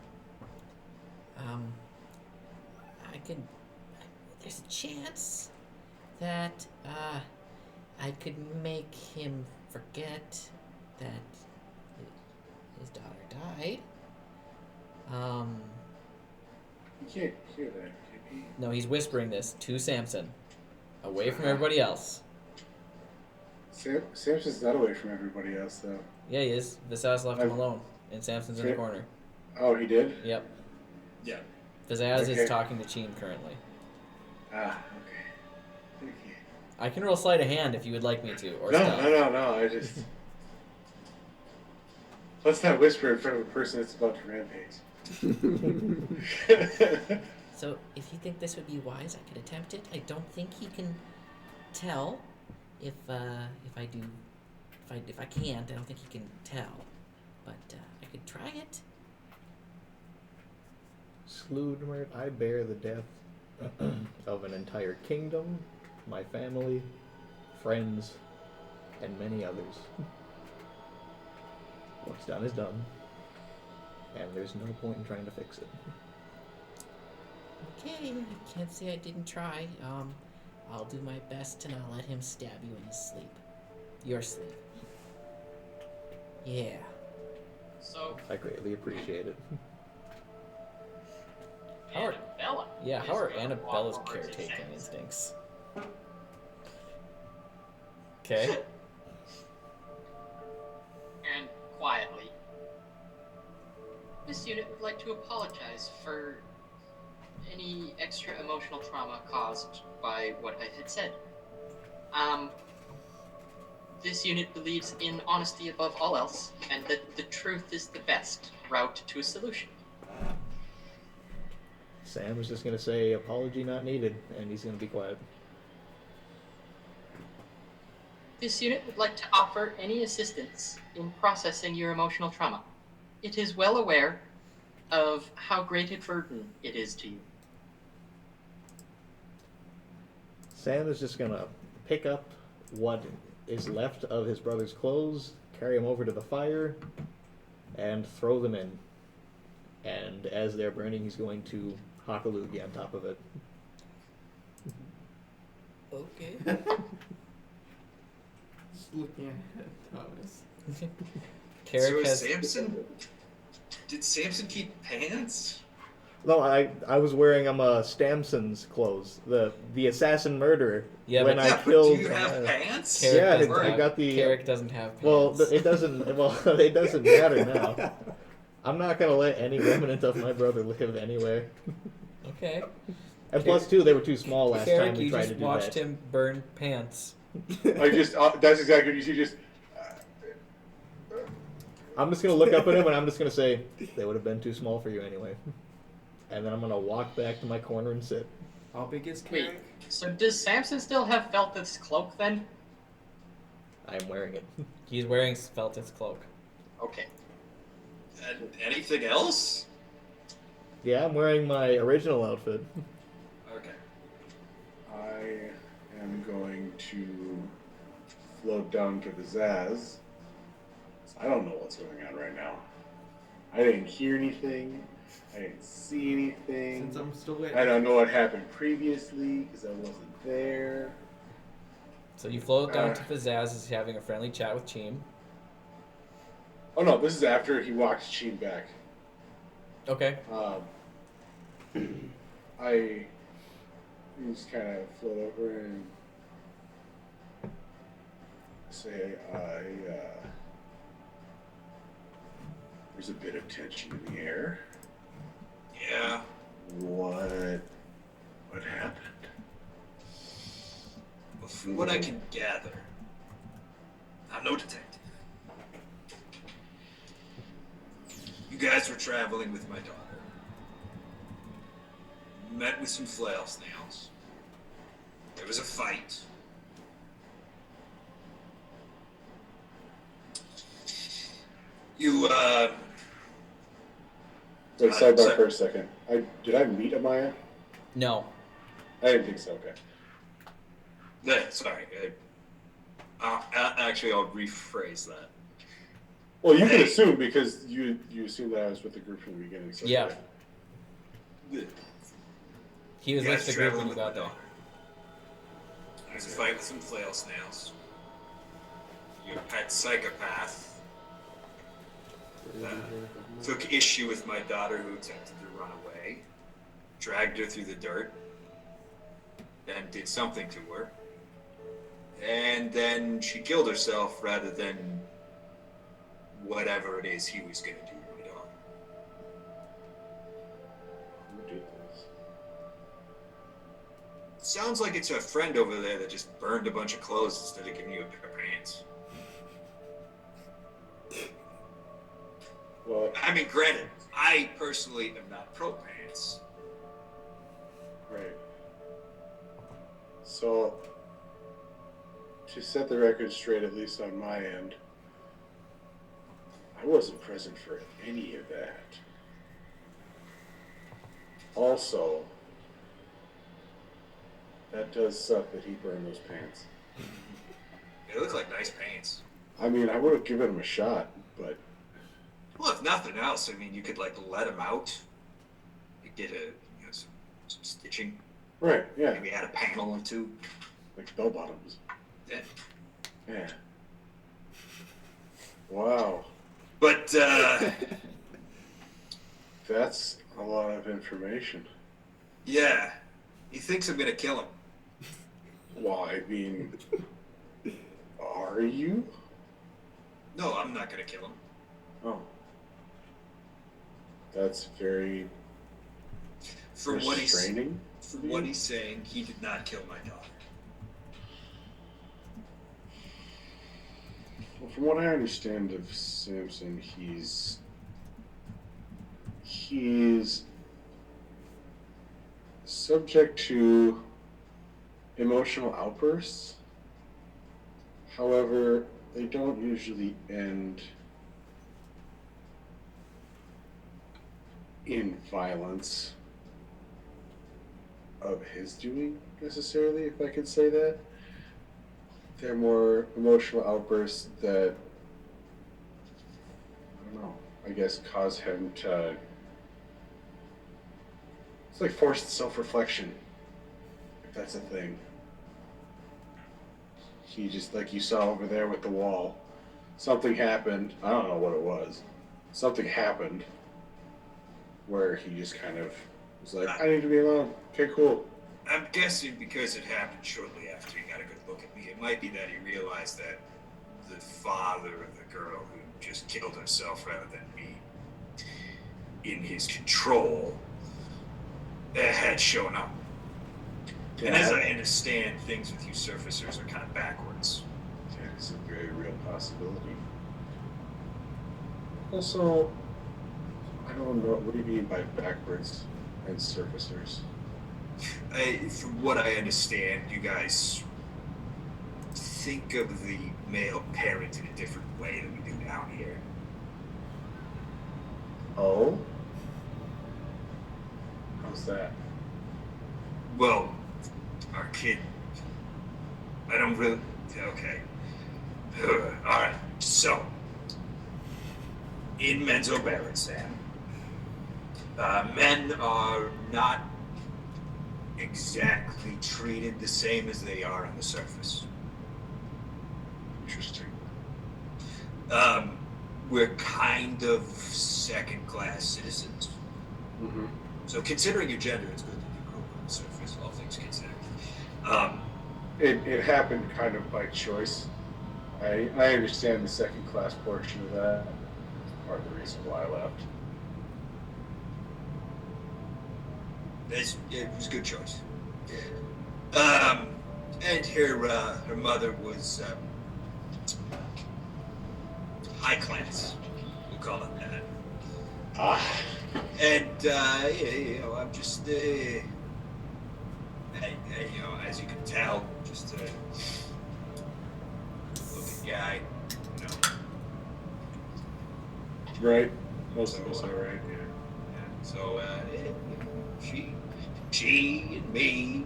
There's a chance that I could make him forget that his daughter died. You can't hear that, can you? No, he's whispering this to Samson, away from everybody else. Samson's not away from everybody else, though. Yeah, he is. Vazaz left him alone, and Samson's in the Okay. corner. Oh, he did? Yep. Yeah. Vazaz Okay. is talking to Cheem currently. Ah, okay. I can roll sleight of hand if you would like me to, or No, stealth. no, I just... Let's not whisper in front of a person that's about to rampage. So, if you think this would be wise, I could attempt it. I don't think he can tell. If I can't, I don't think he can tell. But I could try it. Sludmer, I bear the death of an entire kingdom, my family, friends, and many others. What's done is done, and there's no point in trying to fix it. Okay, I can't say I didn't try. I'll do my best to not let him stab you in his sleep. Your sleep. Yeah. So, I greatly appreciate it. How are- Annabella. Yeah, is how are gonna Annabella's walk over to caretaking Samson. instincts? Okay. And quietly, this unit would like to apologize for any extra emotional trauma caused by what I had said. This unit believes in honesty above all else, and that the truth is the best route to a solution. Sam is just going to say, apology not needed, and he's going to be quiet. This unit would like to offer any assistance in processing your emotional trauma. It is well aware of how great a burden it is to you. Sam is just going to pick up what is left of his brother's clothes, carry him over to the fire, and throw them in. And as they're burning, he's going to hock a loogie on top of it. Okay. Just looking at Thomas. Carrick So has. Samson? Did Samson keep pants? No, I was wearing Stamson's clothes, the assassin murderer. Yeah, when but- I Yeah, but killed. do you have pants? Carrick Yeah, doesn't I have- got the. Carrick doesn't have pants. Well, it doesn't. Well, it doesn't matter now. I'm not gonna let any remnant of my brother live anywhere. Okay. And plus, two, they were too small last Carrick, time we you tried just to do watched that. him burn pants. I just that's exactly what you see. Just I'm just gonna look up at him and I'm just gonna say, they would have been too small for you anyway. And then I'm gonna walk back to my corner and sit. How big is Wait, Carrick? so does Samson still have Felteth's cloak then? I'm wearing it. He's wearing Felteth's cloak. Okay. And anything else? Yeah, I'm wearing my original outfit. Okay. I am going to float down to the Zaz. I don't know what's going on right now. I didn't hear anything. I didn't see anything. Since I'm still waiting. I don't know what happened previously because I wasn't there. So you float down to Pizzazz as having a friendly chat with Cheem. Oh no, this is after he walked Sheen back. Okay. I just kind of float over and say, there's a bit of tension in the air. Yeah. What happened? Well, from what I can gather, I'm no detective. You guys were traveling with my daughter. Met with some flail snails. There was a fight. You, Wait, sidebar for a second. Did I meet Amaya? No. I didn't think so. Okay. Sorry. Actually, I'll rephrase that. Well, you can Hey. assume because you assumed that I was with the group from the beginning. So Yeah. He was You with guys the group traveling when you with got my there. daughter. There was a fight with some flail snails. Your pet psychopath took issue with my daughter who attempted to run away, dragged her through the dirt, and did something to her. And then she killed herself rather than whatever it is he was going to do to my daughter. Who did this? Sounds like it's a friend over there that just burned a bunch of clothes instead of giving you a pair of pants. Well, I mean, granted, I personally am not pro pants. right. So, to set the record straight, at least on my end, I wasn't present for any of that. Also, that does suck that he burned those pants. They look like nice pants. I mean, I would have given him a shot, but Well, if nothing else, I mean, you could like let him out. You get some stitching. right, yeah, Maybe add a panel or two. like bell bottoms. Yeah. Yeah. Wow, But that's a lot of information. yeah, he thinks I'm gonna kill him. Well, I mean, are you? No, I'm not gonna kill him. Oh. That's very From what he's restraining. saying, he did not kill my daughter. Well, from what I understand of Samson, he's subject to emotional outbursts. However, they don't usually end in violence of his doing, necessarily, if I could say that. They're more emotional outbursts that, I don't know, I guess cause him to. It's like forced self reflection, if that's a thing. He just, like you saw over there with the wall, something happened. I don't know what it was. Something happened where he just kind of was like, I need to be alone. Okay, cool. I'm guessing because it happened shortly after he got a good look at me. It might be that he realized that the father of the girl who just killed herself rather than be in his control had shown up. Yeah, And as I understand, things with you surfacers are kind of backwards. that is a very real possibility. Also, I don't know, what do you mean by backwards and surfacers? From what I understand, you guys think of the male parent in a different way than we do down here. Oh? How's that? Well, our kid, I don't really, okay. Alright, so, in Menzoberranzan, men are not exactly treated the same as they are on the surface. Interesting. We're kind of second-class citizens. Mm-hmm. So considering your gender, it's good that you grew up on the surface, all things considered. It happened kind of by choice. I understand the second class portion of that. Part of the reason why I left. It was a good choice. And her mother was high class. We'll call it that. Ah. And you know, I'm just you know, as you can tell, just a looking guy, you know. Right. Most of us are right. Yeah. Yeah. So she and me,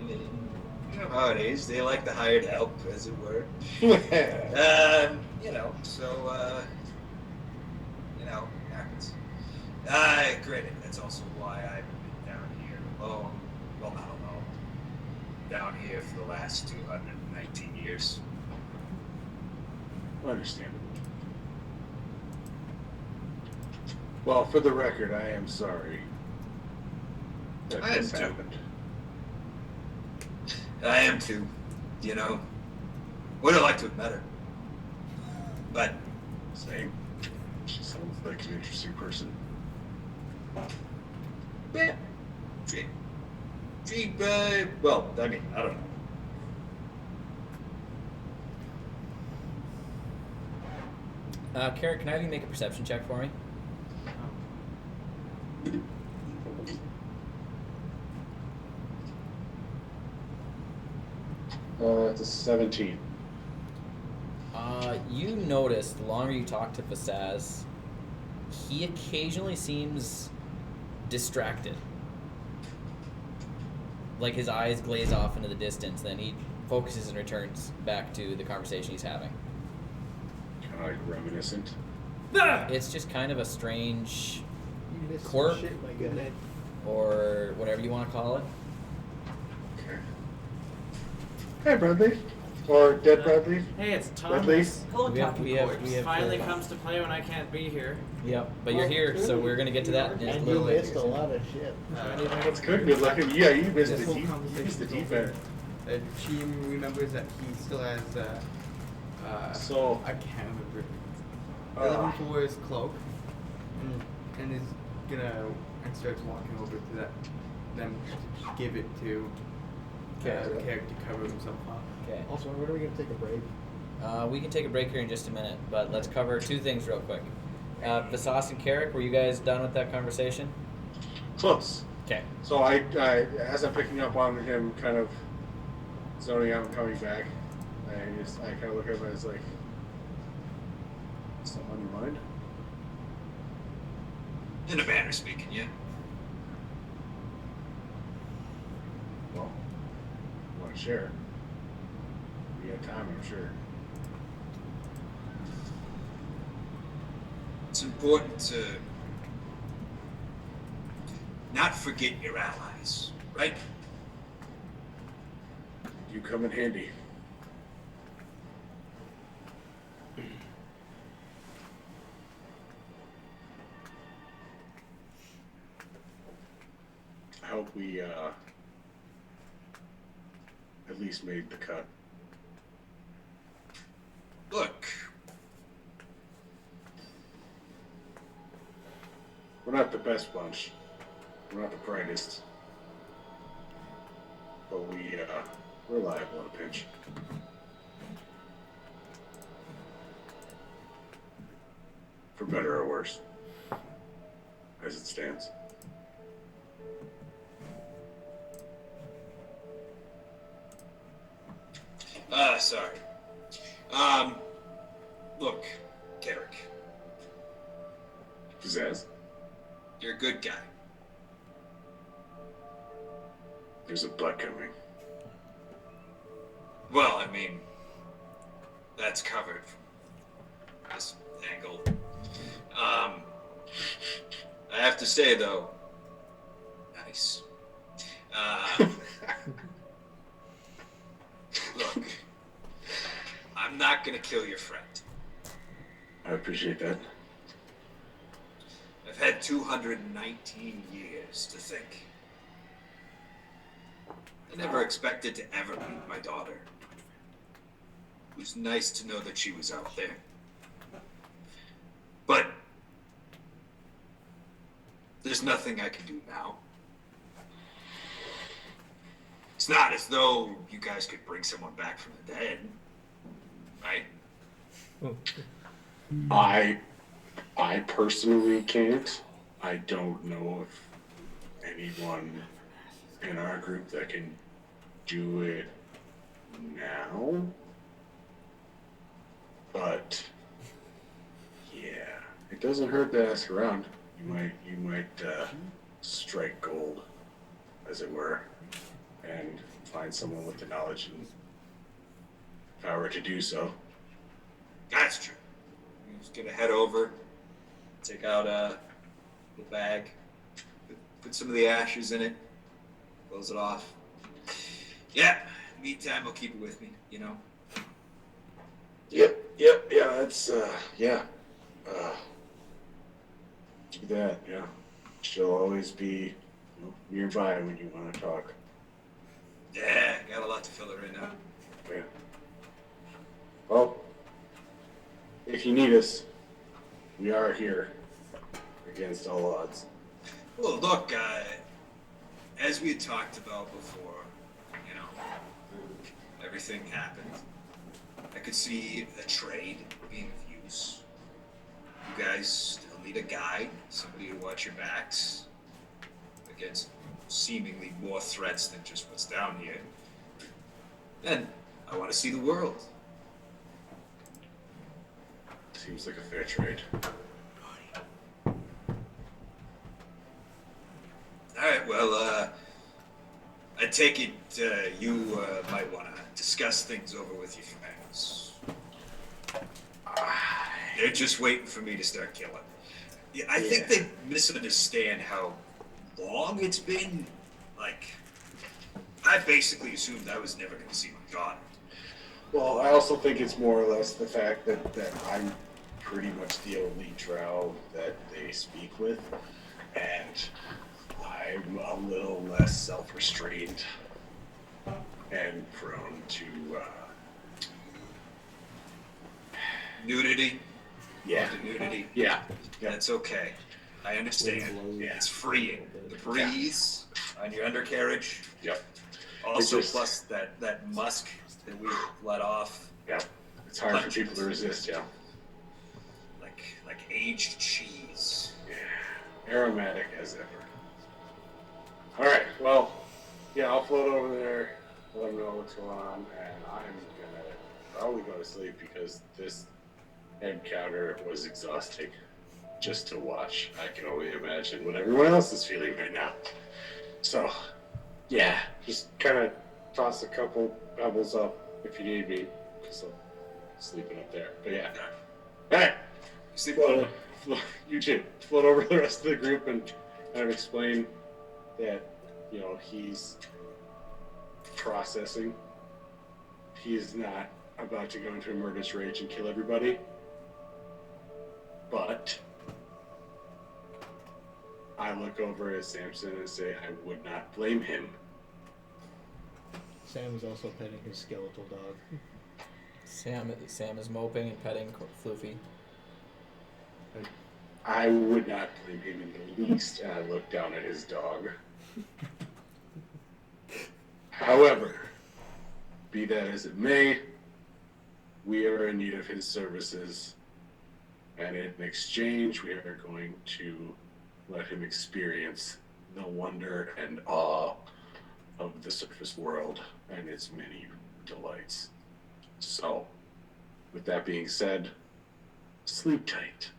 you know how it is. They like the hired help, as it were. You know, so you know, it happens. Granted, that's also why I've been down here alone. Well, not alone. Down here for the last 219 years. Understandable. Well, for the record, I am sorry that I am this too. happened. I am too, you know. Would have liked to have met her. But Same. She sounds like an interesting person. yeah, well, I mean, I don't know. Carrot, can I have you make a perception check for me? It's a 17. You notice the longer you talk to Fasaz, he occasionally seems distracted. Like his eyes glaze off into the distance, then he focuses and returns back to the conversation he's having. Kind of like reminiscent. It's just kind of a strange You missed some quirk shit, my guy. or whatever you want to call it. Okay. Hey, Bradley. Or Dead Bradley. Hey, it's Bradley. Thomas. Hello, We have- Captain we have- Corpse. we have Finally Corpse. comes to play when I can't be here. Yep, but you're here, so we're gonna get to that in just a And you little bit. missed a lot of shit. That's good. Good looking. Yeah, you missed This the whole deep. You conversation missed the is deep over. end. She remembers that he still has So, I can't remember. uh, 11-4's cloak, and is gonna and starts walking over to that. Then give it to Okay. the character to cover himself up. Okay. Also, when are we going to take a break? We can take a break here in just a minute, but let's cover two things real quick. Visas and Carrick, were you guys done with that conversation? Close. Okay. So I as I'm picking up on him kind of zoning out and coming back, I kind of look at him as like, something on your mind? In a manner speaking, yeah. Well, you want to share? We have time, I'm sure. It's important to not forget your allies, right? You come in handy. I hope we at least made the cut. Look, We're not the best bunch. We're not the brightest. But we're liable in a pinch. For better or worse. As it stands. sorry. Look, Carrick, Pizzazz, you're a good guy. there's a butt coming. Well, I mean, that's covered from this angle. I have to say, though, nice. Look, I'm not gonna kill your friend. I appreciate that. I've had 219 years to think. I never expected to ever meet my daughter. It was nice to know that she was out there. But there's nothing I can do now. It's not as though you guys could bring someone back from the dead, right? I personally can't. I don't know if anyone in our group that can do it now. But yeah, it doesn't hurt to ask around. You might strike gold, as it were, and find someone with the knowledge and power to do so. That's true. I'm just gonna head over, take out the bag, put some of the ashes in it, close it off. Yeah, meantime, I'll keep it with me, you know? Yep, yeah, that's, yeah. Do that, yeah. She'll always be nearby when you want to talk. Yeah, got a lot to fill her in now. Yeah. Well, if you need us, we are here against all odds. Well, look, as we had talked about before, you know, everything happened. I could see a trade being of use. You guys still need a guide, somebody to watch your backs against seemingly more threats than just what's down here. And I want to see the world. Seems like a fair trade. Alright, well, I take it you might want to discuss things over with your friends. They're just waiting for me to start killing. Yeah, I think they misunderstand how long it's been. Like, I basically assumed I was never going to see my daughter. Well, I also think it's more or less the fact that I'm pretty much the only drow that they speak with, and I'm a little less self-restrained and prone to Nudity? yeah, To nudity? yeah. That's okay. I understand. Yeah. It's freeing. The breeze on your undercarriage. Yep. Also, It's just- plus that musk that we let off. Yeah. It's hard for people to resist, yeah. Like aged cheese. Yeah. Aromatic as ever. Alright, well, yeah, I'll float over there, let them know what's going on, and I'm gonna probably go to sleep because this encounter was exhausting just to watch. I can only imagine what everyone else is feeling right now. So, yeah, just kind of toss a couple pebbles up if you need me, because I'm sleeping up there. But yeah. Alright, Sleep well. you too. Float over the rest of the group and kind of explain that, you know, he's processing. He is not about to go into a murderous rage and kill everybody. But I look over at Samson and say I would not blame him. Sam is also petting his skeletal dog. Sam is moping and petting Floofy. I would not blame him in the least, and I look down at his dog. However, be that as it may, we are in need of his services, and in exchange, we are going to let him experience the wonder and awe of the surface world and its many delights. So, with that being said, sleep tight.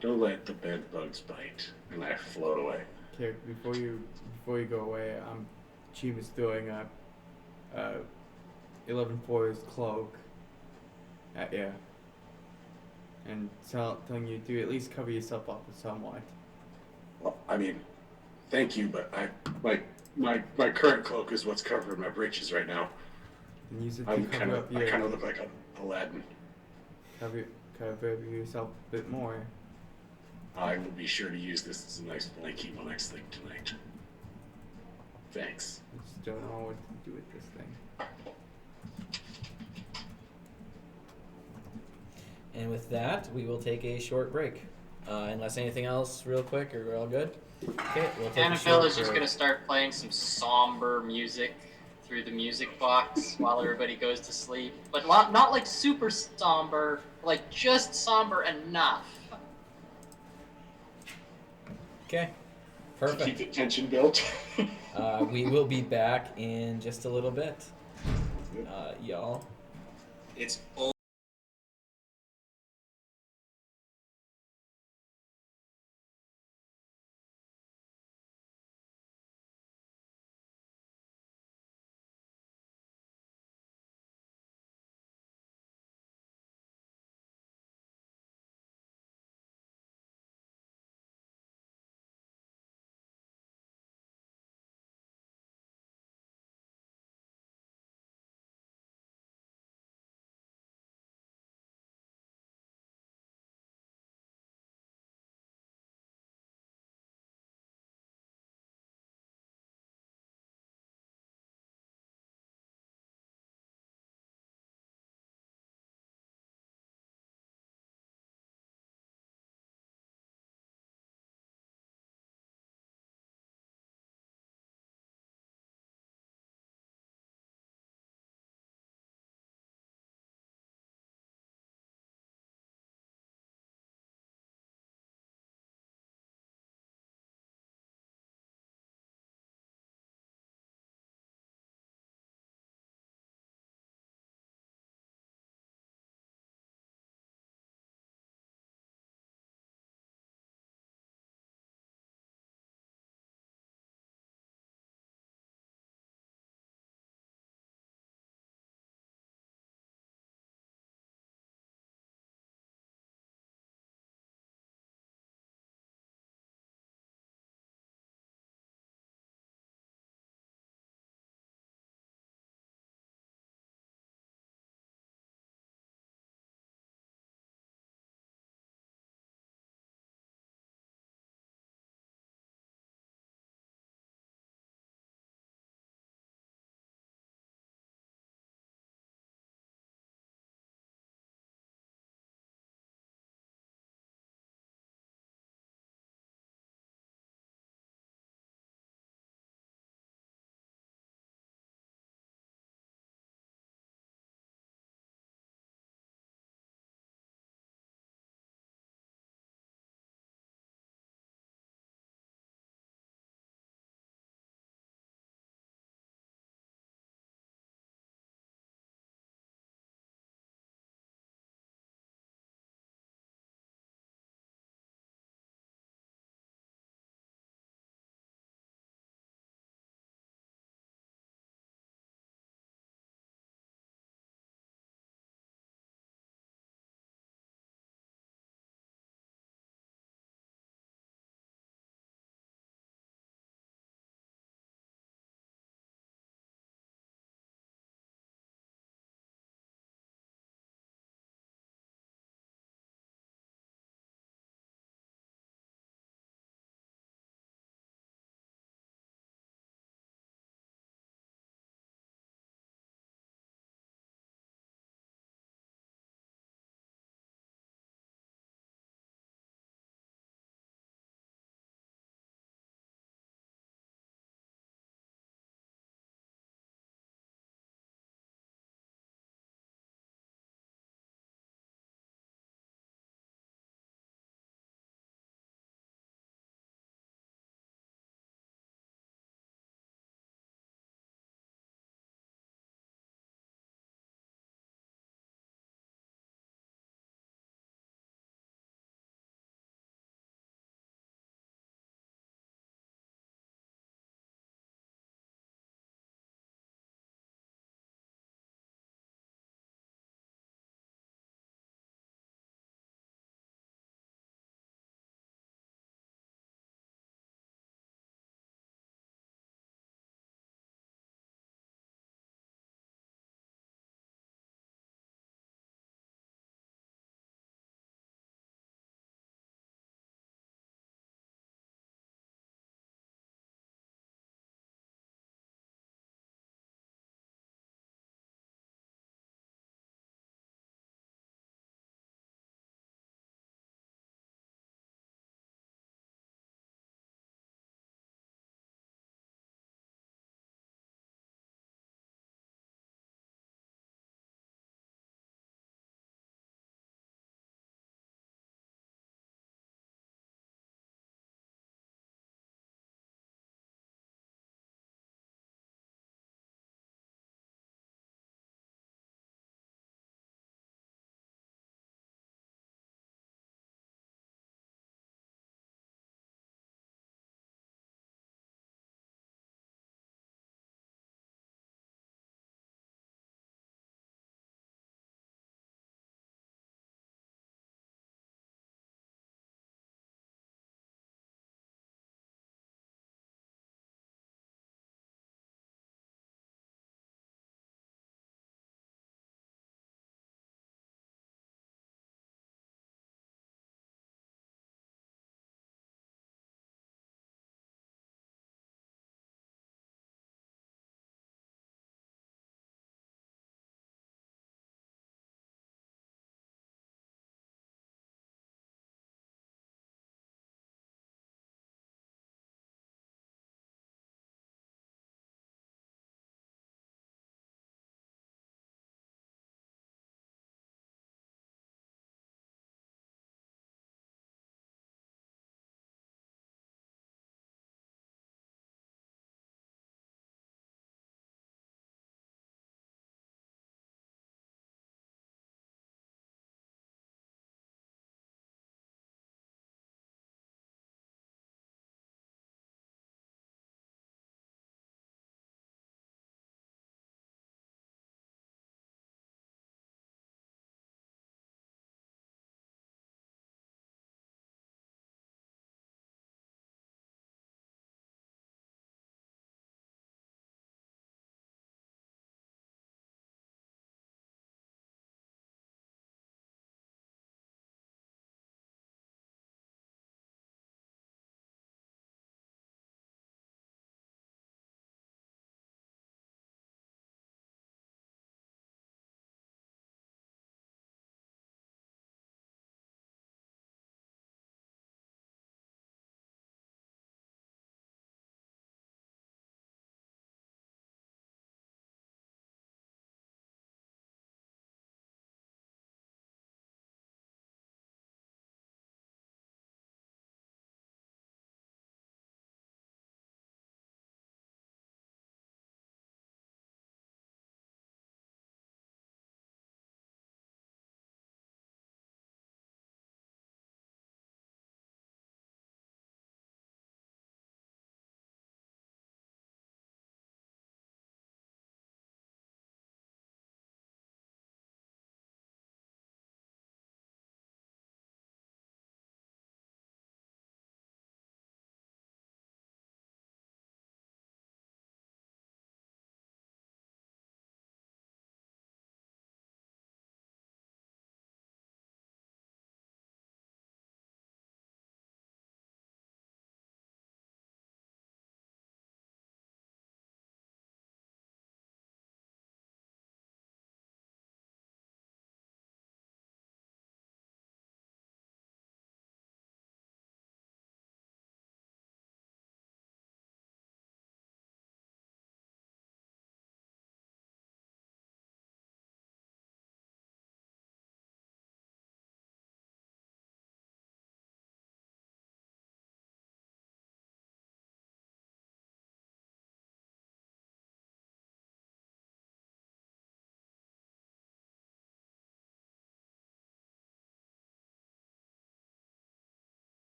Don't let the bed bugs bite, and I float away. Okay, before you go away, Chief is throwing a 11-4's cloak at you, and telling you to at least cover yourself up somewhat. Well, I mean, thank you, but my current cloak is what's covering my breeches right now. And use it to I cover kind up your of look like Aladdin. cover yourself a bit more. I will be sure to use this as a nice blankie when I sleep tonight. Thanks. I just don't know what to do with this thing. And with that, we will take a short break. Unless anything else, real quick, or we're all good. Okay, we'll take a Annabelle short is just break. gonna start playing some somber music through the music box while everybody goes to sleep. But not like super somber, like just somber enough. Okay, To keep perfect. the tension built. We will be back in just a little bit, y'all. It's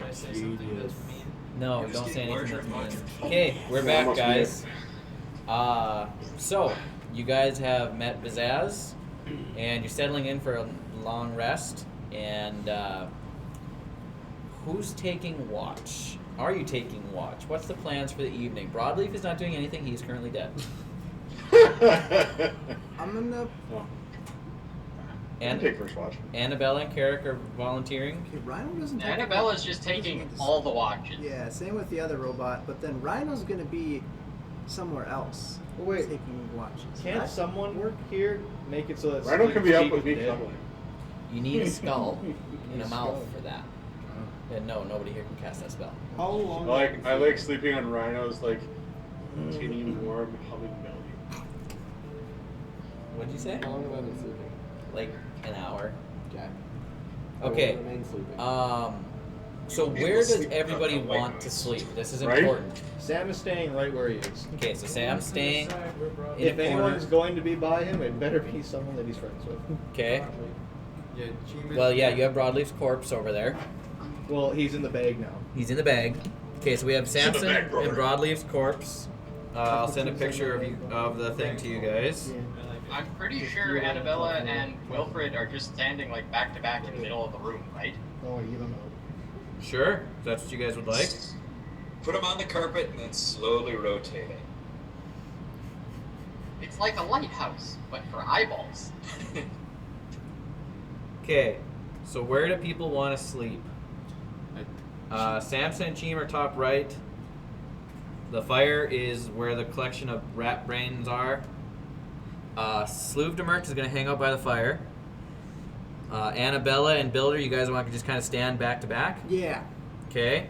I say something that's mean? No, Just don't get say anything larger that's and mean. larger. Okay, we're Yeah, back, must be guys. So you guys have met Bazaz, and you're settling in for a long rest. And who's taking watch? Are you taking watch? What's the plans for the evening? Brawd Leaf is not doing anything. He's currently dead. I'm gonna. And take first watch. Annabella and Carrick are volunteering. Okay, Rhino doesn't. take Annabella's just taking all the watches. Yeah, same with the other robot, but then Rhino's gonna be somewhere else. Wait. Taking watches. Can't Right? someone work here? Make it so that Rhino Sleep can be up Speak with me is dead? cuddling. You need a skull and need a a mouth skull. for that. And no, nobody here can cast that spell. How long? I like sleeping on Rhino's like tinny warm humming melody. What'd you say? How long have I been sleeping? Like an hour. Okay. Okay. I will remain sleeping. So People where does sleep everybody on the white want to noise. sleep? This is Right? important. Sam is staying right where he is. Okay, so Sam's staying in If a anyone's corner. going to be by him, it better be someone that he's friends with. Okay. Yeah, G-Man. Well, yeah, you have Broadleaf's corpse over there. Well, he's in the bag now. He's in the bag. Okay, so we have in the Samson bag, brother. and Broadleaf's corpse. I'll send a picture of the thing to you guys. I'm pretty sure Annabella and Wilfred are just standing like back to back in the middle of the room, right? Oh, you don't know. Sure, if that's what you guys would like. Put them on the carpet and then slowly rotate it. It's like a lighthouse, but for eyeballs. Okay, so where do people want to sleep? Samson and Cheem are top right. The fire is where the collection of rat brains are. Sloovdemerk is going to hang out by the fire. Annabella and Builder, you guys want to just kind of stand back to back? Yeah. Okay.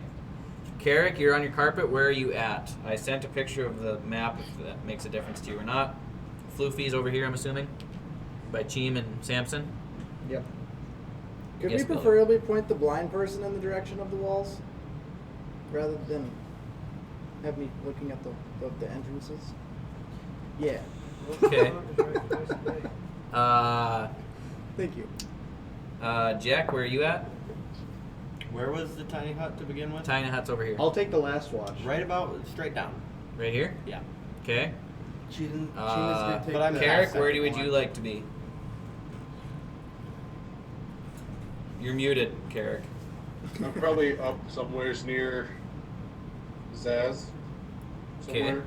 Carrick, you're on your carpet. Where are you at? I sent a picture of the map if that makes a difference to you or not. Floofy's over here, I'm assuming, by Cheem and Samson. Yep. Could Yes, we Billy. preferably point the blind person in the direction of the walls, rather than have me looking at the entrances? Yeah. Okay. Thank you. Jack, where are you at? Where was the tiny hut to begin with? Tiny Hut's over here. I'll take the last watch. Right about straight down. Right here? Yeah. Okay. She didn't. She was gonna take but I'm the Carrick, second where would one. you like to be? You're muted, Carrick. I'm probably up somewheres near Zaz. Okay. Somewhere.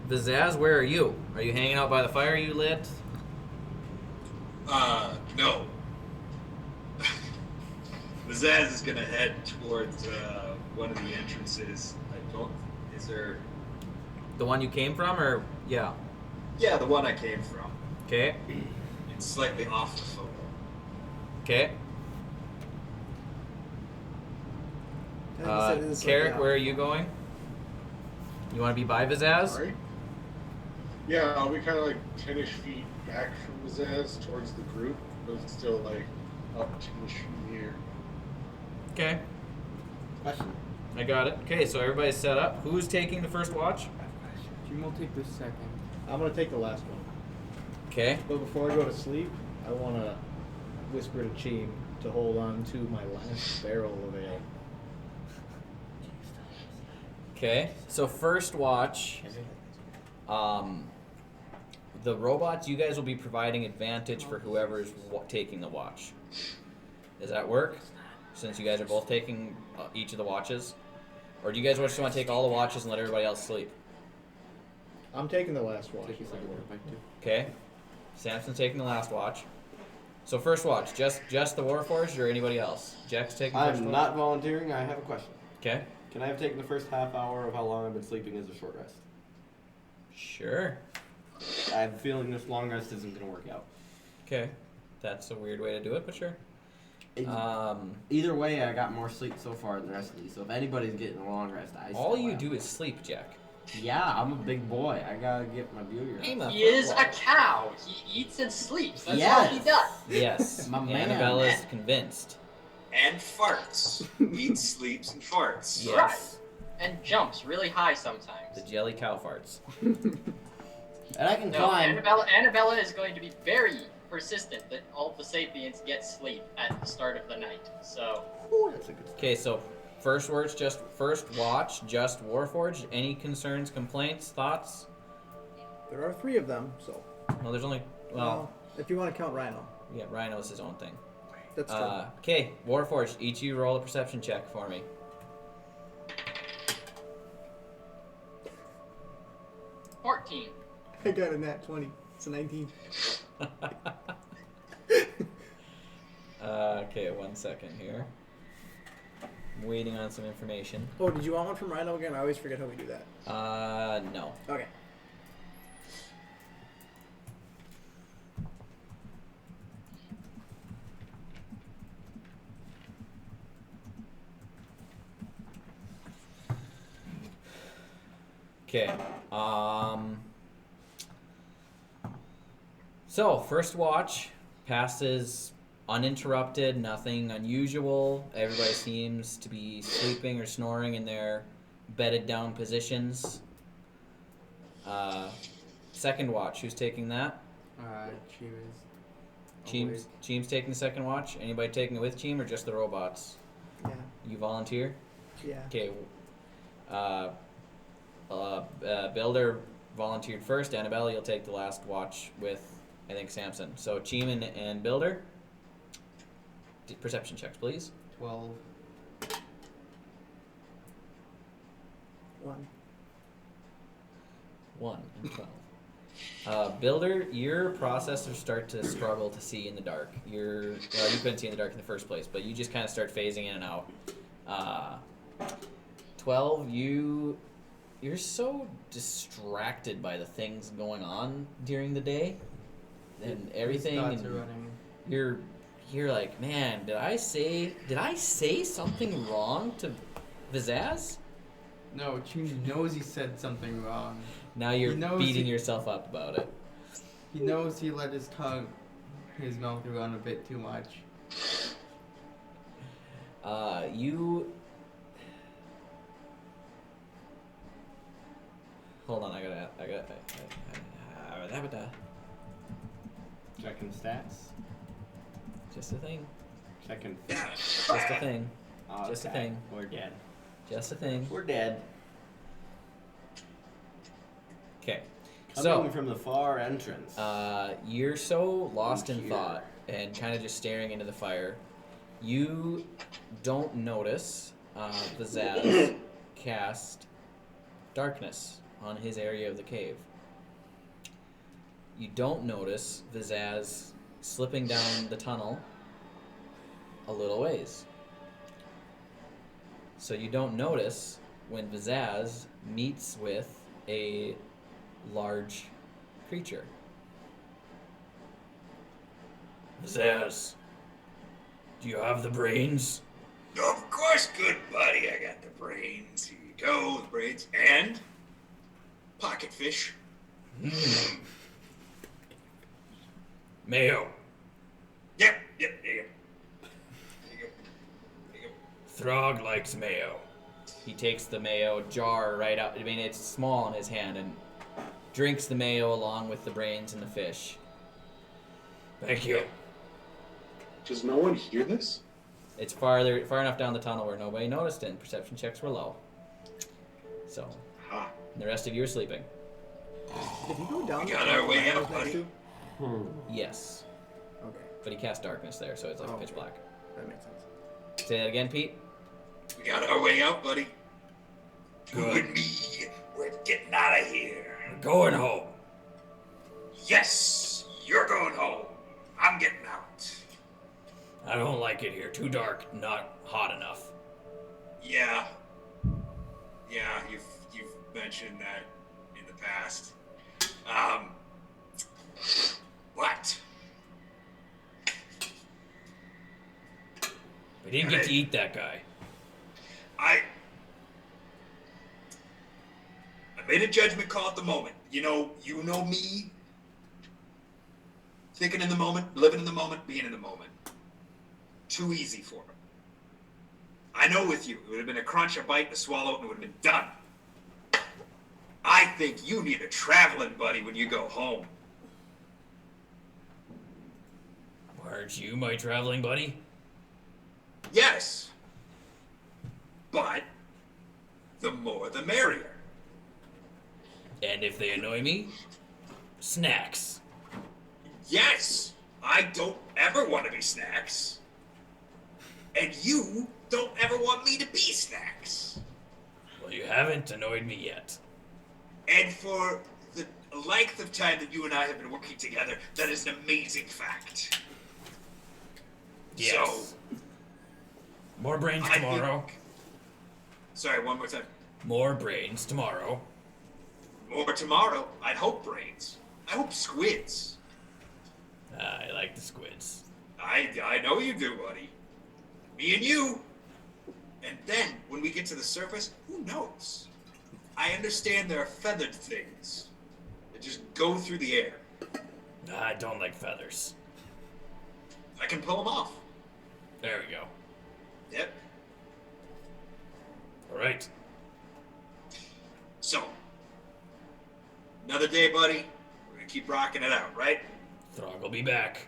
Vizaz, where are you? Are you hanging out by the fire you lit? No. The Zaz is gonna head towards one of the entrances. I don't. Is there? The one you came from, or yeah? Yeah, the one I came from. Okay. It's slightly off the photo. Okay. I think you said it is Carrick, like, where are you going? You want to be by Vizaz? Sorry? Yeah, I'll be kind of like 10-ish feet back from Zaz towards the group, but it's still like up 10-ish from here. Okay. Question. I got it. Okay, so everybody's set up. Who's taking the first watch? Jim will take the second. I'm gonna take the last one. Okay. But before I go to sleep, I want to whisper to Cheem to hold on to my last barrel of ale. Okay. So first watch. The robots, you guys will be providing advantage for whoever's taking the watch. Does that work? Since you guys are both taking each of the watches, or do you guys just want to take all the watches and let everybody else sleep? I'm taking the last watch. Take a second one, Mike, too. Okay. Samson's taking the last watch. So first watch, just the Warforged or anybody else? Jack's taking the first I'm watch. not volunteering. I have a question. Okay. Can I have taken the first half hour of how long I've been sleeping as a short rest? Sure. I have a feeling this long rest isn't going to work out. Okay. That's a weird way to do it, but sure. Either way, I got more sleep so far than the rest of these. So if anybody's getting a long rest, I All still you am. do is sleep, Jack. Yeah, I'm a big boy. I gotta get my beauty rest. I'm a He is a football. cow. He eats and sleeps. That's all Yes. he does. Yes. My man. Annabella's convinced. And farts. Eats, sleeps, and farts. Yes. And jumps really high sometimes. The jelly cow farts. And I can No, climb. Annabella is going to be very persistent that all the Sapiens get sleep at the start of the night. So, Ooh, that's a good Okay, so First watch, just Warforged. Any concerns, complaints, thoughts? There are 3 of them, so. No, there's only well, if you want to count Rhino, yeah, Rhino's his own thing. that's true. Okay, Warforged. Each of you roll a perception check for me. 14. I got a nat 20. It's a 19. Okay, 1 second here. I'm waiting on some information. Oh, did you want one from Rhino again? I always forget how we do that. No. Okay. Okay. So, first watch passes uninterrupted, nothing unusual. Everybody seems to be sleeping or snoring in their bedded down positions. Second watch, who's taking that? Cheem's taking the second watch. Anybody taking it with Cheem or just the robots? Yeah. You volunteer? Yeah. Okay. Builder volunteered first. Annabelle, you'll take the last watch with, I think, Samson. So Cheem and Builder. Perception checks, please. 12. 1. 1 and 12. Builder, your processors start to struggle to see in the dark. You couldn't see in the dark in the first place, but you just kind of start phasing in and out. 12, you're so distracted by the things going on during the day and everything. His thoughts And are running. you're like, man, did I say something wrong to Vizaz? No, Chim knows he said something wrong. Now you're He knows beating yourself up about it. He knows he let his mouth run a bit too much. Hold on, I gotta. Checking stats. Just a thing. Checking. Just a thing. Just a Okay, thing. We're dead. Just a thing. We're dead. Okay. Coming So, from the far entrance. you're so lost in Here. thought and kind of just staring into the fire. You don't notice the Zaz cast darkness on his area of the cave. You don't notice Vizaz slipping down the tunnel a little ways. So you don't notice when Vizaz meets with a large creature. Vizaz, do you have the brains? Of course, good buddy. I got the brains. Here you go, the brains. And pocket fish. Mayo. Yep, there you go. Throg likes mayo. He takes the mayo jar right out. I mean, it's small in his hand and drinks the mayo along with the brains and the fish. Thank you. Does no one hear this? It's far enough down the tunnel where nobody noticed it and perception checks were low. So, the rest of you are sleeping. Did he go down? We got our way out, next buddy. to? Yes. Okay, But he cast darkness there, so it's like pitch black. that makes sense. Say that again, Pete. We got our way out, buddy. You Good. and me, we're getting out of here. We're going home. Yes, you're going home. I'm getting out. I don't like it here. Too dark, not hot enough. Yeah, you've mentioned that in the past. What? We didn't get to eat that guy. I made a judgment call at the moment. You know me. Thinking in the moment, living in the moment, being in the moment. Too easy for me. I know with you, it would have been a crunch, a bite, a swallow, and it would have been done. I think you need a traveling buddy when you go home. Aren't you my traveling buddy? Yes. but the more the merrier. And if they annoy me, snacks. Yes, I don't ever want to be snacks. And you don't ever want me to be snacks. Well, you haven't annoyed me yet. And for the length of time that you and I have been working together, that is an amazing fact. Yes. So, More brains I tomorrow. think- Sorry, one more time. More brains tomorrow. More tomorrow. I'd hope brains. I hope squids. I like the squids. I know you do, buddy. Me and you. And then, when we get to the surface, who knows? I understand there are feathered things that just go through the air. I don't like feathers. I can pull them off. There we go. Yep. All right. So, another day, buddy. We're gonna keep rocking it out, right? Throg will be back.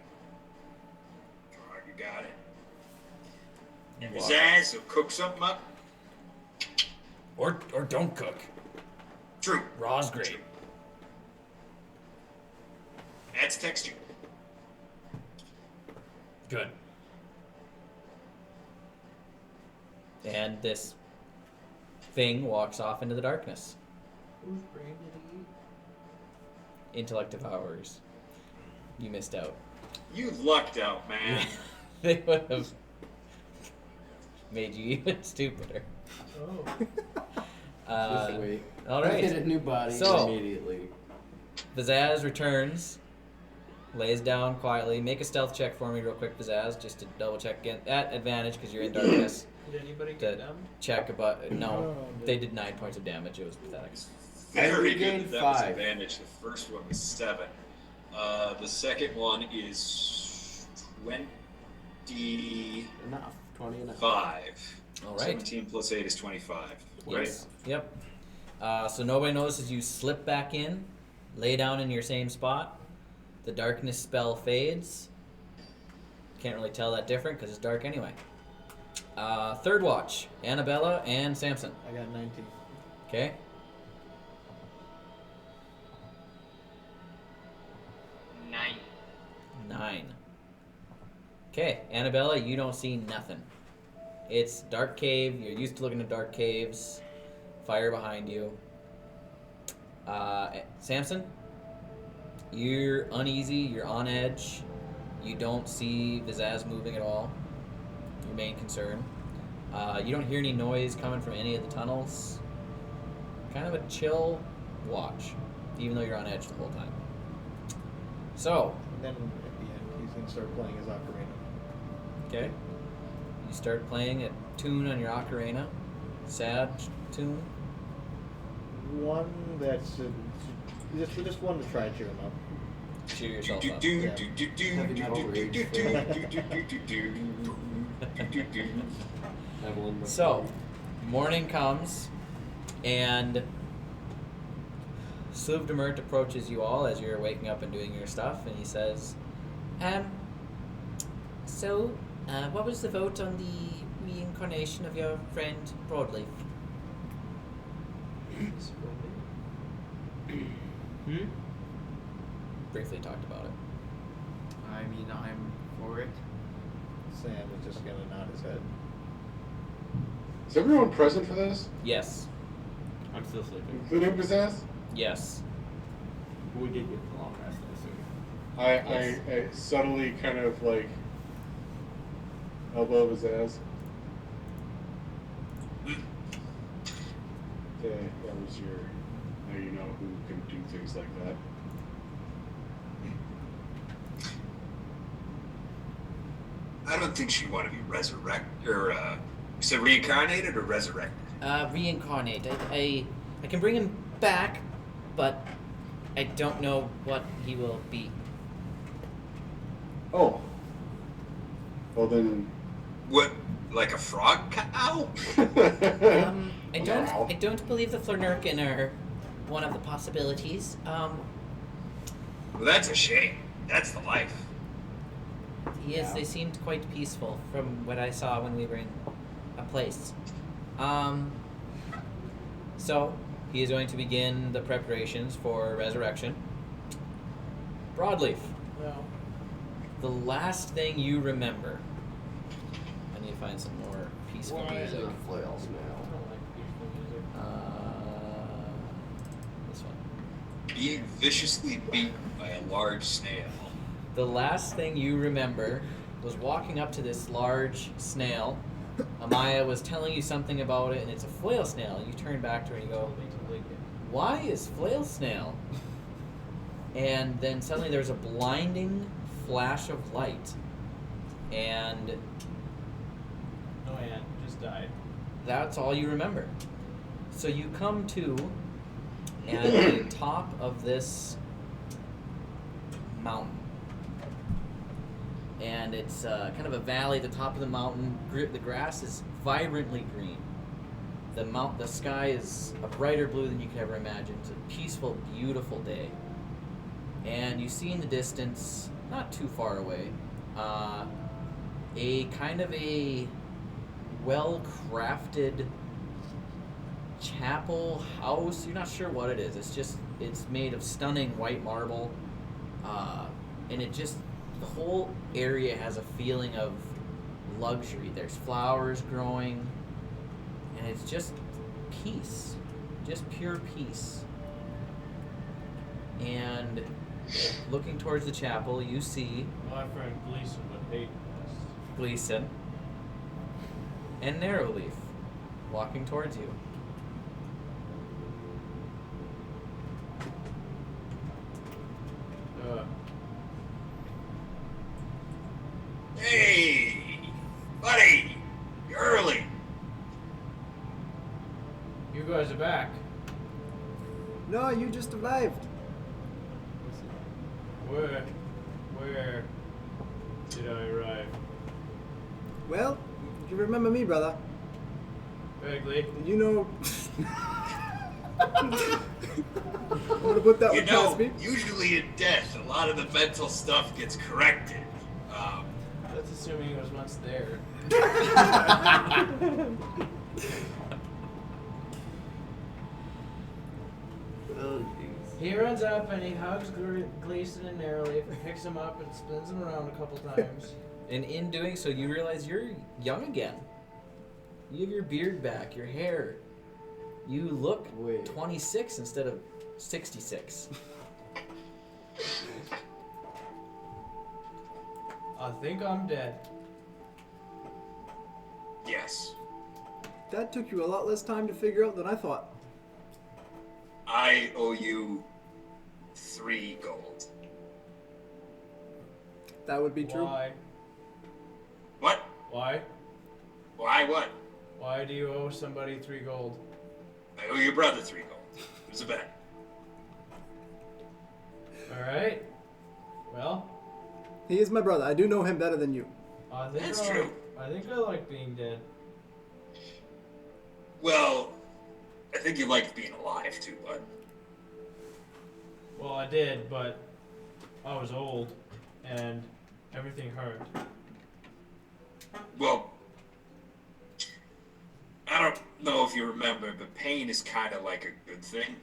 Alright, you got it. And Wow. Zaz will cook something up. Or don't cook. True. Raw's great. Adds texture. Good. And this thing walks off into the darkness. Whose brain did he eat? Intellect Devourers. You missed out. You lucked out, man. They would have made you even stupider. Oh. Just wait. All right. Get a new body So- immediately. Pizzazz returns, lays down quietly. Make a stealth check for me real quick, Pizzazz, just to double check again. At advantage, because you're in darkness. Did anybody To get them? check about... No, Oh, they did 9 points of damage. It was pathetic. Very regained good. That was 5. advantage. The first one was 7. The second one is 25. Enough. 20 enough. All right. 17 plus 8 is 25. Right? Yes. Yep. So nobody notices you slip back in, lay down in your same spot. The darkness spell fades. Can't really tell that different because it's dark anyway. Third watch, Annabella and Samson. I got 19. Okay. 9. Okay, Annabella, you don't see nothing. It's dark cave. You're used to looking at dark caves. Fire behind you. Samson, you're uneasy. You're on edge. You don't see Vizaz moving at all. Your main concern. You don't hear any noise coming from any of the tunnels. Kind of a chill watch, even though you're on edge the whole time. So, And then at the end, he's going to start playing his ocarina. okay. You start playing a tune on your ocarina. Sad tune. One that's just one to try and cheer him up. Cheer yourself up. Evelyn. So, morning comes, and Sluvdemert approaches you all as you're waking up and doing your stuff, and he says, so, what was the vote on the reincarnation of your friend Brawed Leaf? Briefly talked about it. I mean, I'm for it. Sam is just going to nod his head. Is everyone present for this? Yes. I'm still sleeping. Including Pizzazz? Yes. We did get the long rest, I assume. I subtly kind of like elbow his ass. That was your. Now you know who can do things like that. I don't think she'd want to be resurrected, or, so reincarnated or resurrected? Reincarnate. I can bring him back, but I don't know what he will be. Oh. Well then. What, like a frog cow? I don't believe the Flernurkin are one of the possibilities. Well, that's a shame. That's the life. Yes, they seemed quite peaceful from what I saw when we were in a place. So he is going to begin the preparations for resurrection. Brawd Leaf. Well, The last thing you remember. I need to find some more peaceful music. Flails I now. don't like peaceful music. This one. Being viciously beaten by a large snail. The last thing you remember was walking up to this large snail. Amaya was telling you something about it, and it's a flail snail. You turn back to her and you go, "Why is flail snail?" And then suddenly there's a blinding flash of light, and No, Anne just died. that's all you remember. So you come to, and at the top of this mountain. And it's kind of a valley at the top of the mountain. The grass is vibrantly green. The sky is a brighter blue than you could ever imagine. It's a peaceful, beautiful day. And you see in the distance, not too far away, a kind of a well-crafted chapel house. You're not sure what it is. It's made of stunning white marble, and the whole area has a feeling of luxury. There's flowers growing, and it's just peace, just pure peace. And looking towards the chapel, you see My friend Gleason would hate this. Gleason and Narrowleaf walking towards you. Hey, buddy, you're early. You guys are back. No, you just arrived. Where did I arrive? Well, you remember me, brother. Vaguely. You know. I'm gonna put that You one know, past me. usually in death, a lot of the mental stuff gets corrected. That's assuming he was once there. He runs up and he hugs Gleason and Narrowleaf and picks him up and spins him around a couple times. And in doing so, you realize you're young again. You have your beard back, your hair. You look 26 instead of 66. I think I'm dead. Yes, That took you a lot less time to figure out than I thought. I owe you 3 gold. That would be true. Why? What? Why? Why what? Why do you owe somebody 3 gold? I owe your brother 3 gold. It was a bet. Alright. Well, He is my brother. I do know him better than you. I think That's I true. Like, I think I like being dead. Well, I think you liked being alive too, bud. Well, I did, but I was old and everything hurt. Well, I don't know if you remember, but pain is kind of like a good thing.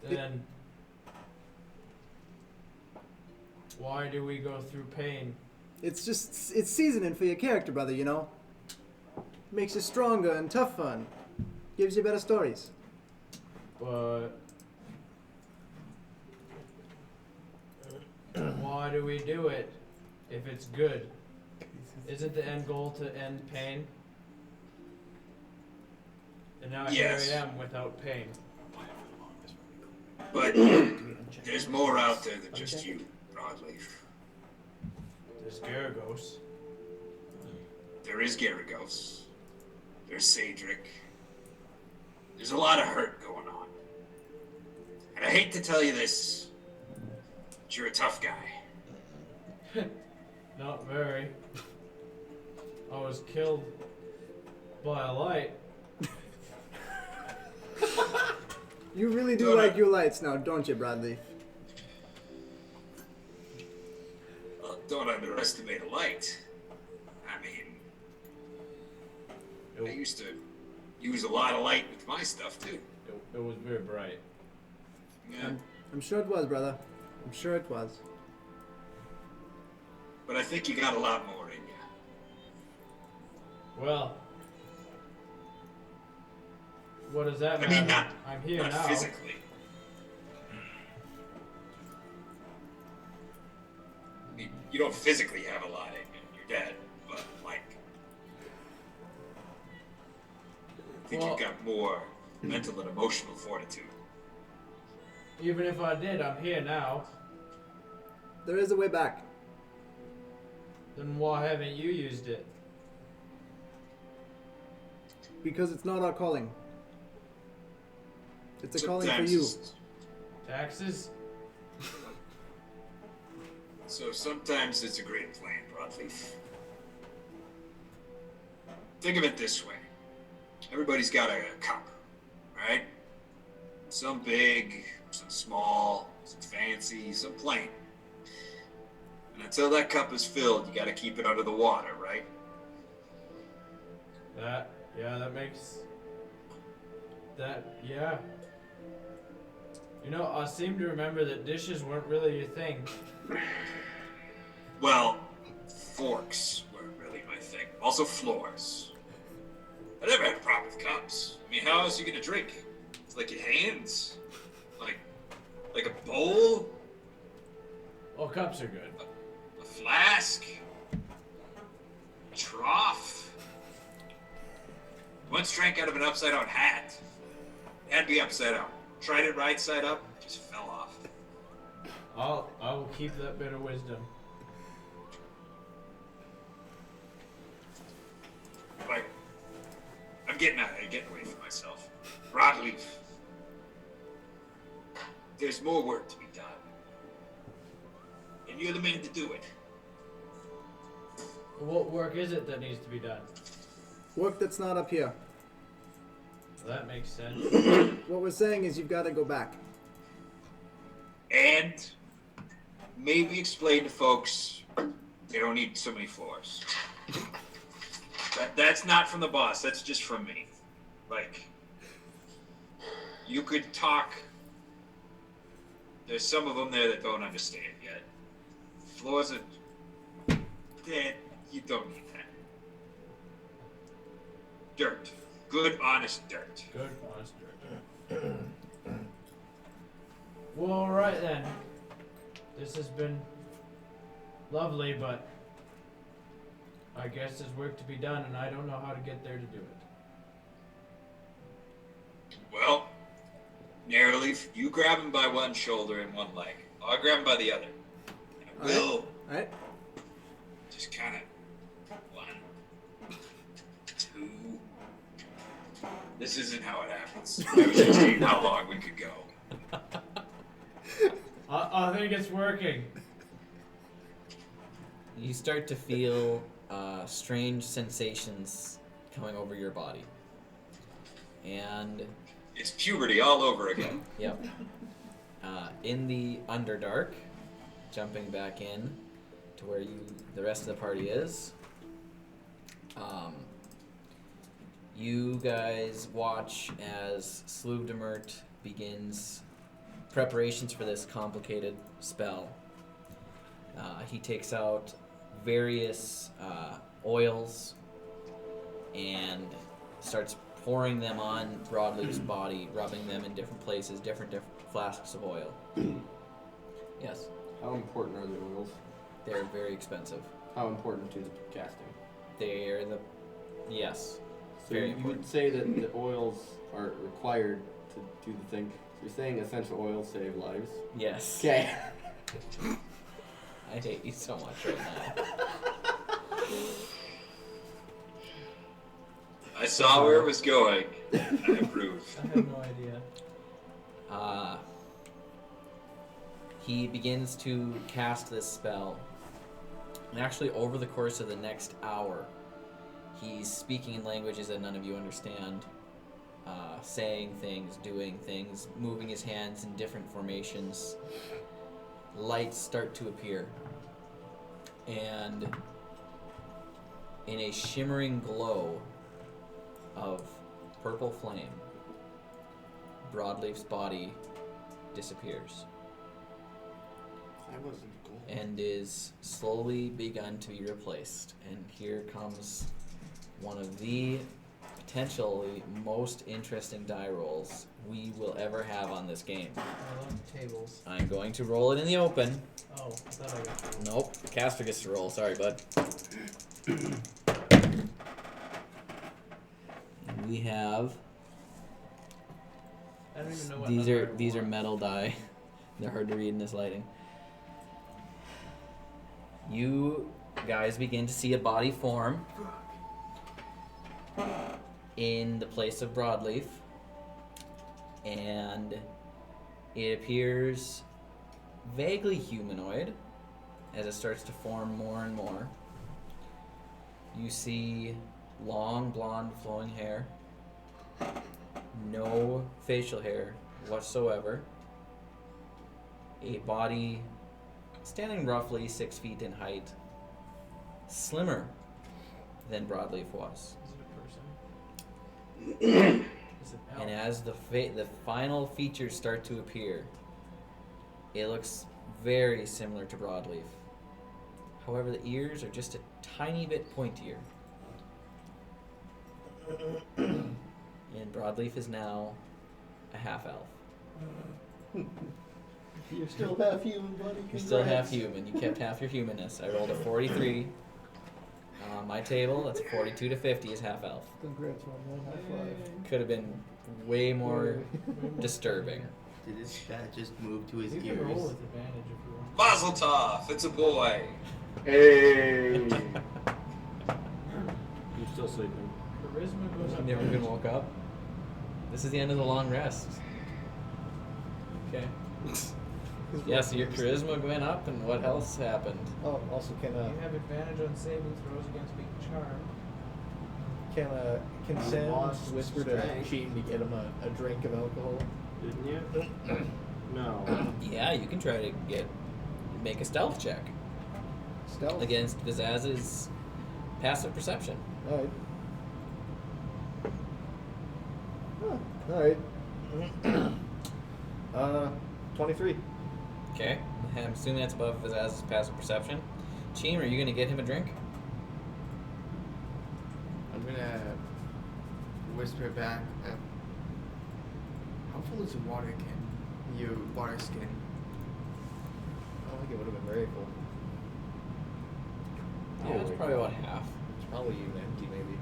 Then why do we go through pain? It's seasoning for your character, brother, you know? Makes you stronger and tougher and gives you better stories. But why do we do it if it's good? Isn't the end goal to end pain? And now Yes. here I am without pain. But there's more out there than just you, Brawd Leaf. There's Garagos. There is Garagos. There's Cedric. There's a lot of hurt going on. And I hate to tell you this, but you're a tough guy. Not very. I was killed by a light. You really do like your lights now, don't you, Bradley? Don't underestimate a light. I mean, I used to use a lot of light with my stuff too. It was very bright. Yeah. I'm sure it was, brother. I'm sure it was. But I think you got a lot more in you. Well, what does that I matter? mean, not, I'm here not now. physically. I mean, you don't physically have a lot in you. You're dead. But, like, I think Well- you've got more mental and emotional fortitude. Even if I did, I'm here now. There is a way back. Then why haven't you used it? Because it's not our calling. It's a calling for you. Taxes? So sometimes it's a great plan, Brawed Leaf. Think of it this way. Everybody's got a cup, right? Some big, some small, some fancy, some plain. And until that cup is filled, you gotta keep it under the water, right? That makes... yeah. You know, I seem to remember that dishes weren't really your thing. Well, forks weren't really my thing. Also floors. I never had a problem with cups. I mean, how else are you gonna drink? It's like your hands. Like a bowl? Oh, cups are good. A flask? A trough? Once drank out of an upside down hat. It had to be upside down. Tried it right side up, just fell off. I will keep that bit of wisdom. Like, I'm getting away from myself. Brawed Leaf. There's more work to be done. And you're the man to do it. What work is it that needs to be done? Work that's not up here. That makes sense. What we're saying is you've got to go back. And maybe explain to folks they don't need so many floors. That's not from the boss, that's just from me. Like, you could talk. There's some of them there that don't understand yet. Floors are dead. You don't need that. Dirt. Good, honest dirt. Good, honest dirt. Well, alright then. This has been lovely, but I guess there's work to be done, and I don't know how to get there to do it. Well, Narrowleaf, you grab him by one shoulder and one leg. I'll grab him by the other. And we'll Alright. just kind of 1, 2. This isn't how it happens. I was just seeing how long we could go. I think it's working. You start to feel strange sensations coming over your body. And It's puberty all over again. yep. In the Underdark, jumping back in to where the rest of the party is. You guys watch as Sluvdemert begins preparations for this complicated spell. He takes out various oils and starts pouring them on Brawed Leaf's body, rubbing them in different places, different flasks of oil. Yes, How important are the oils? they're very expensive. How important to the casting? They're yes, So very you important. would say that the oils are required to do the thing. So you're saying essential oils save lives? Yes. Okay. I hate you so much right now. I saw where it was going, and I approve. I have no idea. He begins to cast this spell. And actually, over the course of the next hour, he's speaking in languages that none of you understand, saying things, doing things, moving his hands in different formations. Lights start to appear. And in a shimmering glow, of purple flame, Broadleaf's body disappears That wasn't cool. and is slowly begun to be replaced. And here comes one of the potentially most interesting die rolls we will ever have on this game. I love tables. I'm going to roll it in the open. Oh, I thought I got Nope, the caster gets to roll. Sorry, bud. We have I don't even know what these number are I these are want. metal die. They're hard to read in this lighting. You guys begin to see a body form in the place of Broadleaf, and it appears vaguely humanoid as it starts to form more and more. You see long, blonde, flowing hair, no facial hair whatsoever, a body standing roughly 6 feet in height, slimmer than Broadleaf was. Is it a person? Is it And elf? as the final features start to appear, it looks very similar to Broadleaf. However, the ears are just a tiny bit pointier. And Broadleaf is now a half-elf. You're still half human, buddy. You're still half Congrats. human. You kept half your humanness. I rolled a 43. On my table, that's a 42 to 50 is half-elf. Congrats, my man. High five. Could have been way more disturbing. Did his stat just move to his You can roll ears? with advantage if you want. Mazel tov, it's a boy. Hey. You're still sleeping. Charisma goes You up. never even woke up. This is the end of the long rest. Okay. Yeah, so your charisma went up, and what else happened? Oh, also You have advantage on saving throws against being charmed. can Sam Lost whisper to strength. Cheaton to get him a drink of alcohol? Didn't you? No. Yeah, you can try to make a stealth check Stealth. against Vizaz's passive perception. All right. All right. 23. Okay, I'm assuming that's above Vizaz's passive perception. Cheem, are you gonna get him a drink? I'm gonna whisper back. How full is your water can? Your water skin? I think it would have been very full. Yeah, it's probably about half, It's probably even empty, maybe.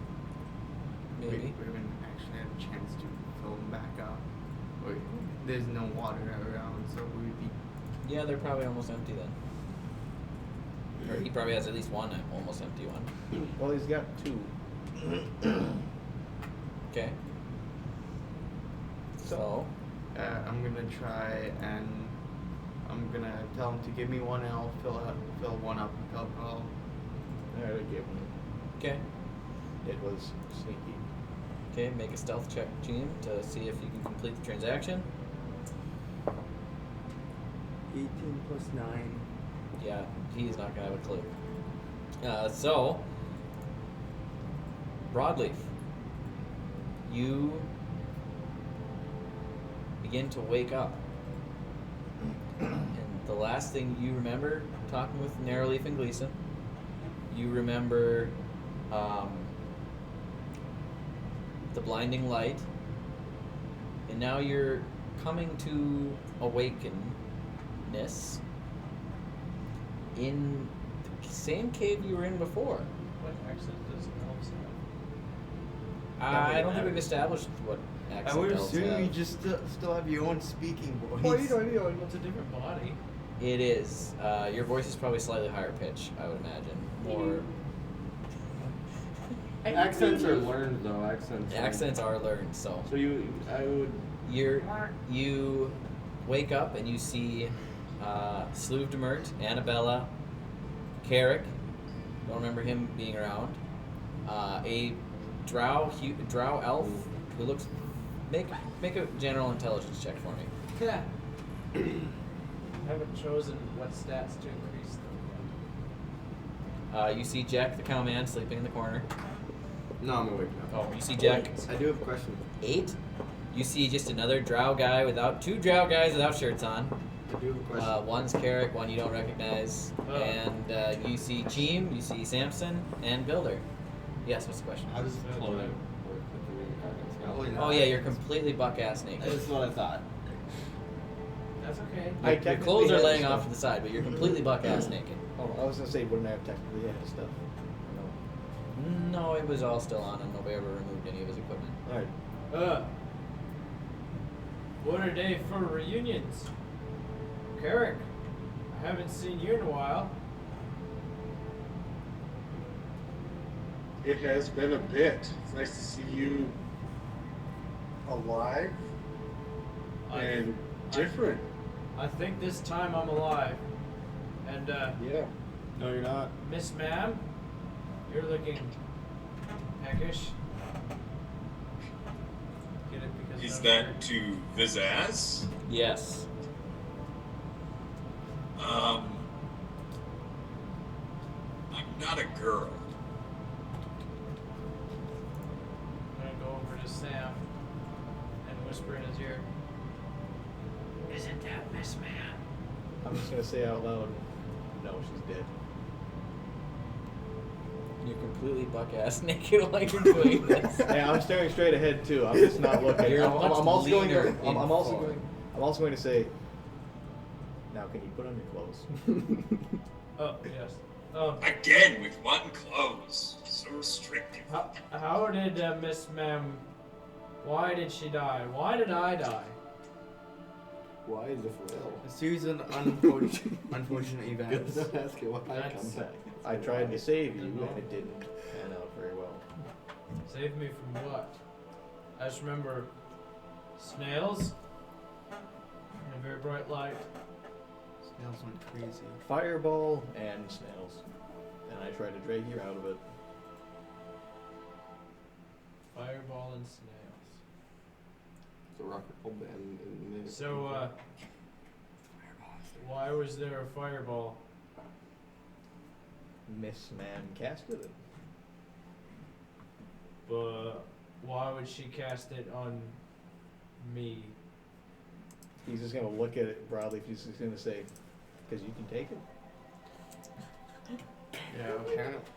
maybe. We haven't actually had a chance to fill them back up. Or there's no water around, so we'd be. Yeah, they're probably almost empty then. Or he probably has at least one almost empty one. Well, he's got 2. Okay. So, I'm gonna try and I'm gonna tell him to give me one and I'll fill one up with alcohol. I already gave him. okay. It was sneaky. Okay, make a stealth check, Cheem, to see if you can complete the transaction. 18 plus 9. Yeah, he's not gonna have a clue. So, Broadleaf, you begin to wake up, and the last thing you remember talking with Narrowleaf and Gleason, you remember the blinding light, and now you're coming to awakenness in the same cave you were in before. What accent does elves have? I don't think we've established what I accent would elves assume have. you just still have your own speaking voice. It's a different body. It is. Your voice is probably slightly higher pitch, I would imagine. More Accents are learned though. accents are learned, so So I would. you wake up and you see Sluve Demert, Annabella, Carrick. Don't remember him being around. A drow elf who looks. Make a general intelligence check for me. Yeah. I haven't chosen what stats to increase them yet. You see Jack the cowman sleeping in the corner. No, I'm awake now. Oh, you see Jack. I do have a question. 8. You see just another drow guy without 2 drow guys without shirts on. I do have a question. One's Carrick, one you don't recognize, and you see Cheem, you see Samson, and Builder. Yes, what's the question? How does clothing work with the reincarnates? Probably not. Oh yeah, you're completely buck-ass naked. That's what I thought. That's okay. I Your technically clothes are had laying stuff. off to the side, but you're completely buck-ass naked. Oh, I was gonna say, wouldn't I have technically had stuff? No. No, it was all still on, and nobody ever removed any of his equipment. Alright. What a day for reunions. Carrick, I haven't seen you in a while. It has been a bit. It's nice to see you alive and different. I think this time I'm alive. And, Yeah. No, you're not. Miss Ma'am, you're looking peckish. Get it because Is I'm that here? to Vizaz? Yes. I'm not a girl. I'm gonna go over to Sam and whisper in his ear. Isn't that Miss Ma'am? I'm just gonna say out loud, no, she's dead. You're completely buck-ass naked while you're doing this. Hey, I'm staring straight ahead too. I'm just not looking. You're I'm much also going leaner to. I'm in also form. going. I'm also going to say. Now, can you put on your clothes? Oh, yes. Again, with wanting clothes. So restrictive. How did Miss Ma'am... Why did she die? Why did I die? Why is it for real? A series of unfortunate events. Don't ask it why I come That's- back. I tried to save you, and it didn't pan out very well. Save me from what? I just remember snails and a very bright light. Snails went crazy. Fireball and snails, and I tried to drag you out of it. Fireball and snails. It's a rock and roll band in the So, why was there a fireball? Miss Man casted it. But why would she cast it on me? He's just gonna look at it broadly. He's just gonna say, "Because you can take it," Yeah,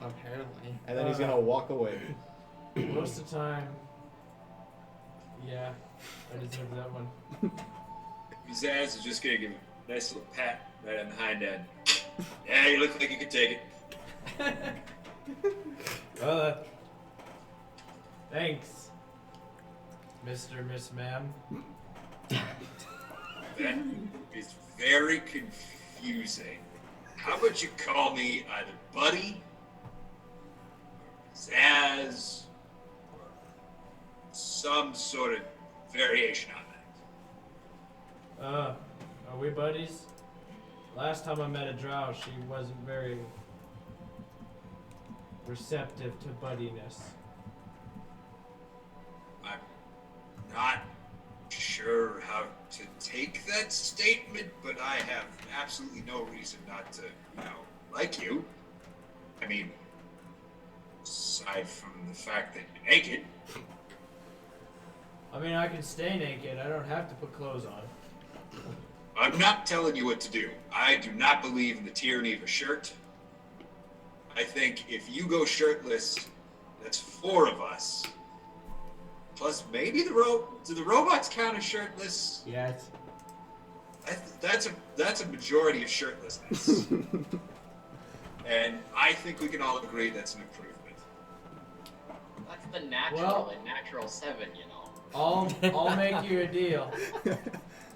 apparently. and then he's gonna walk away. Most of the time, yeah, I deserve that one. Vizaz is just gonna give him a nice little pat right on the hind end. Yeah, you look like you could take it. Well, thanks, Mr. Miss Ma'am. That is very confusing. How about you call me either Buddy, Zaz, or some sort of variation on that? Are we buddies? Last time I met a drow, she wasn't very receptive to buddiness. I'm not sure how to take that statement, but I have absolutely no reason not to, like you. I mean, aside from the fact that you're naked. I mean, I can stay naked. I don't have to put clothes on. I'm not telling you what to do. I do not believe in the tyranny of a shirt. I think if you go shirtless, that's 4 of us. Plus, maybe do the robots count as shirtless? Yes. That's a majority of shirtlessness. And I think we can all agree that's an improvement. That's the natural Well- in natural 7, you know. I'll make you a deal.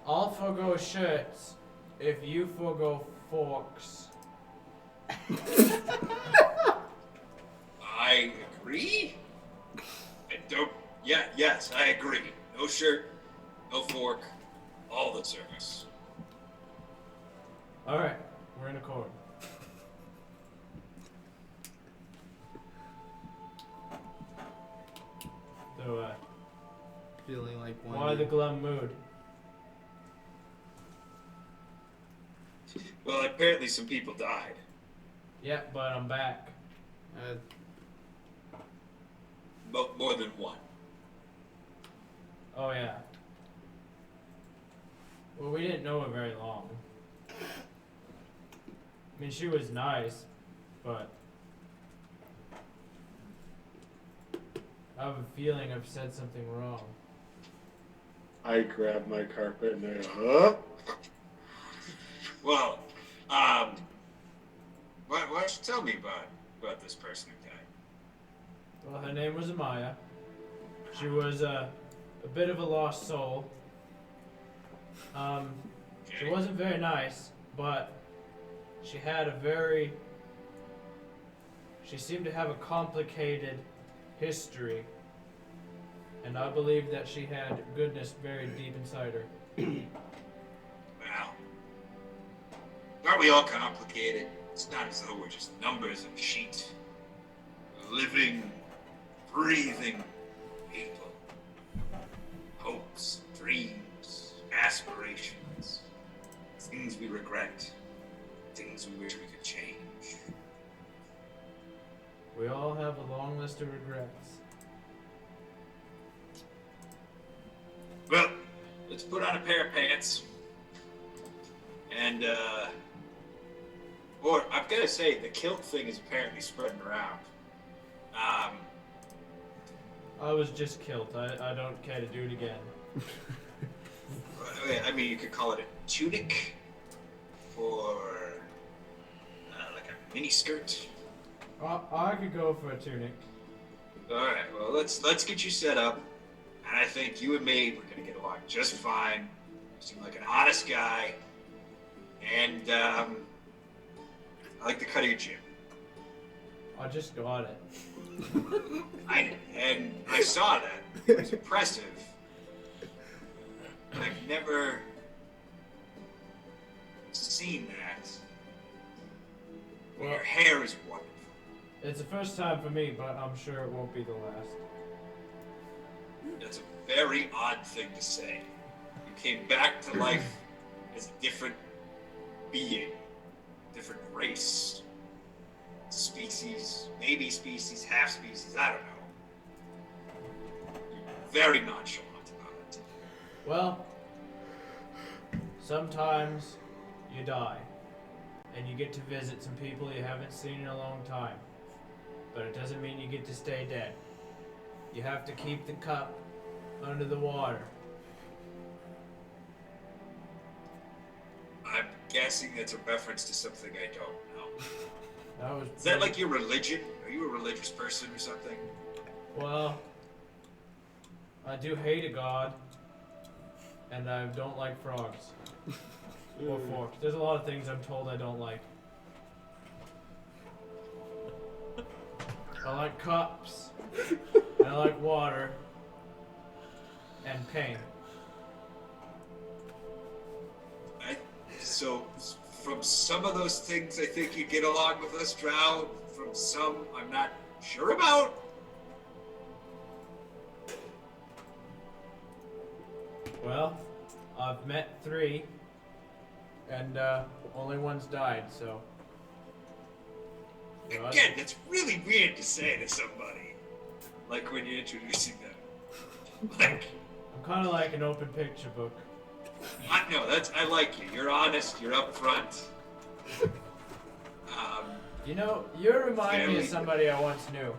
I'll forgo shirts if you forgo forks. I agree. I don't. Yeah, yes, I agree. No shirt, no fork, all the service. All right, we're in accord. So, Feeling like one. why the glum mood? Well, apparently some people died. Yeah, but I'm back. more than one. Oh yeah. Well, we didn't know her very long. I mean, she was nice, but I have a feeling I've said something wrong. I grab my carpet and I go, Well, why don't you tell me about this person who died? Well, her name was Amaya. She was a bit of a lost soul. She wasn't very nice, but she had she seemed to have a complicated history. And I believe that she had goodness buried deep inside her. Well, aren't we all complicated? It's not as though we're just numbers on a sheet. We're living, breathing people. Hopes, dreams, aspirations. Things we regret. Things we wish we could change. We all have a long list of regrets. Well, let's put on a pair of pants. And, or I've got to say, the kilt thing is apparently spreading around. I was just killed. I don't care to do it again. I mean, you could call it a tunic, or like a mini skirt. I could go for a tunic. All right, well, let's get you set up, and I think you and me, we're gonna get along just fine. You seem like an honest guy, and I like the cut of your jib. I just got it. I saw that. It was impressive. I've never seen that. Well, your hair is wonderful. It's the first time for me, but I'm sure it won't be the last. That's a very odd thing to say. You came back to life as a different being, different race, species, maybe species, half species, I don't know. You're very nonchalant about it. Well, sometimes you die, and you get to visit some people you haven't seen in a long time. But it doesn't mean you get to stay dead. You have to keep the cup under the water. I'm guessing that's a reference to something I don't know. Is that like your religion? Are you a religious person or something? Well, I do hate a god, and I don't like frogs. Or forks. There's a lot of things I'm told I don't like. I like cups, and I like water, and pain. So, from some of those things, I think you get along with us, Drow. From some, I'm not sure about. Well, I've met 3, and only one's died, so. Again, that's really weird to say to somebody. Like when you're introducing them. Like, I'm kind of like an open picture book. I like you. You're honest. You're upfront. You know, you remind me of somebody I once knew.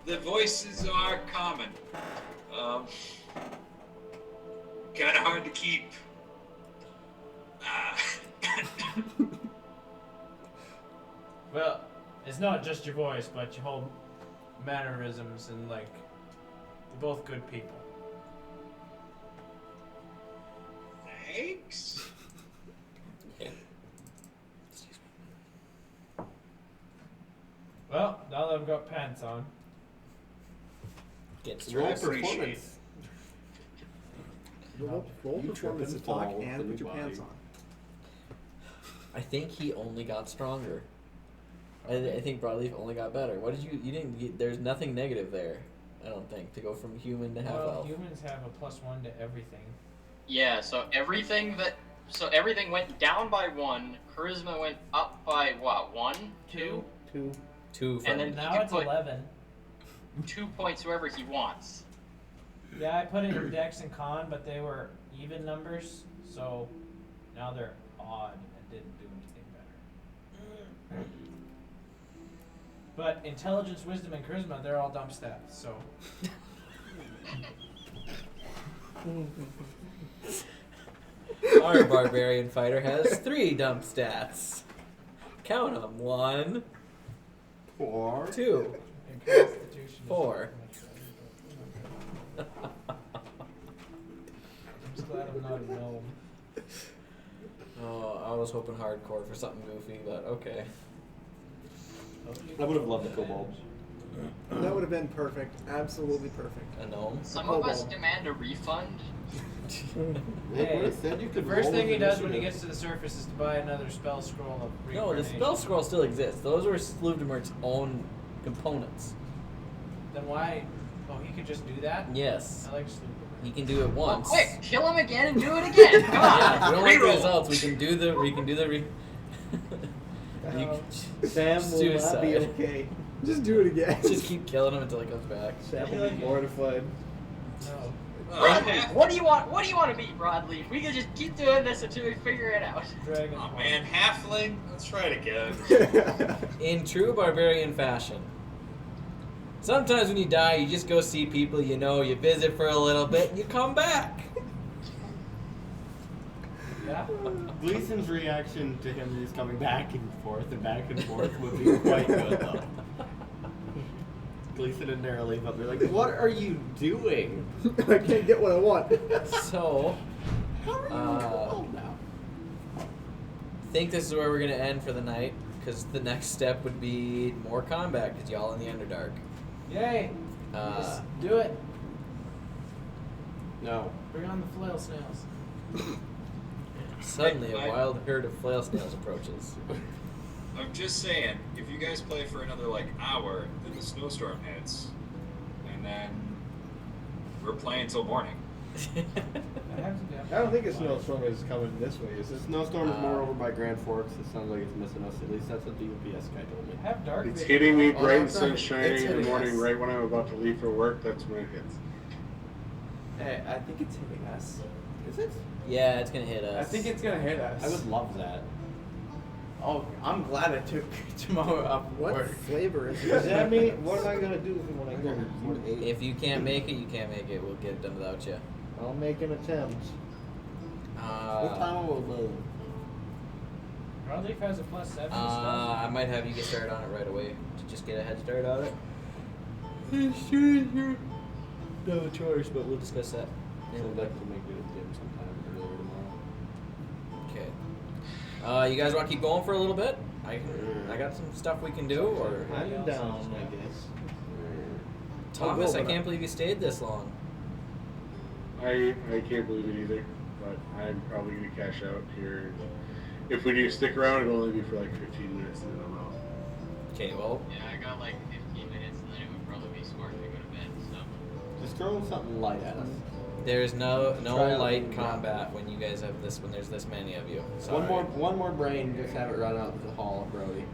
The voices are common. Kind of hard to keep. Well, it's not just your voice, but your whole mannerisms and like, you're both good people. Thanks. Well, now that I've got pants on, Get Roll straight. performance. Roll You performance trip to and talk fall and with put the your new pants body. on. I think he only got stronger. I think Brawed Leaf only got better. What did you didn't get, there's nothing negative there, I don't think, to go from human to half well, elf. humans have a +1 to everything. Yeah, so everything went down by 1, charisma went up by what, 1? 2? 2. 2 from And then Now you it's put 11. 2 points whoever he wants. Yeah, I put it in Dex and Con, but they were even numbers, so now they're odd and didn't do anything better. But intelligence, wisdom, and charisma, they're all dump stats, so. Our barbarian fighter has 3 dump stats. Count them. 1, 4. 2, And Constitution is 4. I'm just glad I'm not a gnome. Oh, I was hoping hardcore for something goofy, but okay. I would have loved the kobold. That would have been perfect. Absolutely perfect. A gnome? Some of us demand a refund. Hey, Said you the could first roll thing he with does when he initiative. gets to the surface is to buy another spell scroll of No, the Reincarnation. spell scroll still exists. Those were Sluvdemirt's own components. Then why? Oh, he could just do that? Yes. I like Sluvdemort. He can do it Well, once. quick, kill him again and do it again. Come on. Yeah, if we don't like the Reroll. results, we can do the Sam will not be Suicide. okay. Just do it again. Just keep killing him until he comes back. Sam will be mortified. No. Broadleaf, what do you want? What do you want to be, Broadleaf? We can just keep doing this until we figure it out. Dragon. Oh man, halfling. Let's try it again. In true barbarian fashion. Sometimes when you die, you just go see people you know, you visit for a little bit, and you come back. Yeah? Gleason's reaction to him just coming back and forth would be quite good though. Gleason and Narrowleaf up there like, what are you doing? I can't get what I want. So, How are you controlled now? I think this is where we're going to end for the night, because the next step would be more combat, because y'all in the Underdark. Yay! Uh, Do it. No. Bring on the flail snails. Suddenly, a wild herd of flail snails approaches. I'm just saying, if you guys play for another like hour, then the snowstorm hits, and then we're playing till morning. I don't think a snowstorm is coming this way, is The it? snowstorm is more over by Grand Forks. It sounds like it's missing us. At least that's what the UPS guy told me. Have dark It's vision. hitting me Oh, bright and it's not- sunshiny it's in the hitting morning, us. right when I'm about to leave for work. That's when it hits. I think it's hitting us. Is it? Yeah, it's going to hit us. I think it's gonna hit us. I would love that. Oh, I'm glad I took tomorrow off What work. flavor is Does it? that mean, what am I gonna do when I go to work? If you can't make it, you can't make it. We'll get it done without you. I'll make an attempt. What time will the... Broadleaf has a +7 to spell. I might have you get started on it right away to just get a head start on it. No choice, but we'll discuss that. So I'd like to make it a gym sometime earlier tomorrow. Okay. You guys want to keep going for a little bit? I got some stuff we can do, or I'm down, I guess. Thomas, I can't believe you stayed this long. I can't believe it either, but I'm probably gonna cash out here. If we do stick around, it'll only be for like 15 minutes, and then I'm out. Okay, well, Yeah, I got like 15 minutes, and then it would probably be smart to go to bed. So. Just throw something light at us. there's no Try out light the- combat when you guys have this. When there's this many of you. Sorry. One more brain. Just have it run out to the hall, Brody.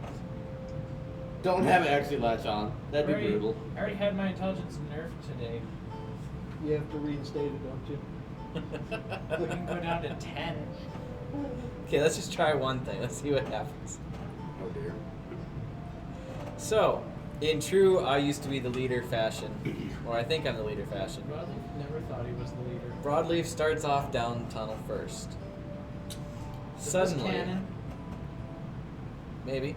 Don't have it actually latch on. That'd be Already- brutal. I already had my intelligence nerfed today. You have to reinstate it, don't you? We can go down to 10. Okay, let's just try one thing. Let's see what happens. Oh dear. So, in true, I used to be the leader fashion, or I think I'm the leader fashion. Broadleaf never thought he was the leader. Broadleaf starts off down the tunnel first. Is this Suddenly, canon? maybe.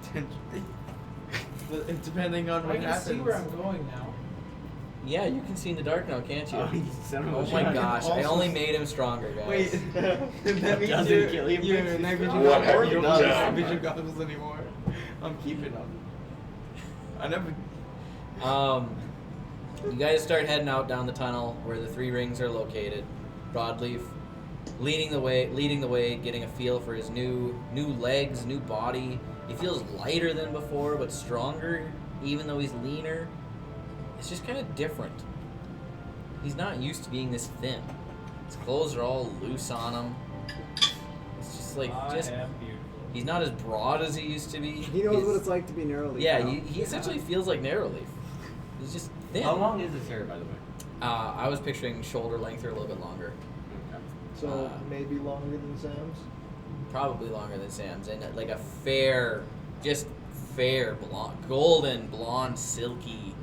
Potentially. But depending on I what can happens. see where I'm going now. Yeah, you can see in the dark now, can't you? Oh, you son of a Oh my bitch. gosh, I Also- only made him stronger, guys. Wait, that means Doesn't kill you, your makes you night vision strong. What goggles. have You you don't done? need night vision goggles anymore. I'm keeping them. I never. You guys start heading out down the tunnel where the 3 rings are located. Broadleaf leading the way, getting a feel for his new legs, new body. He feels lighter than before, but stronger, even though he's leaner. It's just kind of different. He's not used to being this thin. His clothes are all loose on him. It's just like, I am beautiful. he's not as broad as he used to be. He knows He's- what it's like to be narrowly. Yeah, now. he essentially feels like Narrowleaf. He's just thin. How long is his hair, by the way? I was picturing shoulder length or a little bit longer. Okay. So maybe longer than Sam's. Probably longer than Sam's, and like a fair blonde, golden blonde, silky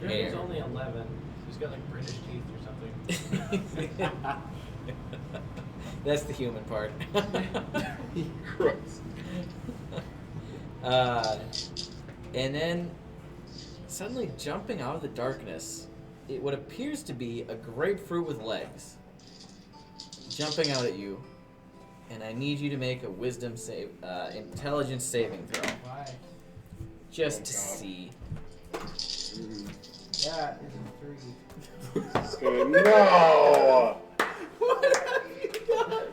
He's hair. only 11. He's got like British teeth or something. That's the human part. Gross. And then suddenly jumping out of the darkness, what appears to be a grapefruit with legs, jumping out at you, and I need you to make a wisdom save, intelligence saving throw, Why? just to see. That is a 3. No! What have you done?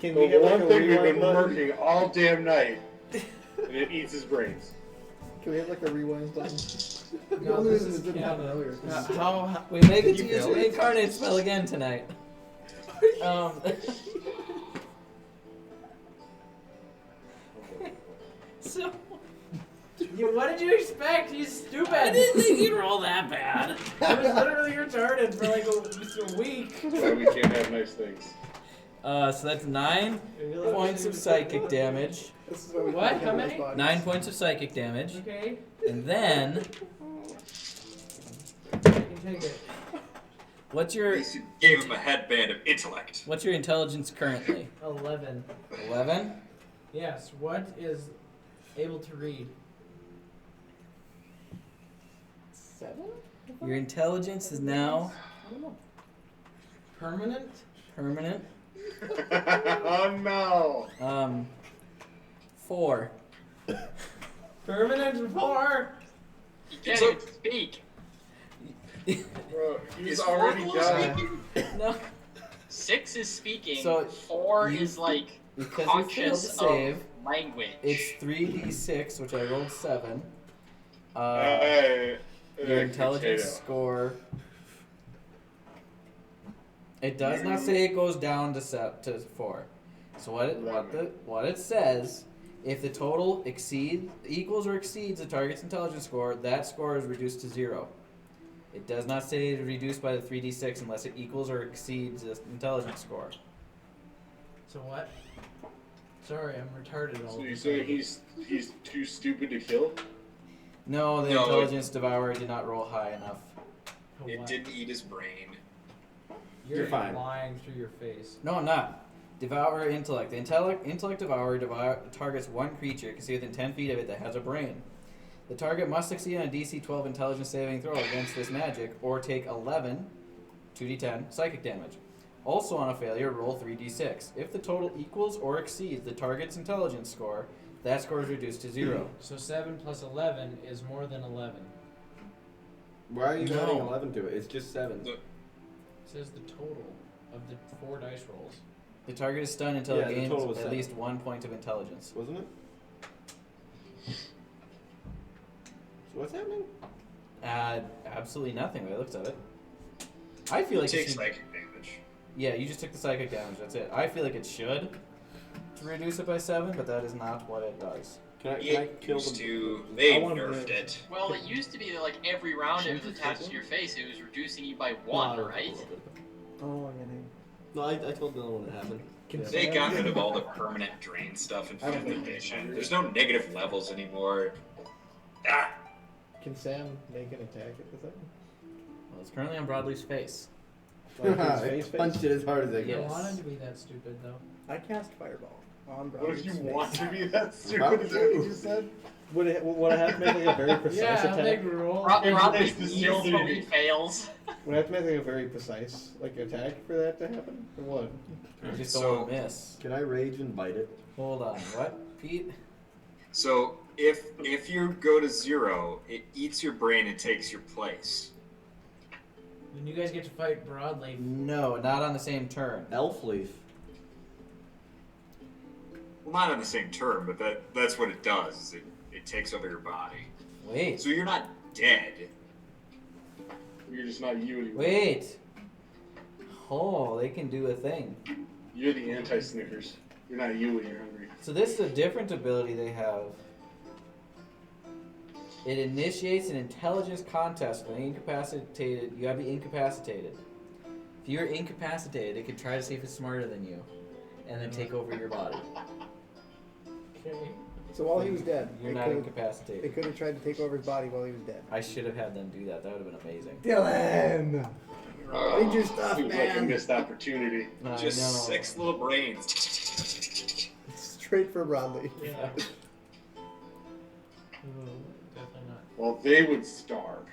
Can The we have one like a thing we've rewind been button? murking all damn night, and it eats his brains. Can we have like a rewind button? The No, only this reason is it didn't happen earlier. How? We make it You to use failed it? reincarnate spell again tonight. So What did you expect? He's stupid. I didn't think you'd roll that bad. I was literally retarded for like just a week. Why we can't have nice things. So that's 9 points of psychic damage. This is why we What? can't How have many? those bodies. 9 points of psychic damage. Okay, And then, I can take it. what's At your least you gave him a headband of intellect. what's your intelligence currently? 11. 11? Yes. What is able to read? 7? Your intelligence is now Permanent? permanent. Oh no! 4. Permanent 4? You can't even speak. Bro, he's Is already Oracle done. speaking? No, 6 is speaking. So 4 you- is like because you failed to conscious save. of language. It's 3d6, which I rolled 7. Hey, Your intelligence potato. score. It does not say it goes down to 4. So what it says, if the total equals or exceeds the target's intelligence score, that score is reduced to 0. It does not say it is reduced by the 3d6 unless it equals or exceeds the intelligence score. So what? Sorry, I'm retarded all So the you time. say he's too stupid to kill? No, the No, intelligence devourer did not roll high enough. To It what? didn't eat his brain. You're fine. lying through your face. No, I'm not. Devourer intellect. The intellect devourer targets one creature you can see within 10 feet of it that has a brain. The target must succeed on a DC 12 intelligence saving throw against this magic, or take 11, 2d10, psychic damage. Also on a failure, roll 3d6. If the total equals or exceeds the target's intelligence score, that score is reduced to 0. So 7 plus 11 is more than 11. Why are you No. adding 11 to it? It's just 7. It says the total of the 4 dice rolls. The target is stunned until Yeah, it the gains total was at 7. least 1 point of intelligence. Wasn't it? So what's happening? Absolutely nothing by the looks of it. I feel like it Take should, psychic damage. yeah, you just took the psychic damage, that's it. I feel like it should reduce it by 7, but that is not what it does. Can I It kill used the... to. They I wanna nerfed live. it. Well, it used to be that like every round it was attached to your face, it was reducing you by 1, No, right? Oh, No, I told Dylan what happened. yeah. They got rid of all the permanent drain stuff in I don't 5th think edition. There's no negative levels anymore. Ah! Can Sam make an attack at the thing? Well, it's currently on Brawed Leaf's face. Like his I face punched it as hard as I You could. Yes. wanted to be that stupid, though. I cast Fireball on What if you Brawley's want face. to be that stupid? About Is that what you to. just said? Would I have to make like a very precise Yeah, attack? big roll. Probably It's the heals when he CC. fails. Would I have to make like a very precise like attack for that to happen? Or what? You just So- don't want to miss. Can I rage and bite it? Hold on, what, Pete? So if you go to 0, it eats your brain and takes your place. Then you guys get to fight Brawd Leaf. No, not on the same turn. Elf leaf. Well, not on the same turn, but that's what it does. Is it takes over your body. Wait, So you're not dead. You're just not you anymore. wait. Oh, they can do a thing. You're the anti-Snickers. You're not you when you're hungry. So this is a different ability they have. It initiates an intelligence contest when incapacitated. You gotta be incapacitated. If you're incapacitated, it can try to see if it's smarter than you, and then take over your body. Okay. So while he was dead, You're they not could've- incapacitated. They could have tried to take over his body while he was dead. I should have had them do that. That would have been amazing. Dylan! Read your stuff, Seems like a man. missed opportunity. I Just know. 6 little brains. Straight for Brawd Leaf. Yeah. Definitely not. Well, they would starve.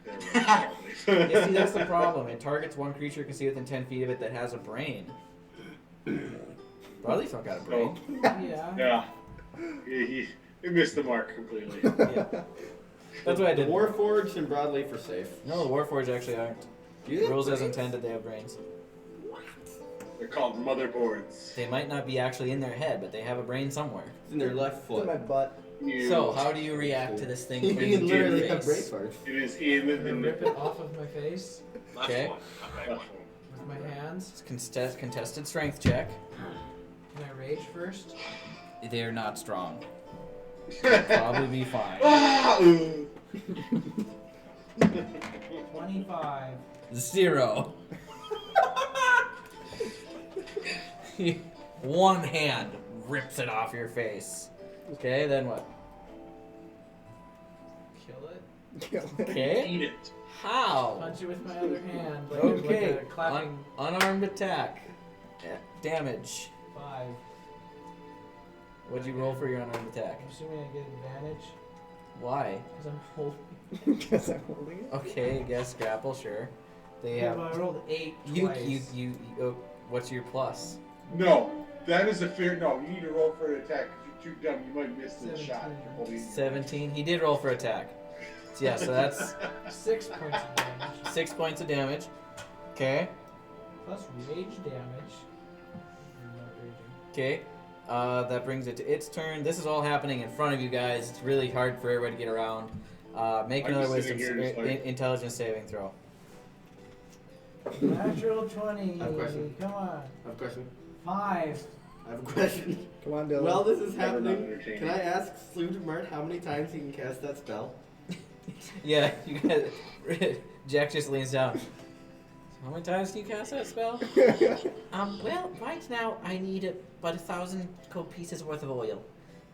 They were probably. Yeah, see, that's the problem. It targets one creature you can see within 10 feet of it that has a brain. Brawd Leaf's not got a brain. Yeah. Yeah. He missed the mark completely. Yeah. That's what I The did. Warforged and Brawd Leaf are safe. No, the Warforged actually aren't. Do they have Rules as brains? intended, they have brains. They're called motherboards. They might not be actually in their head, but they have a brain somewhere. It's in their left It's in my foot. butt. So, how do you react to this thing You putting can into your literally have brain face? farts. It is I'm gonna in rip it off of my face Left Okay. one, not right one. with my hands. It's contested strength check. Can I rage first? They're not strong. Probably be fine. Ah! 25. 0. One hand rips it off your face. Okay, then what? Kill it. Okay. Eat it. How? Punch it with my other hand. Like Okay. Like a clapping. Unarmed attack. Damage. 5. What'd you roll for your unarmed attack? I'm assuming I get advantage Why? because I'm holding. Guess I'm holding it. Okay, guess grapple, sure. They Yeah, have. but I rolled 8 You, twice. what's your plus? No, that is a fair. No, you need to roll for an attack because you're too dumb. You might miss the shot. If you're holding 17. He did roll for attack. Yeah, so that's 6 points of damage 6 points of damage. Okay. plus rage damage. I'm not raging. Okay. That brings it to its turn. This is all happening in front of you guys. It's really hard for everybody to get around. Make I'm another just wisdom sitting here just like- intelligence saving throw. Natural 20. I have a question. Come on. I have a question. 5. I have a question. Come on, Dylan. While this is Never not happening, entertaining. can I ask Sludemart how many times he can cast that spell? Yeah, you guys. Jack just leans down. How many times can you cast that spell? Well, right now I need about 1,000 gold pieces worth of oil.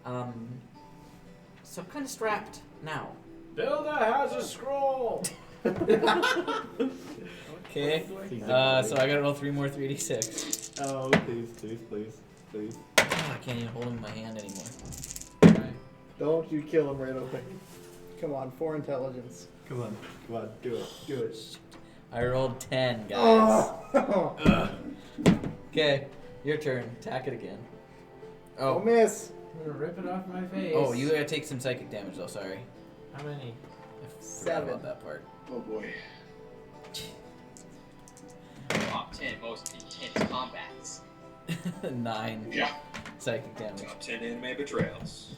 So I'm kind of strapped now. Builder has a scroll. Okay. So I gotta roll 3 more 3d6. Oh, please. I can't even hold him in my hand anymore. Don't you kill him right away. Come on, 4 intelligence. Come on, do it. I rolled 10, guys. Oh! Okay, your turn. Attack it again. Oh, Oh, miss. I'm gonna rip it off my face. oh, you gotta take some psychic damage though. Sorry, How many? I forgot 7. about that part. Oh boy. Top 10 most intense combats. 9 Yeah. psychic damage. Top 10 anime betrayals.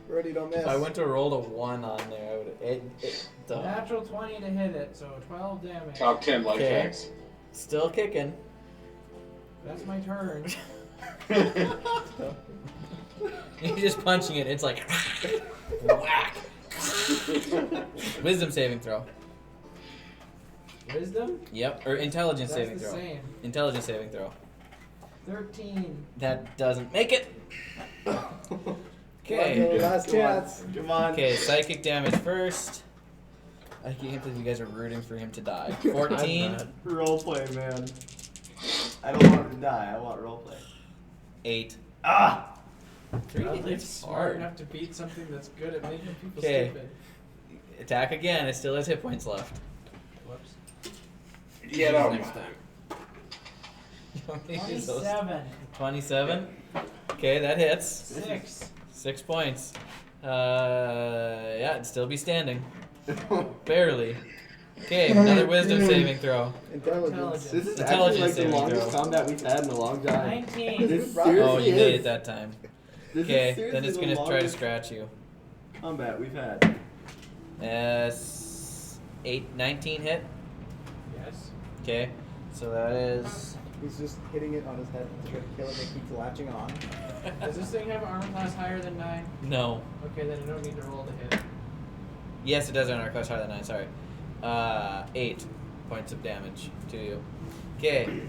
Brody, don't miss. If I went to roll a 1 on there, I would. Done. Natural 20 to hit it, so 12 damage. Top 10 life Okay. hacks. Still kicking. That's my turn. You're just punching it. It's like whack. Wisdom saving throw. Wisdom? Yep, or intelligence That's saving the throw. same. Intelligence saving throw. 13. That doesn't make it. Okay, Okay. last chance. Come on. Okay, psychic damage first. I can't believe you guys are rooting for him to die. 14, Roleplay, man. I don't want him to die. I want roleplay. 8. Ah! 3 Bradley's hits smart hard. enough to beat something that's good at making people Okay. stupid. Attack again. It still has hit points left. Whoops. Get out. Next time. You want me to use those? 27. 27. Okay, that hits. 6. 6 points. Yeah, it'd still be standing. Barely. Okay, another wisdom saving throw. Intelligence. This is Intelligence actually like the saving longest throw. combat we've had in a long time. 19. This Oh, seriously you made is. it that time. This is Okay, seriously then it's the gonna try to longest scratch you. combat we've had. 19 hit. Yes. Okay, so that is. He's just hitting it on his head to try to kill it. It keeps latching on. Does this thing have armor class higher than 9? No. Okay, then I don't need to roll to hit. Yes, it does on our class higher than 9. Sorry. 8 points of damage to you. Okay.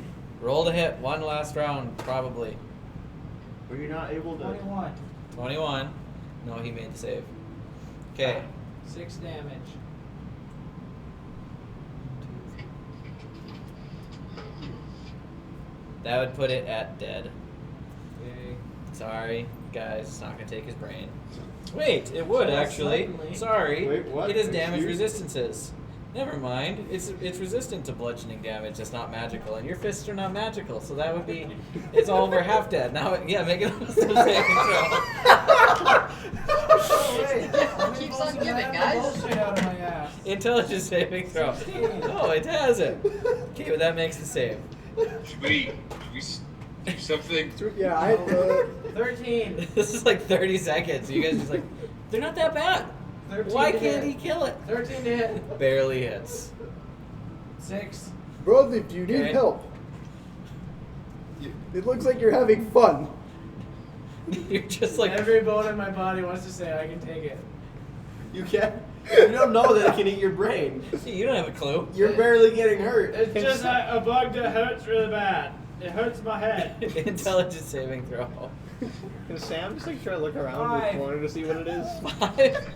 Roll to hit. One last round, probably. Were you not able to? 21. 21. No, he made the save. Okay. 6 damage. That would put it at dead. Okay. Sorry, guys. It's not gonna take his brain. Wait, it would So actually. suddenly- Sorry. Wait, what? It has damage Excuse? resistances. Never mind. It's resistant to bludgeoning damage. It's not magical, and your fists are not magical, so that would be. It's all over half dead. Now, yeah, make it a wisdom saving throw. Keeps on giving, guys. Bullshit out of my ass. Intelligence saving throw. 16. No, it hasn't. Okay, but that makes the save. Should we do something? Yeah, I. 13. This is like 30 seconds. You guys just like, they're not that bad. 13 Why to can't hit. he kill it? 13 to hit. Barely hits. 6. Brawed Leaf, do you need Okay. help? It looks like you're having fun. You're just like Every bone in my body wants to say I can take it. You can't. You don't know that it can eat your brain. you don't have a clue. You're barely getting hurt. It's just a bug that hurts really bad. It hurts my head. Intelligence saving throw. Can Sam just like try to look around Five. the corner to see what it is? 5.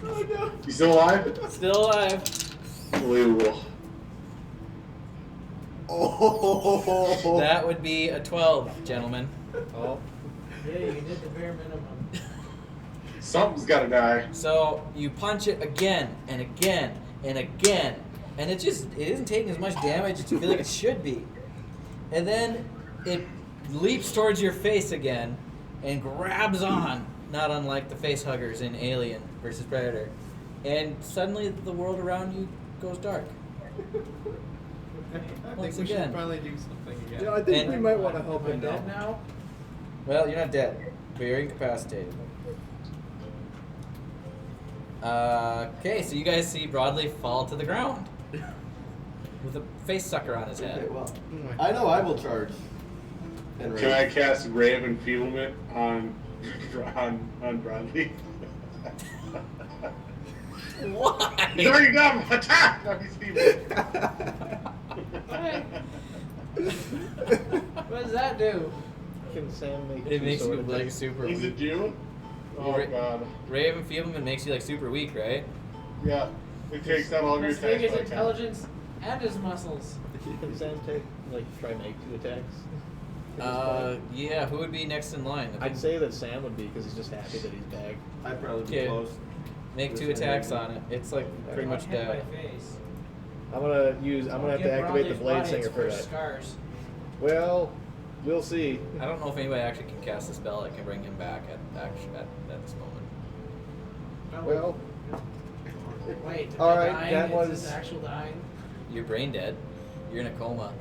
Oh no. You still alive? Still alive. Unbelievable. Oh. That would be a 12, gentlemen. Oh, Yeah, you did the bare minimum. Something's gotta die. So you punch it again and again and again, and it isn't taking as much damage as you feel like it should be. And then it leaps towards your face again and grabs on, not unlike the face huggers in Alien versus Predator. And suddenly the world around you goes dark. I Once think we again. should probably do something again. Yeah, I think And- we might want to help Am I him dead now. now? Well, you're not dead, but you're incapacitated. Okay, so you guys see Brawed Leaf fall to the ground with a face sucker on his Okay, head. well, I know I will charge. And Can I raise. cast Ray of Enfeeblement on Brawed Leaf? Why? He's already got him! Attack! No, he's feeble. What does that do? can Sam make It two makes you sword like attacks? super He's a weak. June? Oh Ray- god. Ray of Enfeeblement makes you like super weak, right? Yeah. It takes out all of your Let's take attacks. his by count. intelligence and his muscles. Can Sam take try make 2 attacks? at this point? Yeah, who would be next in line? I'd say that Sam would be because he's just happy that he's back. I'd probably be Yeah. close. Make 2 attacks on it. It's like pretty much Hit my dead. face. I'm gonna have to activate the Blade Singer for that. Scars. Well, we'll see. I don't know if anybody actually can cast a spell that can bring him back at this moment. Well, Wait, am All I right, dying? that Is was- this actual dying? You're brain dead. You're in a coma.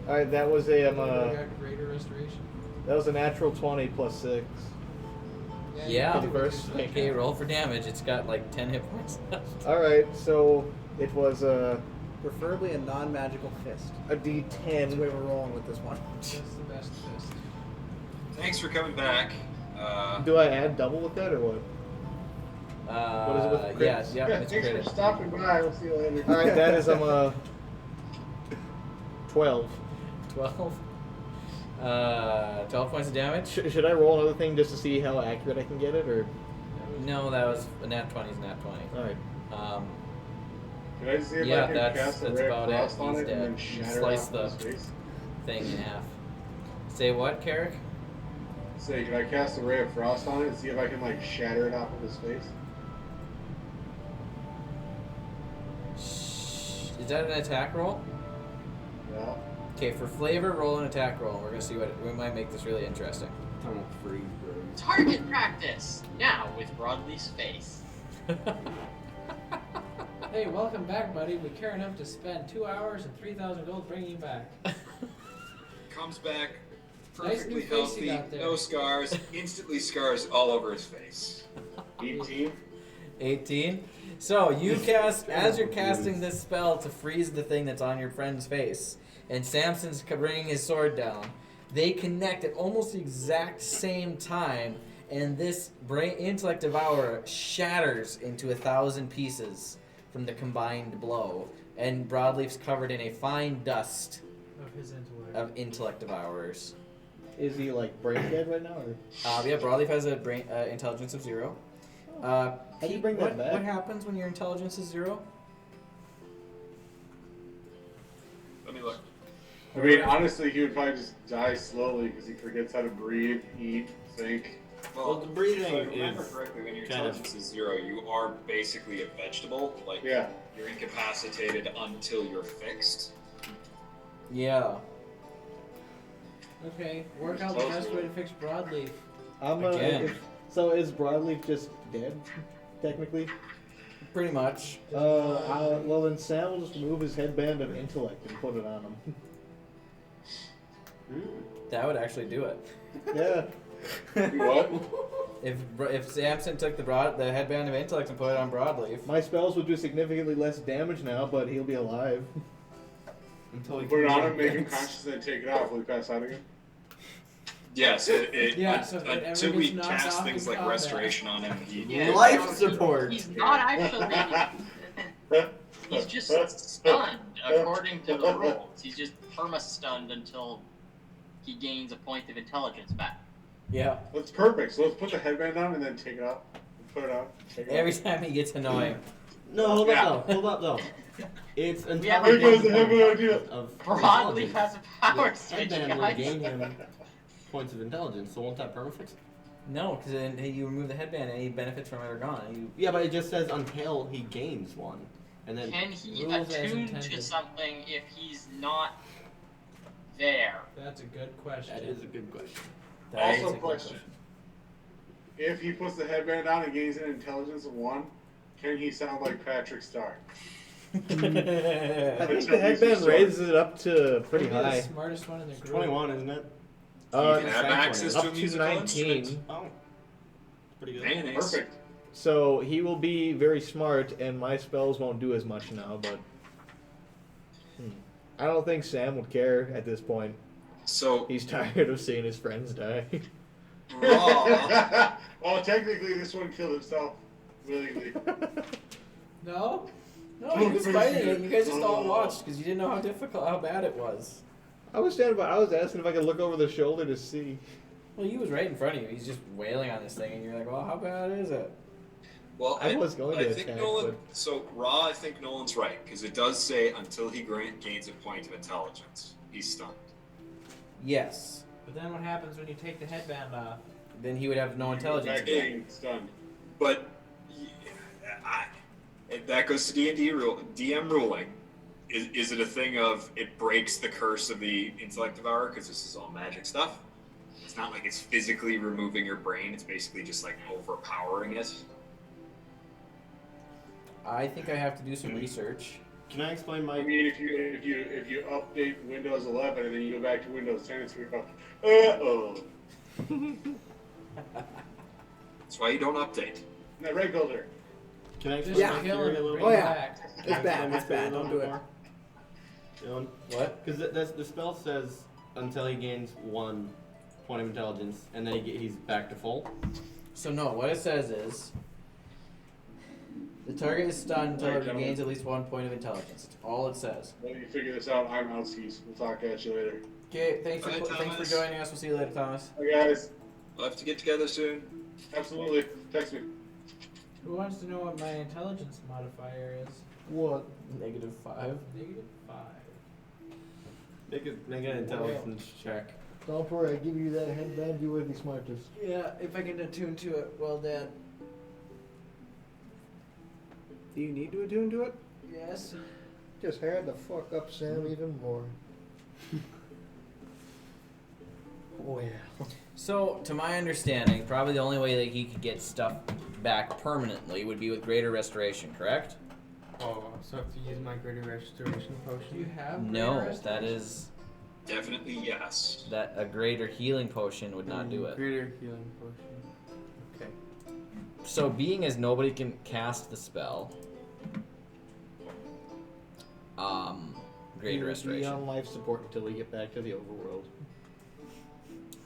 all right. That was a I got greater restoration. that was a natural 20 plus 6. Yeah. For the first. Okay, roll for damage. It's got like 10 hit points left. All right. So it was a Preferably a non-magical fist. D10. That's the way we're rolling with this one. That's the best fist. Thanks for coming back. Do I add double with that or what? What is it with crits? Yeah, Yeah, it's thanks crit. for stopping by. We'll see you later. All right. That is 12. 12. 12 points of damage? Should I roll another thing just to see how accurate I can get it, or? No, that was a nat 20 is a nat 20. All right. Can I just see if Yeah, I can cast a that's ray of about it. frost on He's it and then dead. You shatter slice off the his face? thing in half. Say what, Carrick? Say, can I cast a ray of frost on it and see if I can shatter it off of his face? Is that an attack roll? Yeah. Okay, for flavor, roll an attack roll. We're gonna see what we might make this really interesting. I'm gonna freeze, bro. Target practice! Now with Brawed Leaf's face. Hey, welcome back, buddy. We care enough to spend 2 hours and 3,000 gold bringing you back. Comes back Nice perfectly new face you healthy, got there. no scars, instantly scars all over his face. 18. 18. So you cast as you're casting this spell to freeze the thing that's on your friend's face, and Samson's bringing his sword down. They connect at almost the exact same time, And this Intellect Devourer shatters into 1,000 pieces from the combined blow. And Broadleaf's covered in a fine dust Of his intellect. of Intellect Devourers. Is he like brain dead right now? Or? Yeah, Broadleaf has a intelligence of 0. How do you Pete, bring that back? What happens when your intelligence is 0? Let me look. I mean, honestly, he would probably just die slowly because he forgets how to breathe, eat, think. Well, the breathing if I remember is correctly, when your kind of- intelligence is 0, you are basically a vegetable. Like, Yeah. you're incapacitated until you're fixed. Yeah. Okay, work out the best way to fix Broadleaf. I'm Again. So is Broadleaf just dead, technically? Pretty much. Well then Sam will just remove his headband of intellect and put it on him. That would actually do it. Yeah. What? If Samson took the headband of intellect and put it on Broadleaf. My spells will do significantly less damage now, but he'll be alive. until he Put it can on him, make him get- conscious, and then take it off. Will he pass out again? Yes, Yeah, so if it ever until we gets knocked cast off things in like combat. restoration on him, he Yeah, Life no, support. He's not actually. He's just stunned according to the rules. He's just perma-stunned until he gains a point of intelligence back. Yeah. That's perfect. So let's put the headband on and then take it off. Put it on. Take it Every off. time he gets annoying. No, hold Yeah. up though. Hold up though. It's until Yeah, he but- gains Because I have an points idea. of Broadleaf intelligence. has a power The switch, headband will guys. gain him points of intelligence, so won't that permafix? No, because then you remove the headband, any benefits from it are gone. You Yeah, but it just says until he gains one, and then Can he Rules as attune intended. to something if he's not there? That's a good question. that is a good question. that is Also, a good question. If he puts the headband on and gains an intelligence of 1, can he sound like Patrick Star? I question. think That's the what headband he's raises it up to pretty He'll be high. the smartest one in the group. 21, isn't it? You can have Thanks, access up to a to musical 19. instrument. Oh, pretty good. Mayonnaise. Perfect. So he will be very smart, and my spells won't do as much now, but... I don't think Sam would care at this point. So, He's tired of seeing his friends die. Raw. Well, technically, this one killed himself willingly. No? No, he was fighting it. You guys just all watched because you didn't know how bad it was. I was standing by. I was asking if I could look over the shoulder to see. Well, he was right in front of you. He's just wailing on this thing, and you're like, well, how bad is it? Well, I was going to think attack, Nolan. So Raw, I think Nolan's right because it does say until he gains a point of intelligence, he's stunned. Yes. But then what happens when you take the headband off? Then he would have no intelligence Back again. being stunned. But that goes to D&D DM ruling. Is it a thing of it breaks the curse of the Intellect Devourer because this is all magic stuff? It's not like it's physically removing your brain. It's basically just like overpowering it. I think I have to do some research. Can I explain I my? mean, if you update Windows 11 and then you go back to Windows 10, it's gonna go, That's why you don't update. That right, Golder. Can I explain Just my kill theory him. a little Bring Oh, bit? him yeah. back. It's bad. It's bad. Don't do it. What? Because the spell says until he gains 1 point of intelligence, and then he's back to full. So no, what it says is the target is stunned until Alright, it gentlemen. gains at least 1 point of intelligence. That's all it says. While you figure this out, I'm outskis. We'll talk at you later. Okay, thanks Bye, for Thomas. joining us. We'll see you later, Thomas. Bye, guys. We'll have to get together soon. Absolutely. Text me. Who wants to know what my intelligence modifier is? What? -5. -5. Make an intelligence check. Don't worry, I give you that headband. You were the smartest. Yeah, if I can attune to it, well then. Do you need to attune to it? Yes. Just hair the fuck up, Sam, even more. Oh yeah. So, to my understanding, probably the only way that he could get stuff back permanently would be with greater restoration, correct? Oh, so I have to use my greater restoration potion. Do you have No, greater that restoration? is Definitely yes. that a greater healing potion would not do it. Greater healing potion. Okay. So, being as nobody can cast the spell, greater Be restoration. on life support until we get back to the overworld.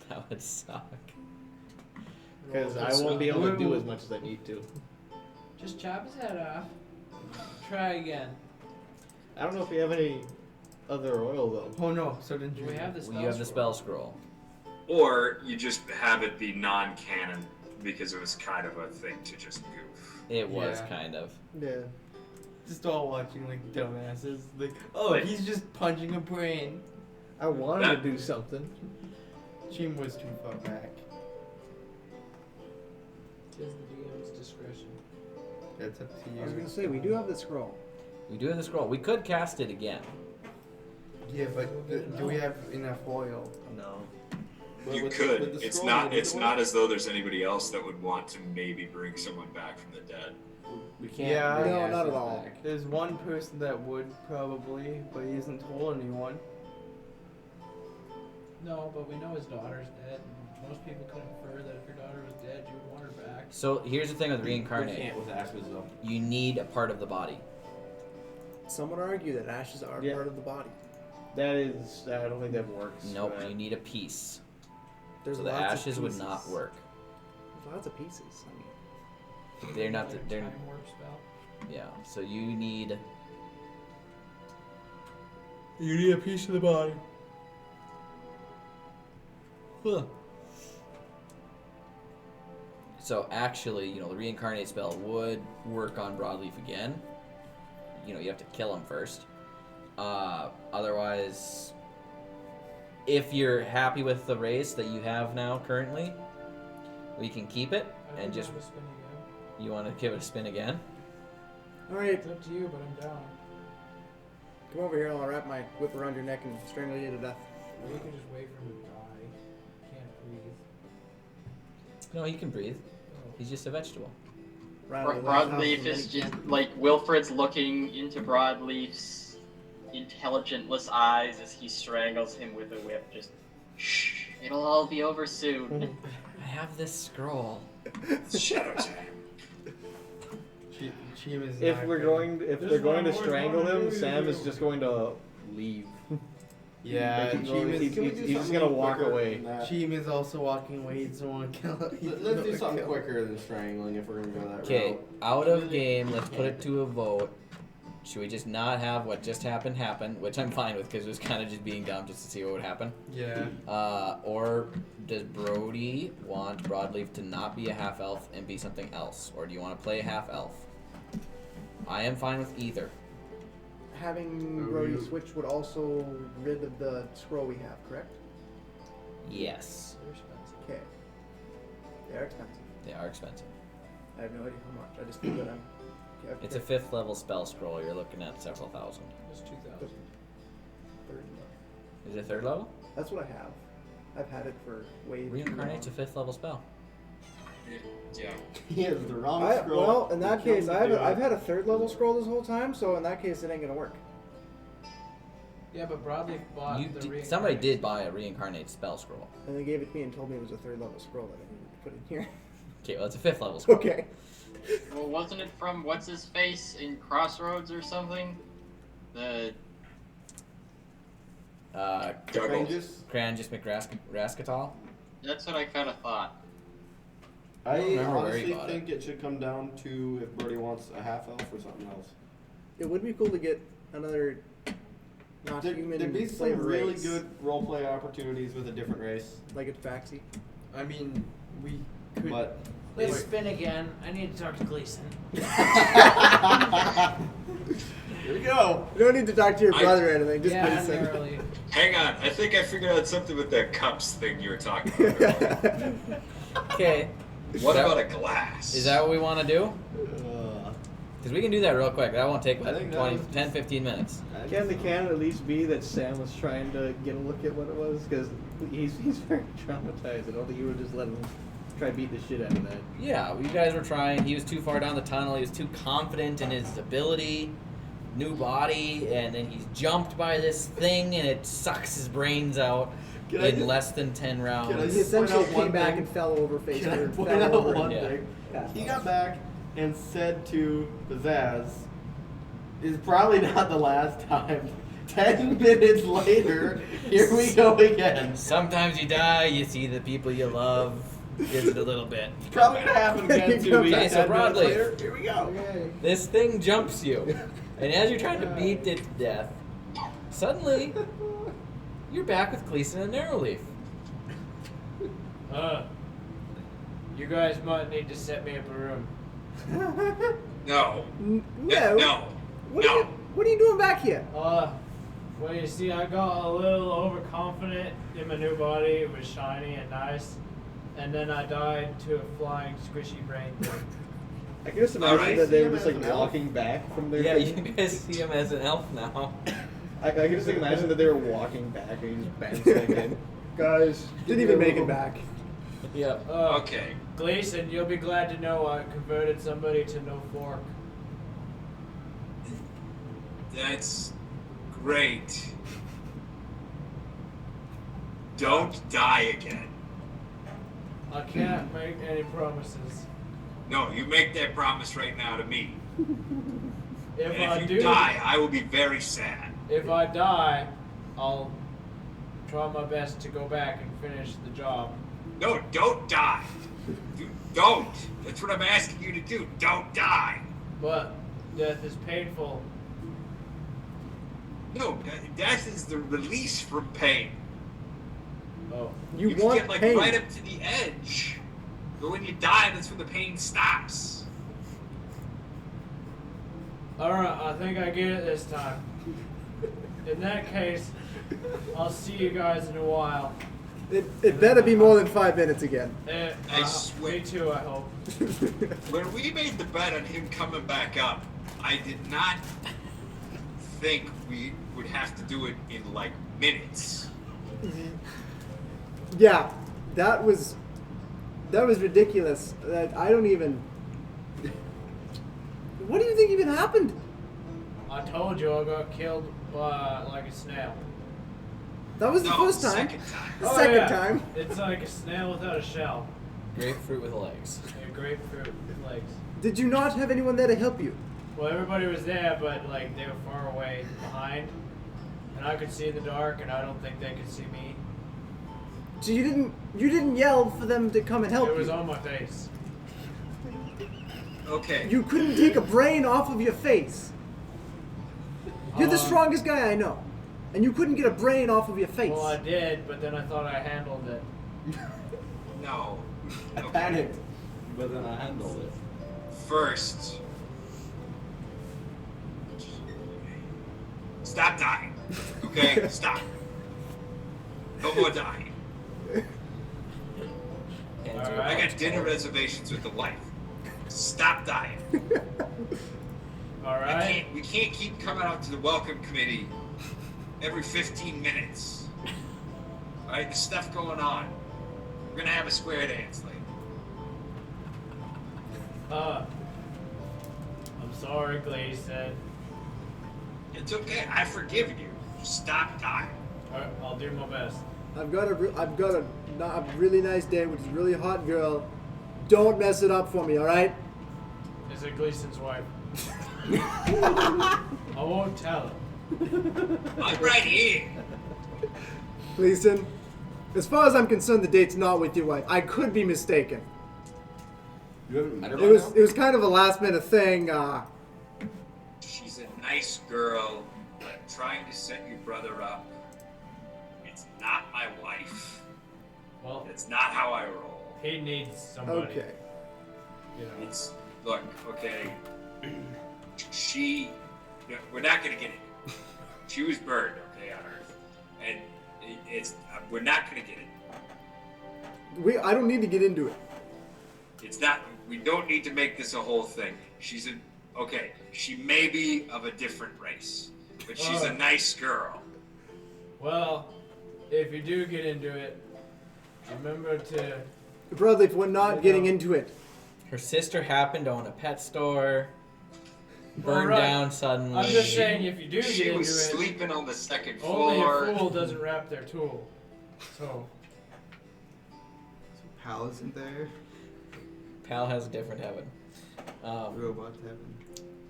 That would suck. Because I won't be able to do as much as I need to. Just chop his head off. Try again. I don't know if we have any other oil though. Oh no, so didn't Do you? we have the spell? You have the spell scroll. Or you just have it be non-canon because it was kind of a thing to just goof. It was Yeah. kind of. Yeah. Just all watching like dumbasses. Like, oh, Like- he's just punching a brain. I wanted That- to do something. Chim was too far back. Tis the DM's discretion. That's up to you. I was gonna say we do have the scroll. We do have the scroll. We could cast it again. Yeah, but do we have enough oil? No. But You with could. with the It's scroll, not. we It's don't- not as though there's anybody else that would want to maybe bring someone back from the dead. We can't. Yeah, bring no, ashes not at all. back. There's one person that would probably, but he hasn't told anyone. No, but we know his daughter's dead. And most people could infer that if your daughter was dead, you would want her back. So here's the thing with We reincarnate. can't with ashes though. You need a part of the body. Some would argue that ashes are Yeah. part of the body. That is. I don't think that works. for Nope, that. you need a piece. There's So the lots of ashes would not pieces. work. There's lots of pieces. I mean, They're not. They're Time warp spell. yeah. So you need. You need a piece of the body. Huh. So actually, the reincarnate spell would work on Brawd Leaf again. You have to kill him first. Otherwise, if you're happy with the race that you have now currently, we can keep it I and think just. I'm gonna spin again. You want to give it a spin again? all right, It's up to you, but I'm down. come over here and I'll wrap my whip around your neck and strangle you to death. Or you can just wait for him to die. Can't breathe. No, he can breathe. Oh. He's just a vegetable. Rattle the Broad legs Leaf off is the just neck. like Wilfred's looking into Broad Leaf's intelligentless eyes as he strangles him with a whip. Just shh, it'll all be over soon. I have this scroll. It's shadow time. Chim is If not we're gonna- going, if This they're is what going to I've always strangle wanted to him, do. Sam is just going to leave. Yeah, Like, Chim he's, is, Can we he's do just something gonna walk quicker away. than that? Chim is also walking away. He doesn't want to kill. Let's do something quicker than strangling if we're gonna go that Okay, route. out of game. Let's put it to a vote. Should we just not have what just happened happen? Which I'm fine with because it was kind of just being dumb just to see what would happen. Yeah. Or does Brody want Broadleaf to not be a half elf and be something else? Or do you want to play a half elf? I am fine with either. Having Brody switch would also rid of the scroll we have, correct? Yes, They're expensive. Okay. They are expensive. they are expensive. I have no idea how much. I just feel that I'm. Okay, It's a 5th level spell scroll. You're looking at several thousand. It's 2,000. third level. Is it 3rd level? That's what I have. I've had it for way too Reincarnate's a long. 5th level spell. Yeah. He has the wrong I, scroll. well, in that We killed case, the I've dude. had a 3rd level scroll this whole time, so in that case, it ain't gonna work. Yeah, but Broadleaf bought You the did, somebody reincarnate did spell. buy a reincarnate spell scroll. And they gave it to me and told me it was a 3rd level scroll that I needed to put in here. Okay, well it's a 5th level scroll. Okay. Well, wasn't it from what's his face in Crossroads or something? The Juggle. Cranjus McRascatal. that's what I kind of thought. I don't remember where he honestly bought think it should come down to if Brody wants a half elf or something else. It would be cool to get another not human There'd be some flavor really race, good roleplay opportunities with a different race, like a Tabaxi. I mean, we could. but Let's spin again. I need to talk to Gleason. here we go. You don't need to talk to your I- brother or anything. Just Yeah, listen. narrowly. Hang on. I think I figured out something with that cups thing you were talking about. Okay. What That- about a glass? Is that what we want to do? Because we can do that real quick. That won't take I like think that 20, was 10, 15 minutes. Can at least be that Sam was trying to get a look at what it was? Because he's very traumatized. I don't think you would just let him try to beat the shit out of that. Yeah, you guys were trying. He was too far down the tunnel. He was too confident in his ability, new body, and then he's jumped by this thing, and it sucks his brains out Can I in just- less than 10 Can I rounds. He just- essentially point out one came back thing? and fell over face Can I first. point Fell out over. one Yeah. thing? Yeah. He got back and said to Pizzazz, "Is probably not the last time." 10 minutes later, here we go again. Sometimes you die, you see the people you love. Gives it a little bit. Probably gonna happen again 2 weeks. Okay, so 10 Brawed minutes Leaf. later, here we go. Okay. This thing jumps you, and as you're trying to beat it to death, suddenly you're back with Gleason and Narrowleaf. You guys might need to set me up a room. No. No. No. What, No. what are you doing back here? Well, you see, I got a little overconfident in my new body. It was shiny and nice. And then I died to a flying, squishy brain thing. I can just imagine Alright. that they were See just him like as an elf. walking back from their Yeah, thing. you guys see him as an elf now. I can just imagine that they were walking back and he just bounced back in. Guys, Didn't even make it back. Yeah. Okay. Gleason, you'll be glad to know I converted somebody to no fork. That's great. Don't die again. I can't make any promises. No, you make that promise right now to me. If And I if do, you die, I will be very sad. if I die, I'll try my best to go back and finish the job. No, don't die. Don't. That's what I'm asking you to do. Don't die. But death is painful. No, death is the release from pain. Oh. You can want get like pain. right up to the edge. But when you die, that's when the pain stops. Alright, I think I get it this time. In that case, I'll see you guys in a while. It better be more than 5 minutes again. I swear. Me too, I hope. When we made the bet on him coming back up, I did not think we would have to do it in like minutes. Yeah, that was ridiculous. That I don't even. What do you think even happened? I told you I got killed by like a snail. That was the No, first time. second time. The second yeah. time. It's like a snail without a shell. Grapefruit with legs. A grapefruit with legs. Did you not have anyone there to help you? Well, everybody was there, but like they were far away behind, and I could see in the dark, and I don't think they could see me. So you didn't yell for them to come and help It was you. on my face. Okay. You couldn't take a brain off of your face. You're the Um, strongest guy I know, and you couldn't get a brain off of your face. Well, I did, but then I thought I handled it. No. I Okay. panicked, but then I handled it. First, stop dying. Okay? Stop. No more dying. Hands you Alright. I got dinner reservations with the wife. Stop dying. All right. We can't keep coming out to the welcome committee every 15 minutes. All right, there's stuff going on. We're gonna have a square dance later. I'm sorry, Gleason. It's okay. I forgive you. Just stop dying. All right, I'll do my best. I've got a really nice date with this really hot girl. Don't mess it up for me, all right? Is it Gleason's wife? I won't tell her. I'm right here. Gleason, as far as I'm concerned, the date's not with your wife. I could be mistaken. You haven't met her It by was now? it was kind of a last minute thing. She's a nice girl. I'm trying to set your brother up. It's not my wife. Well, It's not how I roll. he needs somebody. Okay. You know. It's look, okay. We're not gonna get it. She was burned, okay, on Earth, and we're not gonna get it. I don't need to get into it. It's not. We don't need to make this a whole thing. She may be of a different race, but she's a Oh. nice girl. Well, if you do get into it, remember to. Brother, if we're not getting into it. Her sister happened to own a pet store. Burned Alright. down suddenly. I'm just saying, if you do She get was into it, sleeping on the second only floor. a fool doesn't wrap their tool. So, Pal isn't there. Pal has a different heaven. Robot heaven.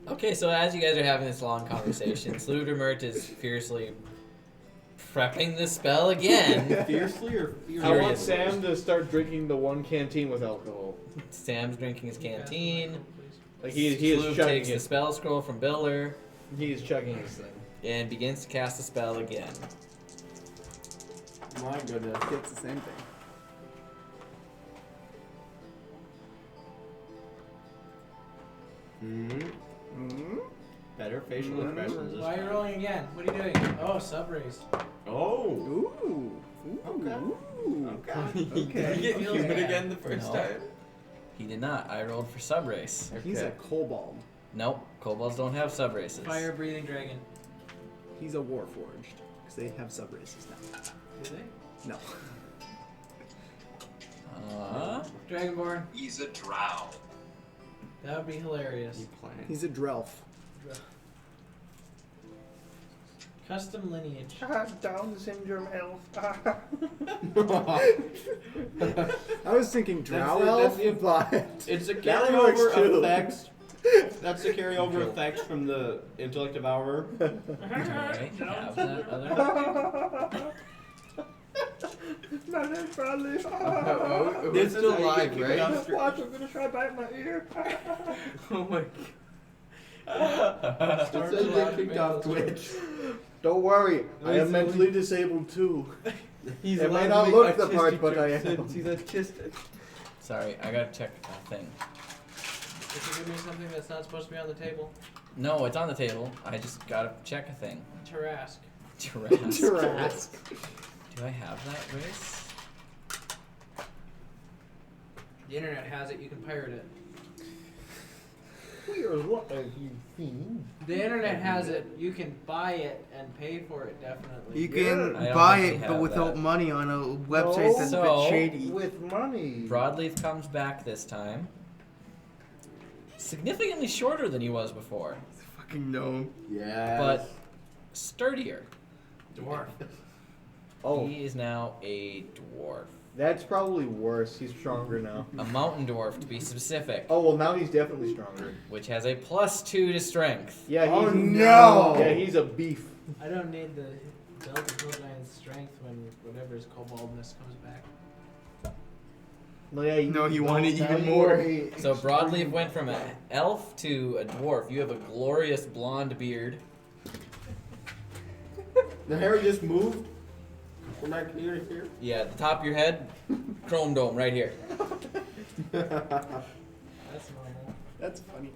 Okay, so as you guys are having this long conversation, Sludemert is fiercely prepping the spell again. Fiercely or I want Furious. Sam to start drinking the one canteen with alcohol. Sam's drinking his canteen. Like he is Sloop chugging takes the it. spell scroll from Biller He is chugging his thing. and begins to cast the spell again. My goodness. It's the same thing. Mm-hmm. Better facial expressions. Why are you rolling again? What are you doing? Oh, subrace. Oh. Ooh. Okay. Okay. Did you get Okay. human again the first No. time? He did not. I rolled for subrace. He's a kobold. Nope, kobolds don't have subraces. Fire breathing dragon. He's a warforged. Because they have subraces now. Do they? No. Dragonborn. He's a drow. That would be hilarious. You plant. He's a Drelf. Custom lineage. Down syndrome elf. I was thinking Drow That's Elf, the- but It's a That works carryover too. effect. That's the carryover effect from the Intellect Devourer. Okay, have that other. My name's Brawed Leaf. It's still alive, right? Watch, I'm gonna try bite my ear. Oh my Storm's It says allowed they to kicked make off those Twitch. Don't worry, I am He's mentally disabled too. He's It may allowed not to look make the part, autistic but I jokes am. since He's autistic. Sorry, I gotta check a thing. If you give me something that's not supposed to be on the table, No, it's on the table. I just gotta check a thing. Tarask. Tarask. Do I have that race? The internet has it. You can pirate it. Weird, what have you seen? The internet has it. You can buy it and pay for it. Definitely. You can I don't buy think it, we but have without that. money on a website that's a So- bit shady. With money. Broadleaf comes back this time. Significantly shorter than he was before, Fucking gnome. Yeah. but sturdier. Dwarf. Oh, He is now a dwarf. that's probably worse. He's stronger now. A mountain dwarf, to be specific, Oh well, now he's definitely stronger. which has a +2 to strength. Yeah, he's Oh, no! Yeah, he's a beef. I don't need the Delta Codeline strength when whatever his koboldness comes back. No, yeah, No, he wanted now even you more. are a So Broadleaf extreme- went from an elf to a dwarf. You have a glorious blonde beard. The hair just moved from back here to here. Yeah, the top of your head, chrome dome right here. That's normal. that's funny.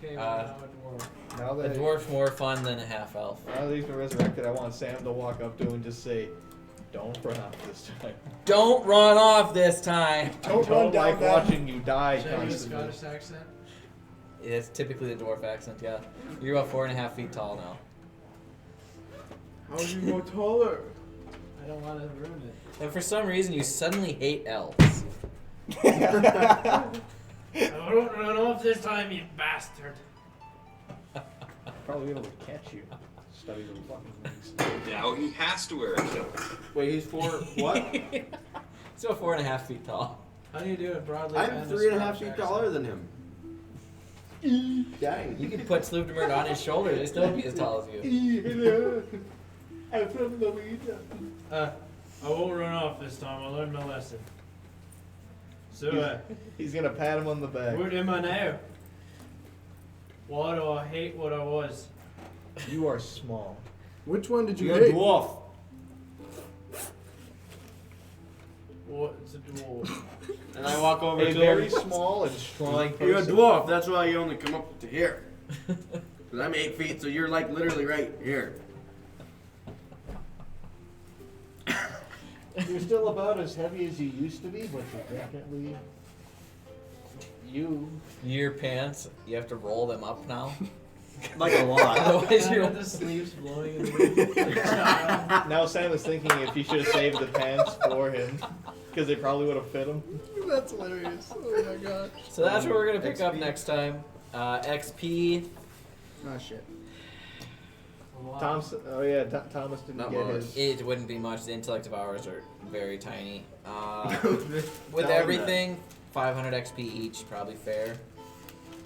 Okay, Uh, well, now a dwarf. Now A that dwarf's more fun than a half elf. now that he's been resurrected, I want Sam to walk up to him and just say, "Don't run off this time." Don't run off this time. I Don't don't run down like that- watching you die Should I use constantly. Scottish accent? It's typically the dwarf accent, yeah. You're about 4.5 feet tall now. How do you go taller? I don't want to ruin it. And for some reason, you suddenly hate elves. I don't run off this time, you bastard. Probably be able to catch you. Study the fucking wings. Now he has to wear a kilt. Wait, he's 4 what? He's about 4.5 feet tall. How do you do it broadly? I'm and a 3.5 Scottish feet accent? taller than him. Dang. You could put Sloopdemert on his shoulders, he'd still be as tall as you. I'm from Louisiana. I won't run off this time. I learned my lesson. So, He's gonna pat him on the back. what am I now? Why do I hate what I was? You are small. Which one did you You're a hate? dwarf. What's a dwarf? And I walk over A to very him. small and strong person. You're a dwarf, that's why you only come up to here. Because I'm 8 feet, so you're like literally right here. You're still about as heavy as you used to be, but you're definitely you. Your pants, you have to roll them up now. Like a lot. Otherwise, You're you're. the sleeves blowing in the wind. Child. Now Sam is thinking if he should have saved the pants for him, because they probably would have fit him. That's hilarious. Oh my gosh. So that's what we're gonna pick up XP. next time. XP. Oh shit. Thomas, oh yeah, Thomas didn't Not get much. his. It wouldn't be much. The intellect of ours are very tiny. With Tell him everything, 500 XP each, probably fair.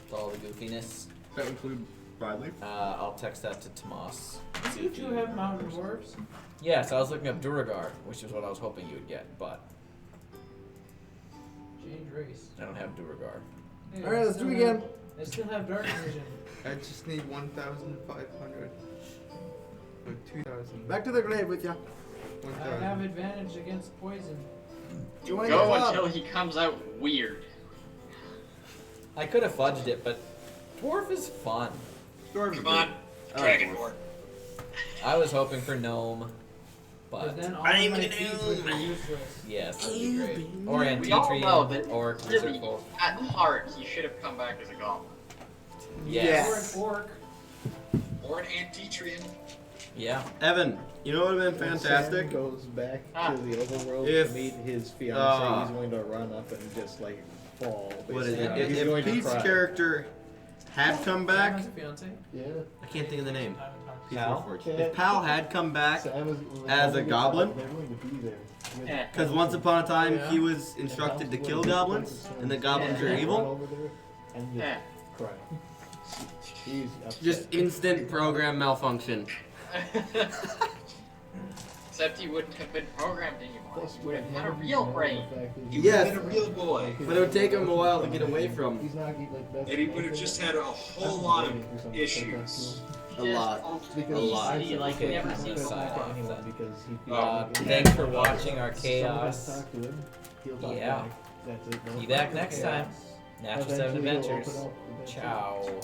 With all the goofiness. That include Brawed Leaf? I'll text that to Tomas. Do you two have mountain dwarves? Yes, I was looking up Duragar, which is what I was hoping you would get, but Change race. I don't have Duragar. Hey, All right, I let's still do it have- again. I still have dark vision. I just need 1,500. Or 2,000. Back to the grave with ya. I 1,000. have advantage against poison. Join the Go club. until he comes out weird. I could have fudged it, but dwarf is fun. Dwarves Come are on, good. Dragon Dwarf. Lord. I was hoping for gnome, Because but then all I'm of my a feats would be useless. yes, that'd be great. Or We all know that Antitrian, or really, Wizardful. at heart, he should have come back as a goblin. Yes. Or an orc. Or an Antitrian. Yeah. Evan, you know what would have been When fantastic? Sam goes back Ah. to the overworld If- to meet his fiance, he's going to run up and just like fall. What is it? basically. He's If going to Pete's cry. character had come Sam back, has a fiance? Yeah. I can't think of the name. Pete's Pal? unfortunate. If Pal had come back, Sam was as a goblin? They're going to be there. Yeah. because once upon a time Yeah. he was instructed to kill goblins, and the goblins are Yeah. evil. Over there and just Yeah. cry. He's upset. Just instant program malfunction. Except he wouldn't have been programmed anymore. Plus, He would have had a whatever he's real mad brain. at the fact that He he's- would have been a real boy. But it would take him a while to get away from He's not like that's And he would have just had a whole lot of issues. a lot. Because A lot. I Like, can't never talk seen to side off anyone then. because he feels Thanks for watching our Someone chaos. talk to him, he'll talk Yeah. back. That's it. No Be back next time. Natural 7 Eventually he'll Adventures. open up, eventually. Ciao.